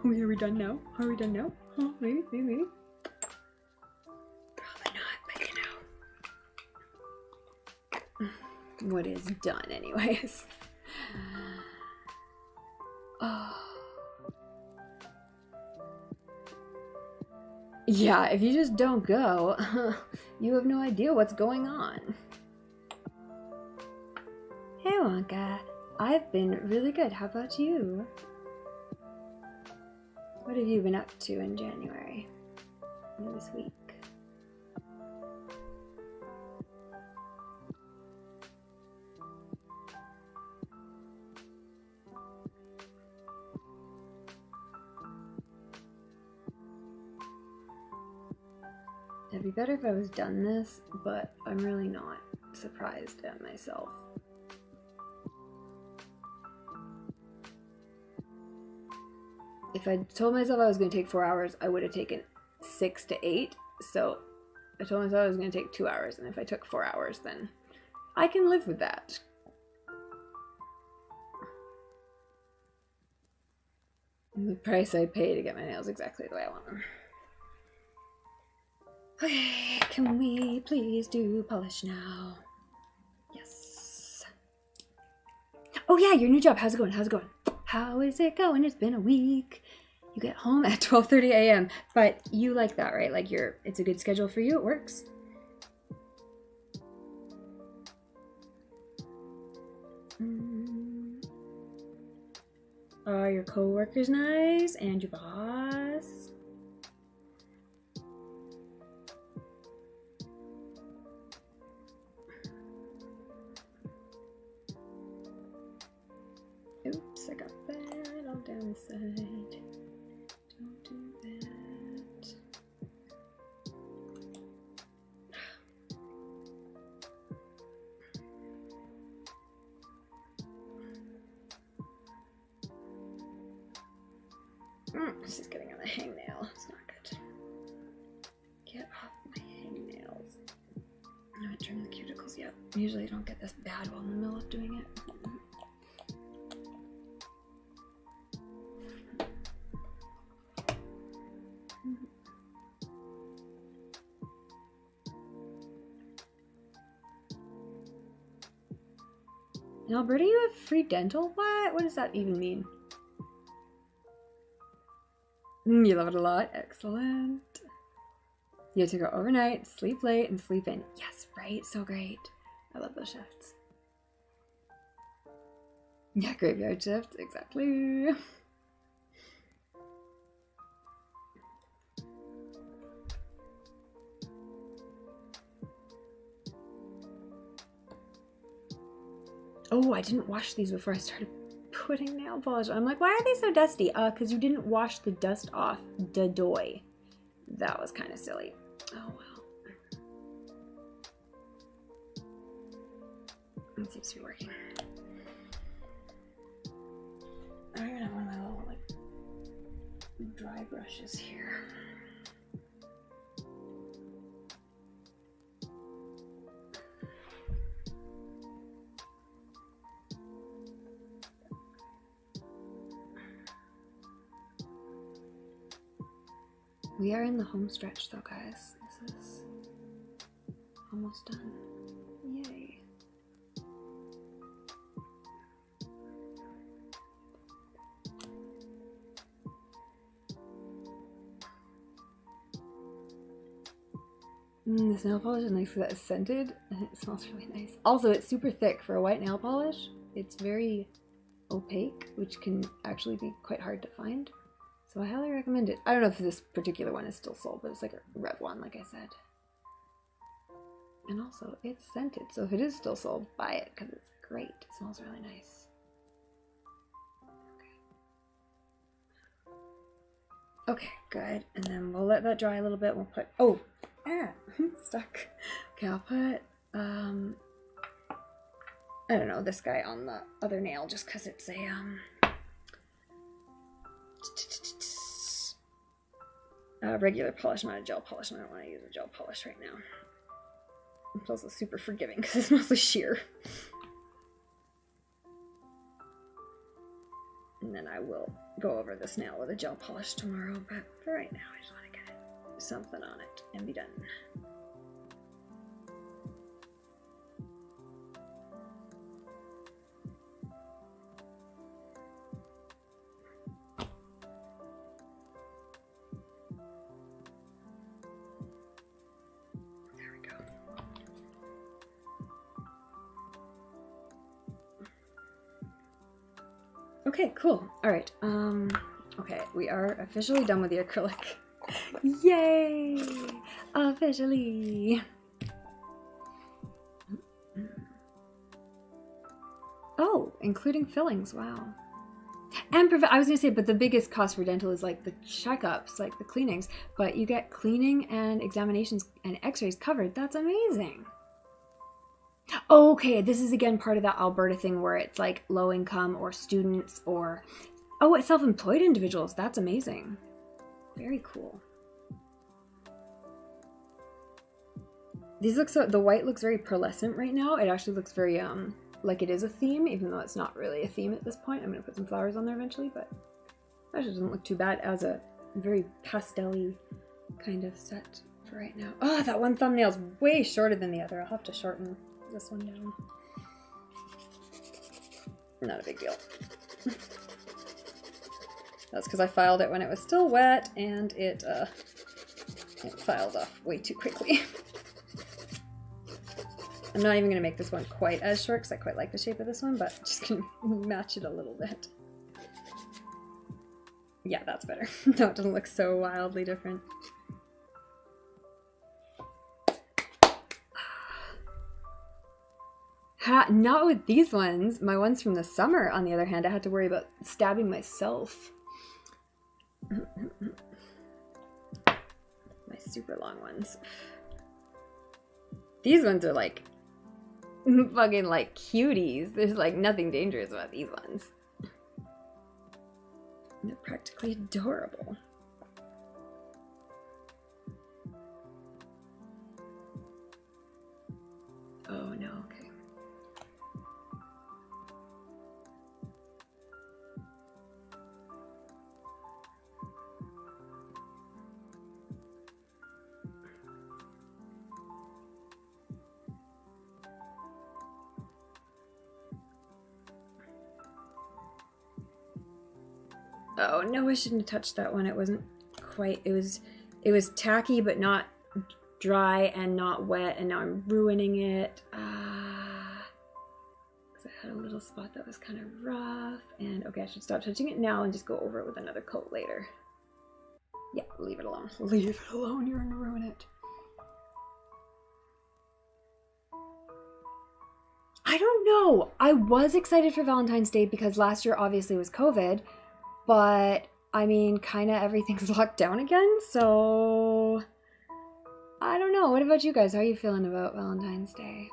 Are we done now? Are we done now? Huh? Maybe? Maybe? Probably not, but you know. What is done anyways? Oh. Yeah, if you just don't go, you have no idea what's going on. Hey Wonka, I've been really good. How about you? What have you been up to in January? This week? It'd be better if I was done this, but I'm really not surprised at myself. If I told myself I was going to take 4 hours, I would have taken 6 to 8. So I told myself I was going to take 2 hours. And if I took 4 hours, then I can live with that. The price I pay to get my nails exactly the way I want them. Okay, can we please do polish now? Yes. Oh yeah, your new job. How's it going? How's it going? How is it going? It's been a week. You get home at 12:30 a.m. But you like that, right? Like it's a good schedule for you. It works. Are your co-workers nice? And your boss? Oops, I got that all down the side. Don't do that. This is getting on the hangnail. It's not good. Get off my hangnails. I haven't trimmed the cuticles yet. Usually I don't get this bad while in the middle of doing it. In Alberta, you have free dental? What? What does that even mean? You love it a lot. Excellent. You have to go overnight, sleep late, and sleep in. Yes, right? So great. I love those shifts. Yeah, graveyard shift. Exactly. Oh, I didn't wash these before I started putting nail polish on. I'm like, why are they so dusty? Because you didn't wash the dust off the doy. That was kind of silly. Oh well. It seems to be working. I don't even have one of my little like dry brushes here. We are in the home stretch though, guys. This is almost done. Yay. This nail polish is nice because it's scented and it smells really nice. Also, it's super thick for a white nail polish. It's very opaque, which can actually be quite hard to find. So I highly recommend it. I don't know if this particular one is still sold, but it's like a red one, like I said. And also, it's scented, so if it is still sold, buy it, because it's great. It smells really nice. Okay, good. And then we'll let that dry a little bit. We'll put, stuck. Okay, I'll put, I don't know, this guy on the other nail, just because it's a regular polish, not a gel polish, and I don't want to use a gel polish right now. It's also super forgiving because it's mostly sheer. And then I will go over this nail with a gel polish tomorrow, but for right now I just want to get something on it and be done. Okay, cool. All right. Okay, we are officially done with the acrylic. Yay! Officially. Oh, including fillings. Wow. And I was gonna say, but the biggest cost for dental is like the checkups, like the cleanings. But you get cleaning and examinations and X-rays covered. That's amazing. Okay, this is again part of that Alberta thing where it's like low income or students or, oh, it's self-employed individuals. That's amazing. Very cool. These look so, the white looks very pearlescent right now. It actually looks very, like it is a theme, even though it's not really a theme at this point. I'm gonna put some flowers on there eventually, but it actually doesn't look too bad as a very pastel-y kind of set for right now. Oh, that one thumbnail's way shorter than the other. I'll have to shorten this one down. Not a big deal. That's because I filed it when it was still wet and it filed off way too quickly. I'm not even gonna make this one quite as short because I quite like the shape of this one, but just gonna match it a little bit. Yeah, that's better. No, it doesn't look so wildly different. Not with these ones. My ones from the summer, on the other hand, I had to worry about stabbing myself. My super long ones. These ones are like fucking like cuties. There's like nothing dangerous about these ones. They're practically adorable. Oh no, okay. Oh no, I shouldn't have touched that one. It wasn't quite, it was tacky but not dry and not wet, and now I'm ruining it. Because I had a little spot that was kind of rough, and okay, I should stop touching it now and just go over it with another coat later. Yeah, leave it alone. Leave it alone, you're gonna ruin it. I don't know. I was excited for Valentine's Day because last year obviously was COVID, but I mean, kind of everything's locked down again, so I don't know. What about you guys? How are you feeling about Valentine's Day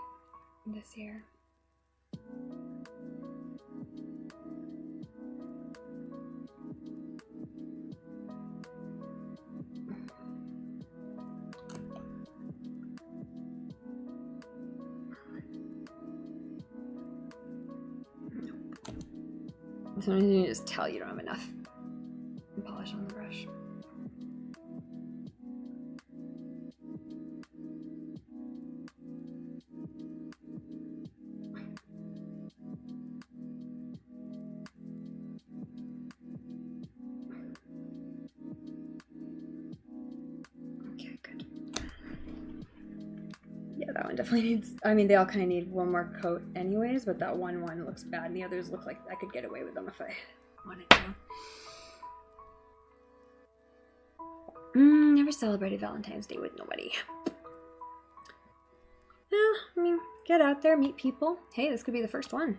this year? Sometimes you just tell you don't have enough polish on the brush. Okay, good. Yeah, that one definitely needs, I mean, they all kind of need one more coat anyways, but that one looks bad, and the others look like I could get away with them if I wanted to. Never celebrated Valentine's Day with nobody. Yeah, I mean, get out there, meet people. Hey, this could be the first one.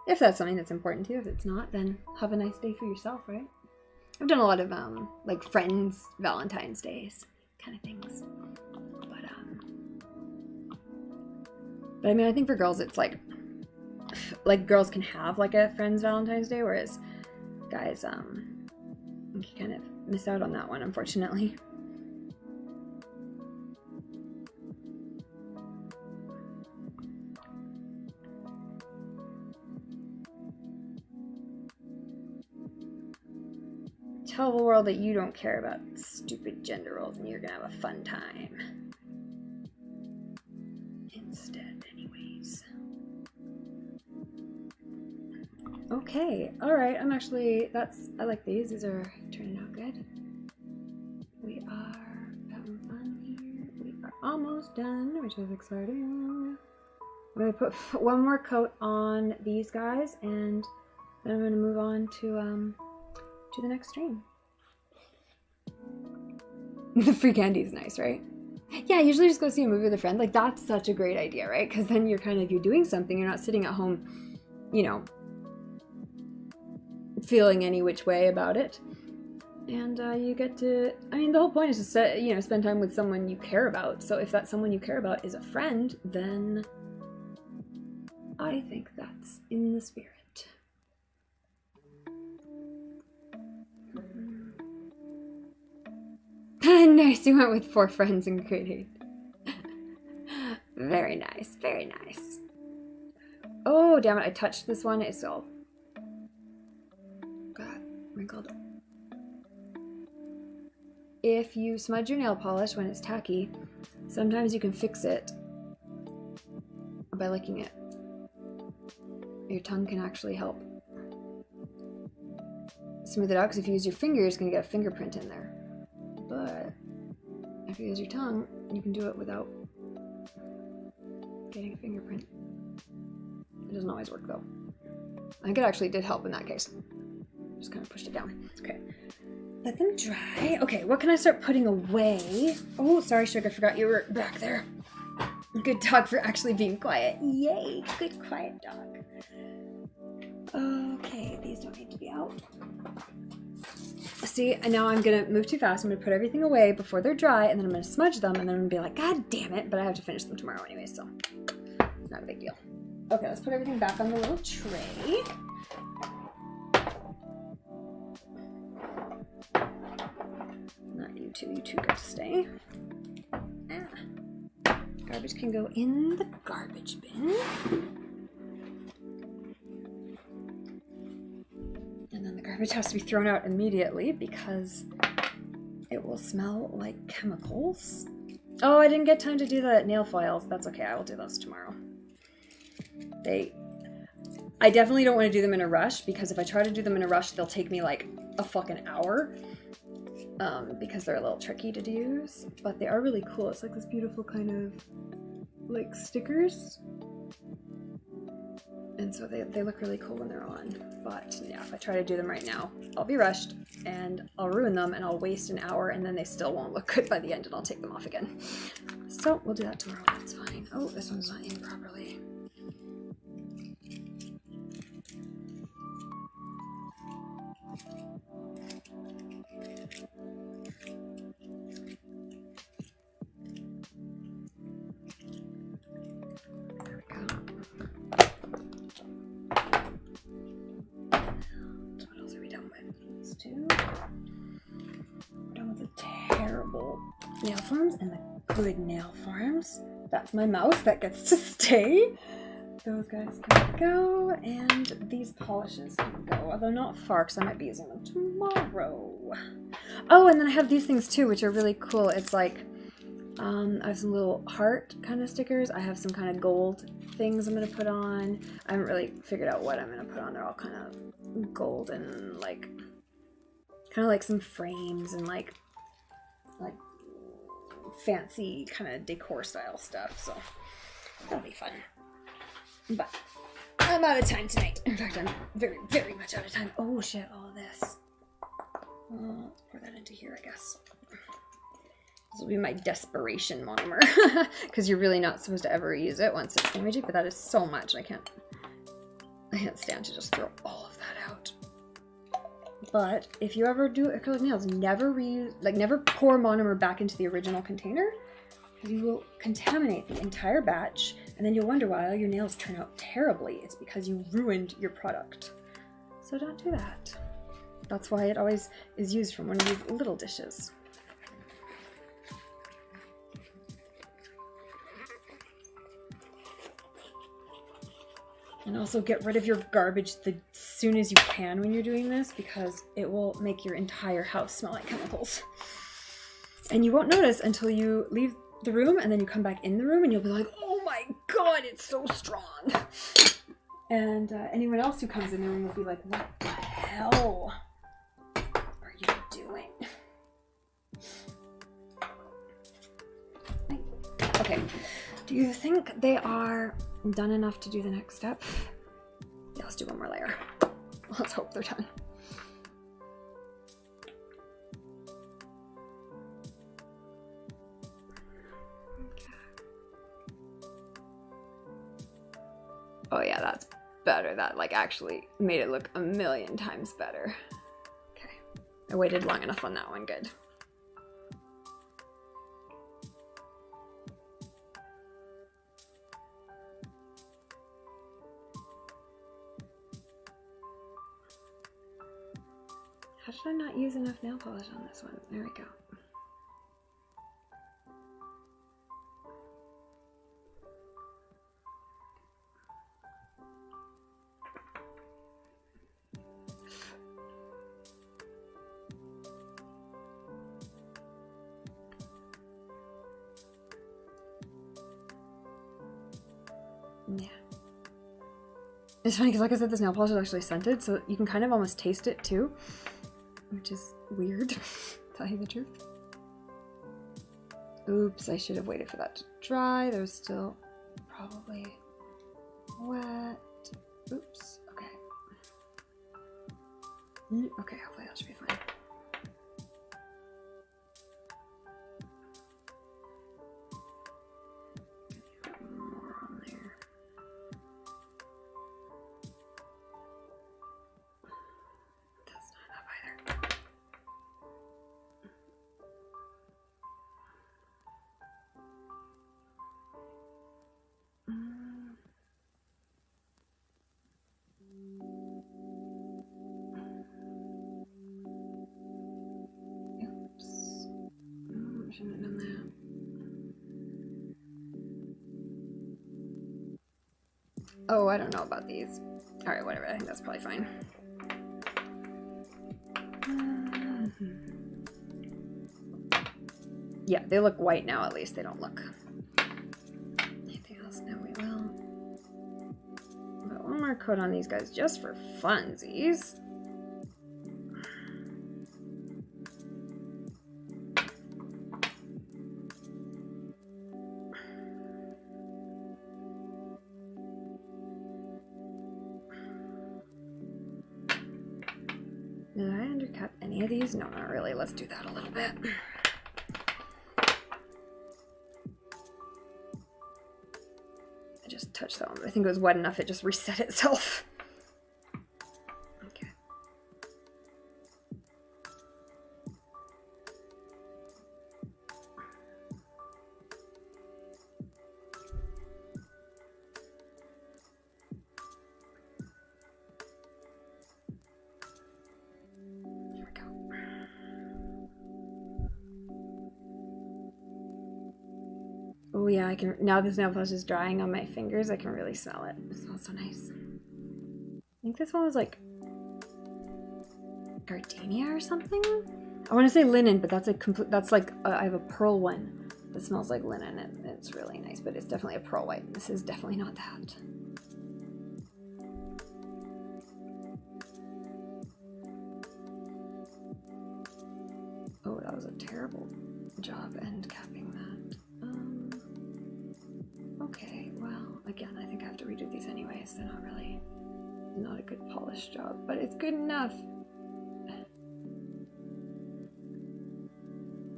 If that's something that's important to you. If it's not, then have a nice day for yourself, right? I've done a lot of, like, friends' Valentine's Days kind of things. But I mean, I think for girls, it's like girls can have, like, a friend's Valentine's Day, whereas guys, you kind of miss out on that one, unfortunately. Tell the world that you don't care about stupid gender roles and you're gonna have a fun time. Instead, anyways. Okay, alright, I'm actually, I like these. These are turning out good. We are having fun here. We are almost done, which is exciting. I'm gonna put one more coat on these guys, and then I'm gonna move on to the next stream. The free candy is nice, right? Yeah, usually just go see a movie with a friend. Like, that's such a great idea, right? Because then you're doing something. You're not sitting at home, you know, feeling any which way about it. And you get to, I mean, the whole point is to spend time with someone you care about. So if that someone you care about is a friend, then I think that's in the spirit. Nice, you went with 4 friends in grade 8. Very nice, very nice. Oh, damn it, I touched this one. It's all got wrinkled. If you smudge your nail polish when it's tacky, sometimes you can fix it by licking it. Your tongue can actually help smooth it out, because if you use your finger, it's going to get a fingerprint in there. But if you use your tongue, you can do it without getting a fingerprint. It doesn't always work though. I think it actually did help in that case. Just kind of pushed it down. Okay. Let them dry. Okay, what can I start putting away? Oh, sorry, Sugar, forgot you were back there. Good dog for actually being quiet. Yay, good quiet dog. Okay, these don't need to be out. See, and now I'm gonna move too fast. I'm gonna put everything away before they're dry, and then I'm gonna smudge them, and then I'm gonna be like, God damn it, but I have to finish them tomorrow anyway, so not a big deal. Okay, let's put everything back on the little tray. Not you two get to stay. Garbage can go in the garbage bin. And then the garbage has to be thrown out immediately because it will smell like chemicals. Oh, I didn't get time to do the nail files. That's okay, I will do those tomorrow. I definitely don't want to do them in a rush because if I try to do them in a rush, they'll take me like a fucking hour. Because they're a little tricky to use, but they are really cool. It's like this beautiful kind of like stickers. And so they look really cool when they're on. But yeah, if I try to do them right now, I'll be rushed and I'll ruin them and I'll waste an hour and then they still won't look good by the end and I'll take them off again. So we'll do that tomorrow, that's fine. Oh, this one's not in properly. We're done with the terrible nail forms and the good nail forms. That's my mouse that gets to stay. Those guys can go, and these polishes can go, although not far because I might be using them tomorrow. Oh, and then I have these things too, which are really cool. It's like, I have some little heart kind of stickers. I have some kind of gold things I'm going to put on. I haven't really figured out what I'm going to put on. They're all kind of gold and like, kind of like some frames and like fancy kind of decor style stuff. So that'll be fun. But I'm out of time tonight. In fact, I'm very, very much out of time. Oh shit, all of this. Let's pour that into here, I guess. This will be my desperation monomer. Because you're really not supposed to ever use it once it's damaging, but that is so much. I can't stand to just throw all of that out. But if you ever do acrylic nails, never reuse, like never pour monomer back into the original container. You will contaminate the entire batch, and then you'll wonder why all your nails turn out terribly. It's because you ruined your product. So don't do that. That's why it always is used from one of these little dishes. And also get rid of your garbage as soon as you can when you're doing this, because it will make your entire house smell like chemicals. And you won't notice until you leave the room and then you come back in the room and you'll be like, oh my god, it's so strong. And anyone else who comes in the room will be like, what the hell are you doing? Okay, do you think they are done enough to do the next step? Yeah, let's do one more layer. Let's hope they're done. Oh yeah, that's better. That like actually made it look a million times better. Okay, I waited long enough on that one, good. How did I not use enough nail polish on this one? There we go. Yeah. It's funny because like I said, this nail polish is actually scented, so you can kind of almost taste it too, which is weird, to tell you the truth. Oops, I should have waited for that to dry. There's still probably wet. Oops. Okay. Okay, hopefully that should be fine. More on there. That's not enough either. Oops. Shouldn't have done that. Oh, I don't know about these. Alright, whatever. I think that's probably fine. Yeah, they look white now at least. They don't look... Anything else? No, we will. Put one more coat on these guys just for funsies. Did I undercut any of these? No, not really. Let's do that a little bit. I just touched that one, but I think it was wet enough it just reset itself. Okay. Here we go. Oh yeah, I can, now this nail polish is drying on my fingers, I can really smell it. It smells so nice. I think this one was like gardenia or something? I want to say linen, but that's a complete, that's like, I have a pearl one that smells like linen and it's really nice, but it's definitely a pearl white. This is definitely not that. Oh, that was a terrible job end capping that. Okay, well, again, I think I have to redo these anyways. They're not really, not a good polish job, but it's good enough.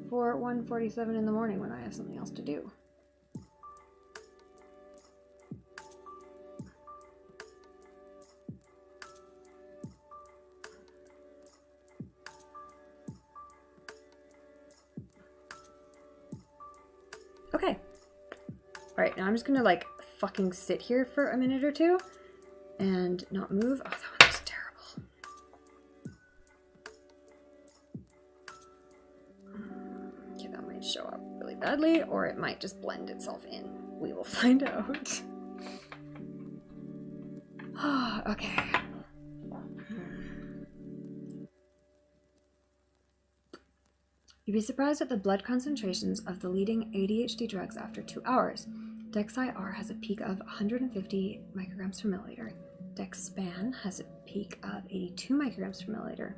For 1:47 in the morning when I have something else to do. Okay. Alright, now I'm just gonna like fucking sit here for a minute or two and not move. Oh, that one was terrible. Okay, that might show up really badly, or it might just blend itself in. We will find out. Okay. You'd be surprised at the blood concentrations of the leading ADHD drugs after 2 hours. Dex-IR has a peak of 150 micrograms per milliliter. Dex-SPAN has a peak of 82 micrograms per milliliter.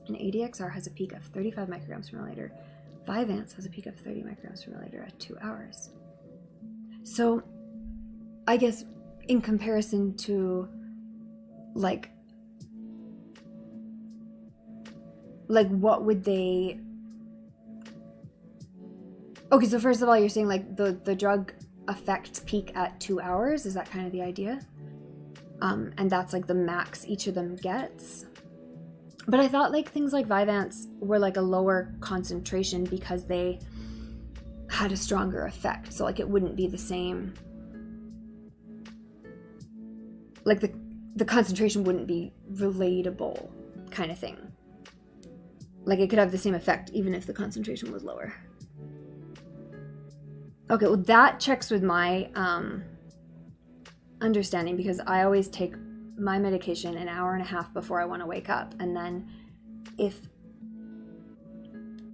And ADXR has a peak of 35 micrograms per milliliter. Vyvanse has a peak of 30 micrograms per milliliter at 2 hours. So, I guess in comparison to like what would they... Okay, so first of all, you're saying like the drug effect peak at 2 hours? Is that kind of the idea? And that's like the max each of them gets? But I thought like things like Vyvanse were like a lower concentration because they had a stronger effect. So like it wouldn't be the same. Like the concentration wouldn't be relatable kind of thing. Like it could have the same effect even if the concentration was lower. Okay, well that checks with my understanding because I always take my medication an hour and a half before I want to wake up. And then if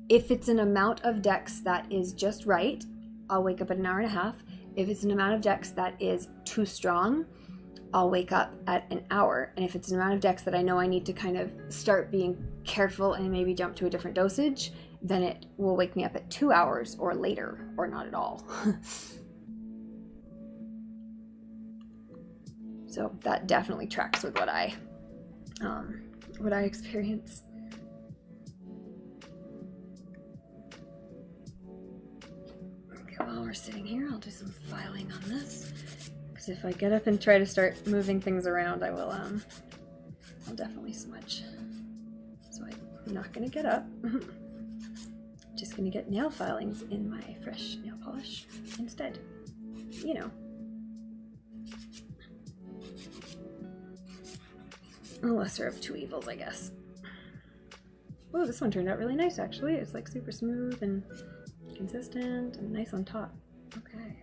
it's an amount of Dex that is just right, I'll wake up at an hour and a half. If it's an amount of Dex that is too strong, I'll wake up at an hour. And if it's an amount of Dex that I know I need to kind of start being careful and maybe jump to a different dosage, then it will wake me up at 2 hours or later, or not at all. So that definitely tracks with what I experience. Okay, while we're sitting here, I'll do some filing on this. Because if I get up and try to start moving things around, I will, I'll definitely smudge. So I'm not gonna get up. Just gonna get nail filings in my fresh nail polish instead. You know. The lesser of two evils, I guess. Oh, this one turned out really nice, actually. It's like super smooth and consistent and nice on top. Okay.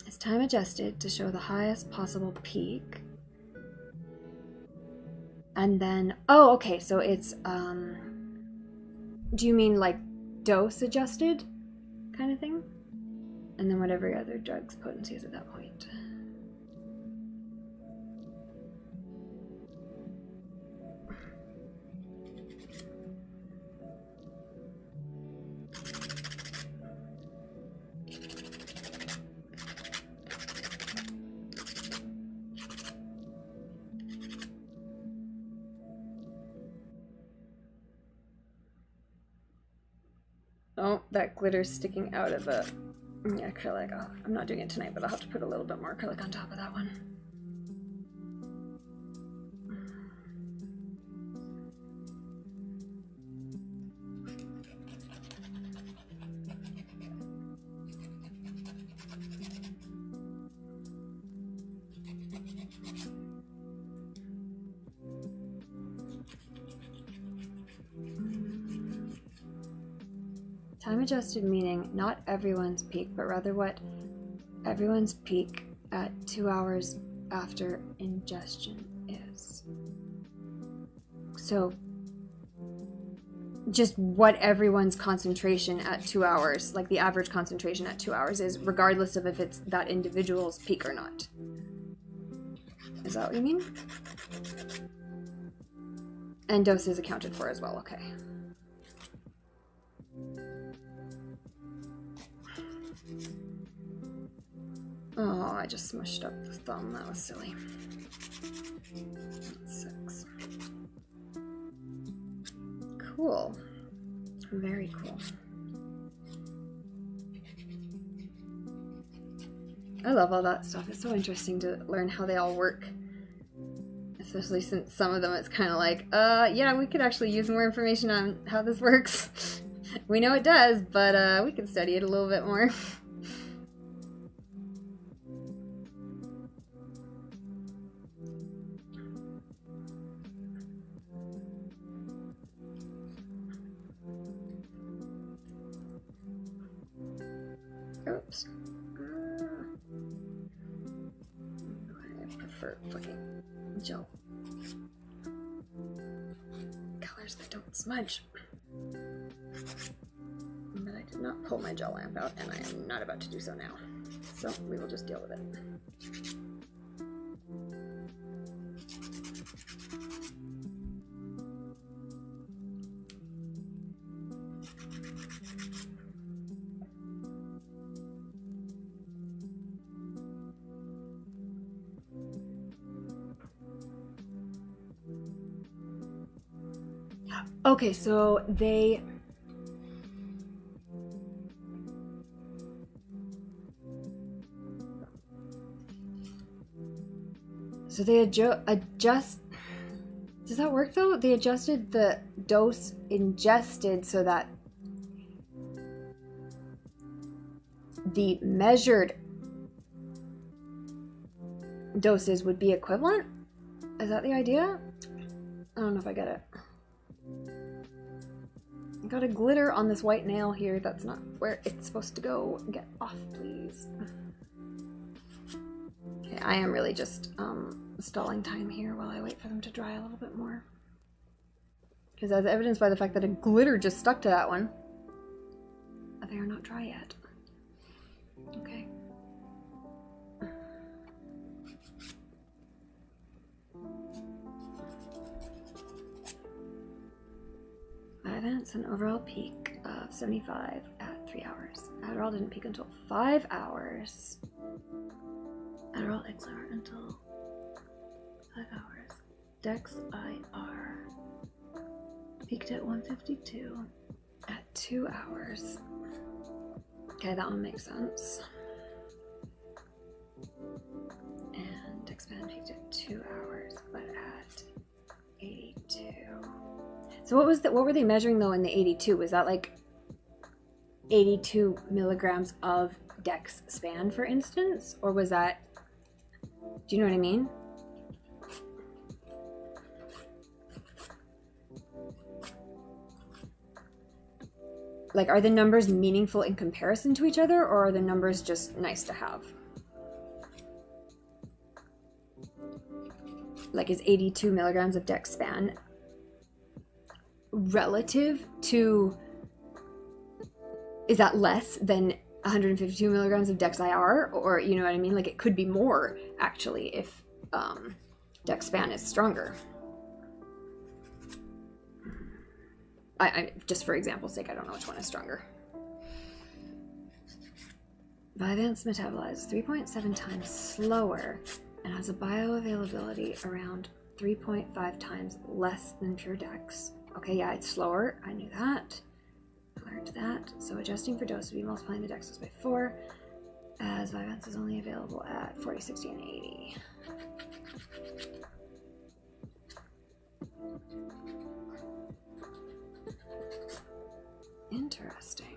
It's time adjusted to show the highest possible peak. And then, oh, okay, so it's, do you mean like dose adjusted kind of thing? And then whatever other drug's potency is at that point. Oh, that glitter's sticking out of the acrylic. Oh, I'm not doing it tonight, but I'll have to put a little bit more acrylic on top of that one. Time adjusted meaning not everyone's peak, but rather what everyone's peak at 2 hours after ingestion is. So just what everyone's concentration at 2 hours, like the average concentration at 2 hours is, regardless of if it's that individual's peak or not. Is that what you mean? And dose is accounted for as well, okay. Oh, I just smushed up the thumb. That was silly. That sucks. Cool. Very cool. I love all that stuff. It's so interesting to learn how they all work. Especially since some of them it's kind of like, yeah, we could actually use more information on how this works. We know it does, but we could study it a little bit more. Oops. I prefer fucking gel colors that don't smudge. But I did not pull my gel lamp out, and I am not about to do so now. So we will just deal with it. Okay, so they adjust. Does that work though? They adjusted the dose ingested so that the measured doses would be equivalent? Is that the idea? I don't know if I get it. I got a glitter on this white nail here. That's not where it's supposed to go. Get off, please. Okay, I am really just stalling time here while I wait for them to dry a little bit more. Because as evidenced by the fact that a glitter just stuck to that one, they are not dry yet. Okay. Vyvanse an overall peak of 75 at 3 hours. Adderall didn't peak until 5 hours. Adderall XR until 5 hours. Dex IR peaked at 152 at 2 hours. Okay, that one makes sense. And Dexpan peaked at 2 hours, but at 82. So what were they measuring though in the 82? Was that like 82 milligrams of Dex span, for instance? Or was that, do you know what I mean? Like, are the numbers meaningful in comparison to each other, or are the numbers just nice to have? Like, is 82 milligrams of Dex span relative to, is that less than 152 milligrams of Dex IR? Or, you know what I mean? Like, it could be more, actually, if Dex span is stronger. I just for example's sake, I don't know which one is stronger. Vyvanse metabolizes 3.7 times slower and has a bioavailability around 3.5 times less than pure Dex. Okay, yeah, it's slower. I knew that. I learned that. So adjusting for dose would be multiplying the Dex by 4, as Vyvanse is only available at 40, 60, and 80. Interesting.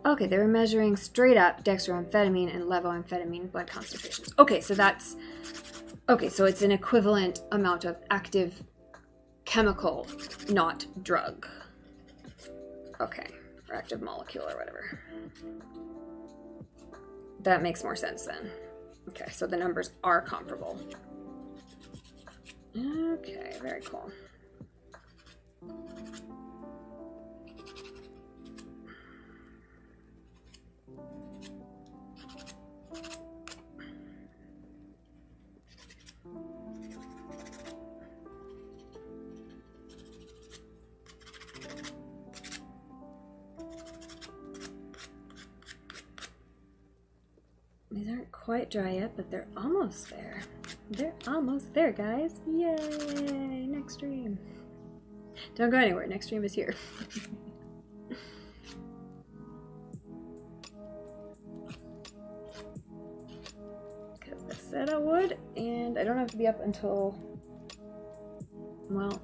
Okay, they were measuring straight up dextroamphetamine and levoamphetamine blood concentrations. Okay, so that's... Okay, so it's an equivalent amount of active chemical, not drug. Okay, or active molecule or whatever. That makes more sense then. Okay, so the numbers are comparable. Okay, very cool. These aren't quite dry yet, but they're almost there. They're almost there, guys. Yay! Next stream. Don't go anywhere. Next stream is here. Because I said I would, and I don't have to be up until, well,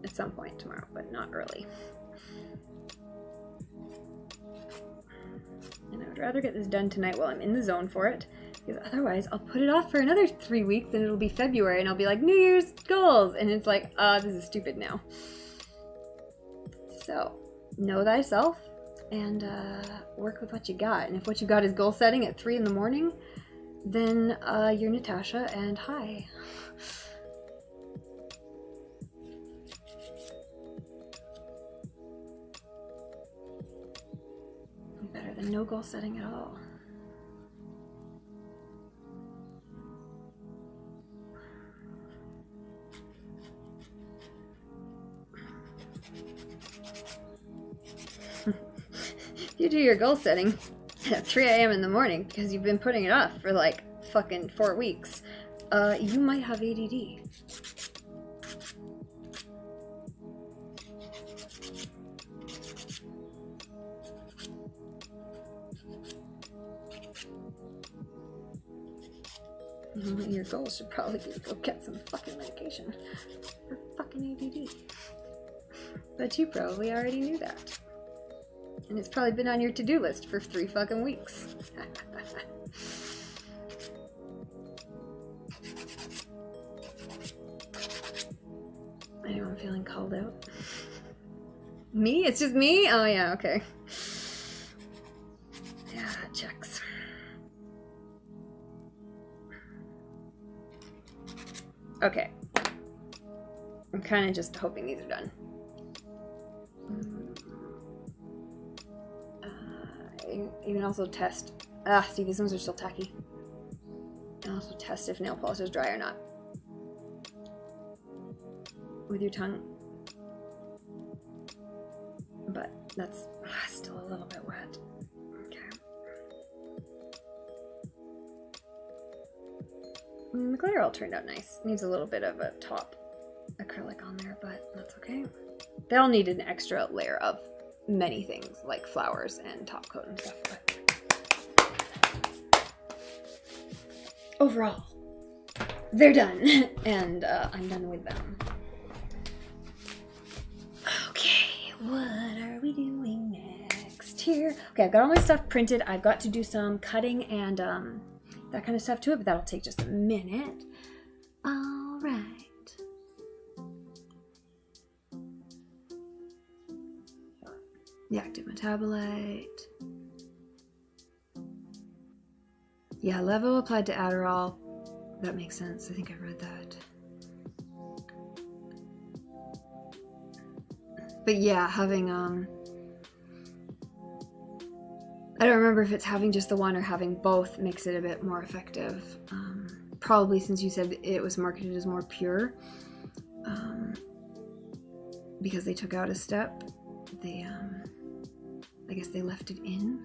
at some point tomorrow, but not early. And I would rather get this done tonight while I'm in the zone for it, because otherwise I'll put it off for another 3 weeks and it'll be February and I'll be like, New Year's goals! And it's like, this is stupid now. So, know thyself and work with what you got. And if what you got is goal setting at 3 in the morning, then you're Natasha and hi. Better than no goal setting at all. You do your goal setting at 3 a.m. in the morning because you've been putting it off for like fucking 4 weeks. You might have ADD. Your goal should probably be to go get some fucking medication for fucking ADD. But you probably already knew that. And it's probably been on your to-do list for 3 fucking weeks. Anyone feeling called out? Me? It's just me? Oh yeah, okay. Yeah, that checks. Okay. I'm kind of just hoping these are done. You can also test. See, these ones are still tacky. You can also test if nail polish is dry or not. With your tongue. But that's still a little bit wet. Okay. The glitter all turned out nice. Needs a little bit of a top acrylic on there, but that's okay. They'll need an extra layer of many things like flowers and top coat and stuff, but overall, they're done, and I'm done with them. Okay, what are we doing next here? Okay, I've got all my stuff printed. I've got to do some cutting and that kind of stuff to it, but that'll take just a minute. All right. The active metabolite. Yeah, levo applied to Adderall. That makes sense. I think I read that. But yeah, having I don't remember if it's having just the one or having both makes it a bit more effective. Probably since you said it was marketed as more pure. Because they took out a step, they I guess they left it in.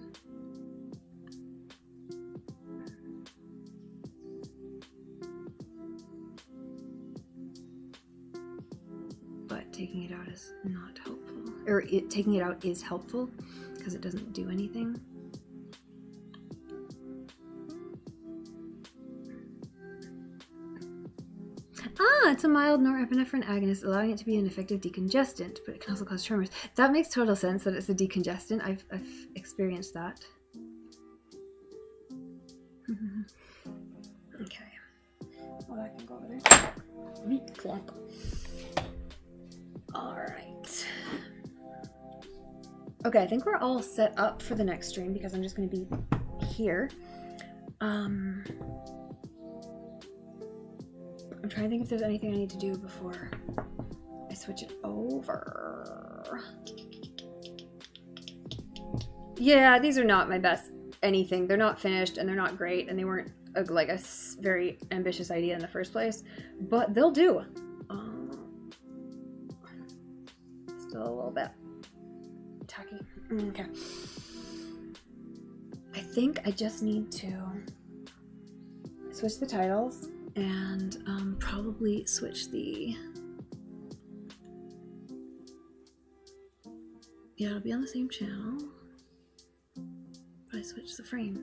But taking it out is not helpful. Or taking it out is helpful because it doesn't do anything. It's a mild norepinephrine agonist, allowing it to be an effective decongestant, but it can also cause tremors. That makes total sense that it's a decongestant. I've experienced that. Okay. Well, I can go over there. Meat clunk. All right. Okay, I think we're all set up for the next stream because I'm just going to be here. I'm trying to think if there's anything I need to do before I switch it over. Yeah, these are not my best anything. They're not finished and they're not great and they weren't like a very ambitious idea in the first place, but they'll do. Still a little bit tacky. Okay. I think I just need to switch the titles and probably switch the... Yeah, it'll be on the same channel, but I switched the frame.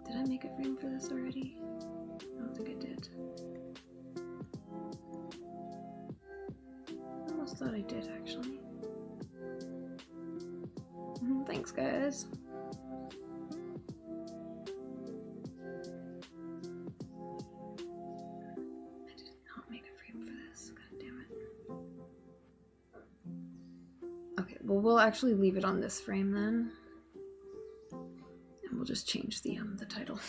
Did I make a frame for this already? I don't think I did. I almost thought I did, actually. Thanks, guys. I did not make a frame for this. God damn it. Okay, well, we'll actually leave it on this frame then. And we'll just change the title.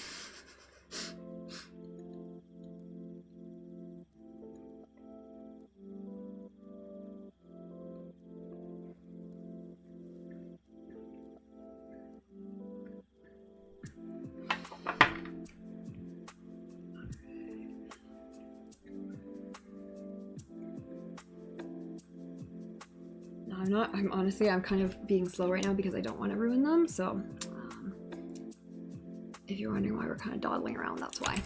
I'm honestly, I'm kind of being slow right now because I don't want to ruin them, so if you're wondering why we're kind of dawdling around, that's why.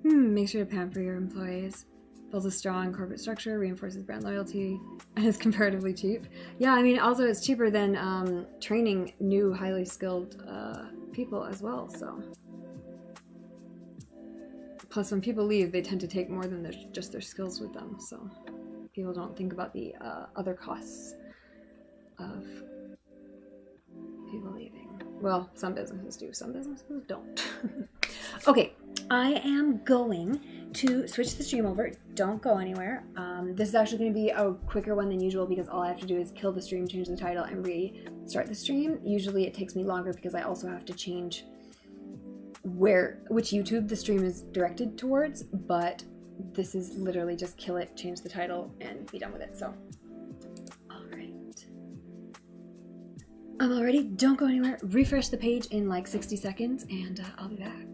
Make sure to pamper your employees. Builds a strong corporate structure, reinforces brand loyalty, and is comparatively cheap. Yeah, I mean, also it's cheaper than training new, highly skilled people as well, so. Plus, when people leave, they tend to take more than just their skills with them, so people don't think about the other costs of people leaving. Well, some businesses do, some businesses don't. Okay, I am going to switch the stream over. Don't go anywhere. This is actually going to be a quicker one than usual because all I have to do is kill the stream, change the title, and restart the stream. Usually it takes me longer because I also have to change which YouTube the stream is directed towards, but this is literally just kill it, change the title, and be done with it. So, alright. I'm all ready. Don't go anywhere. Refresh the page in like 60 seconds, and I'll be back.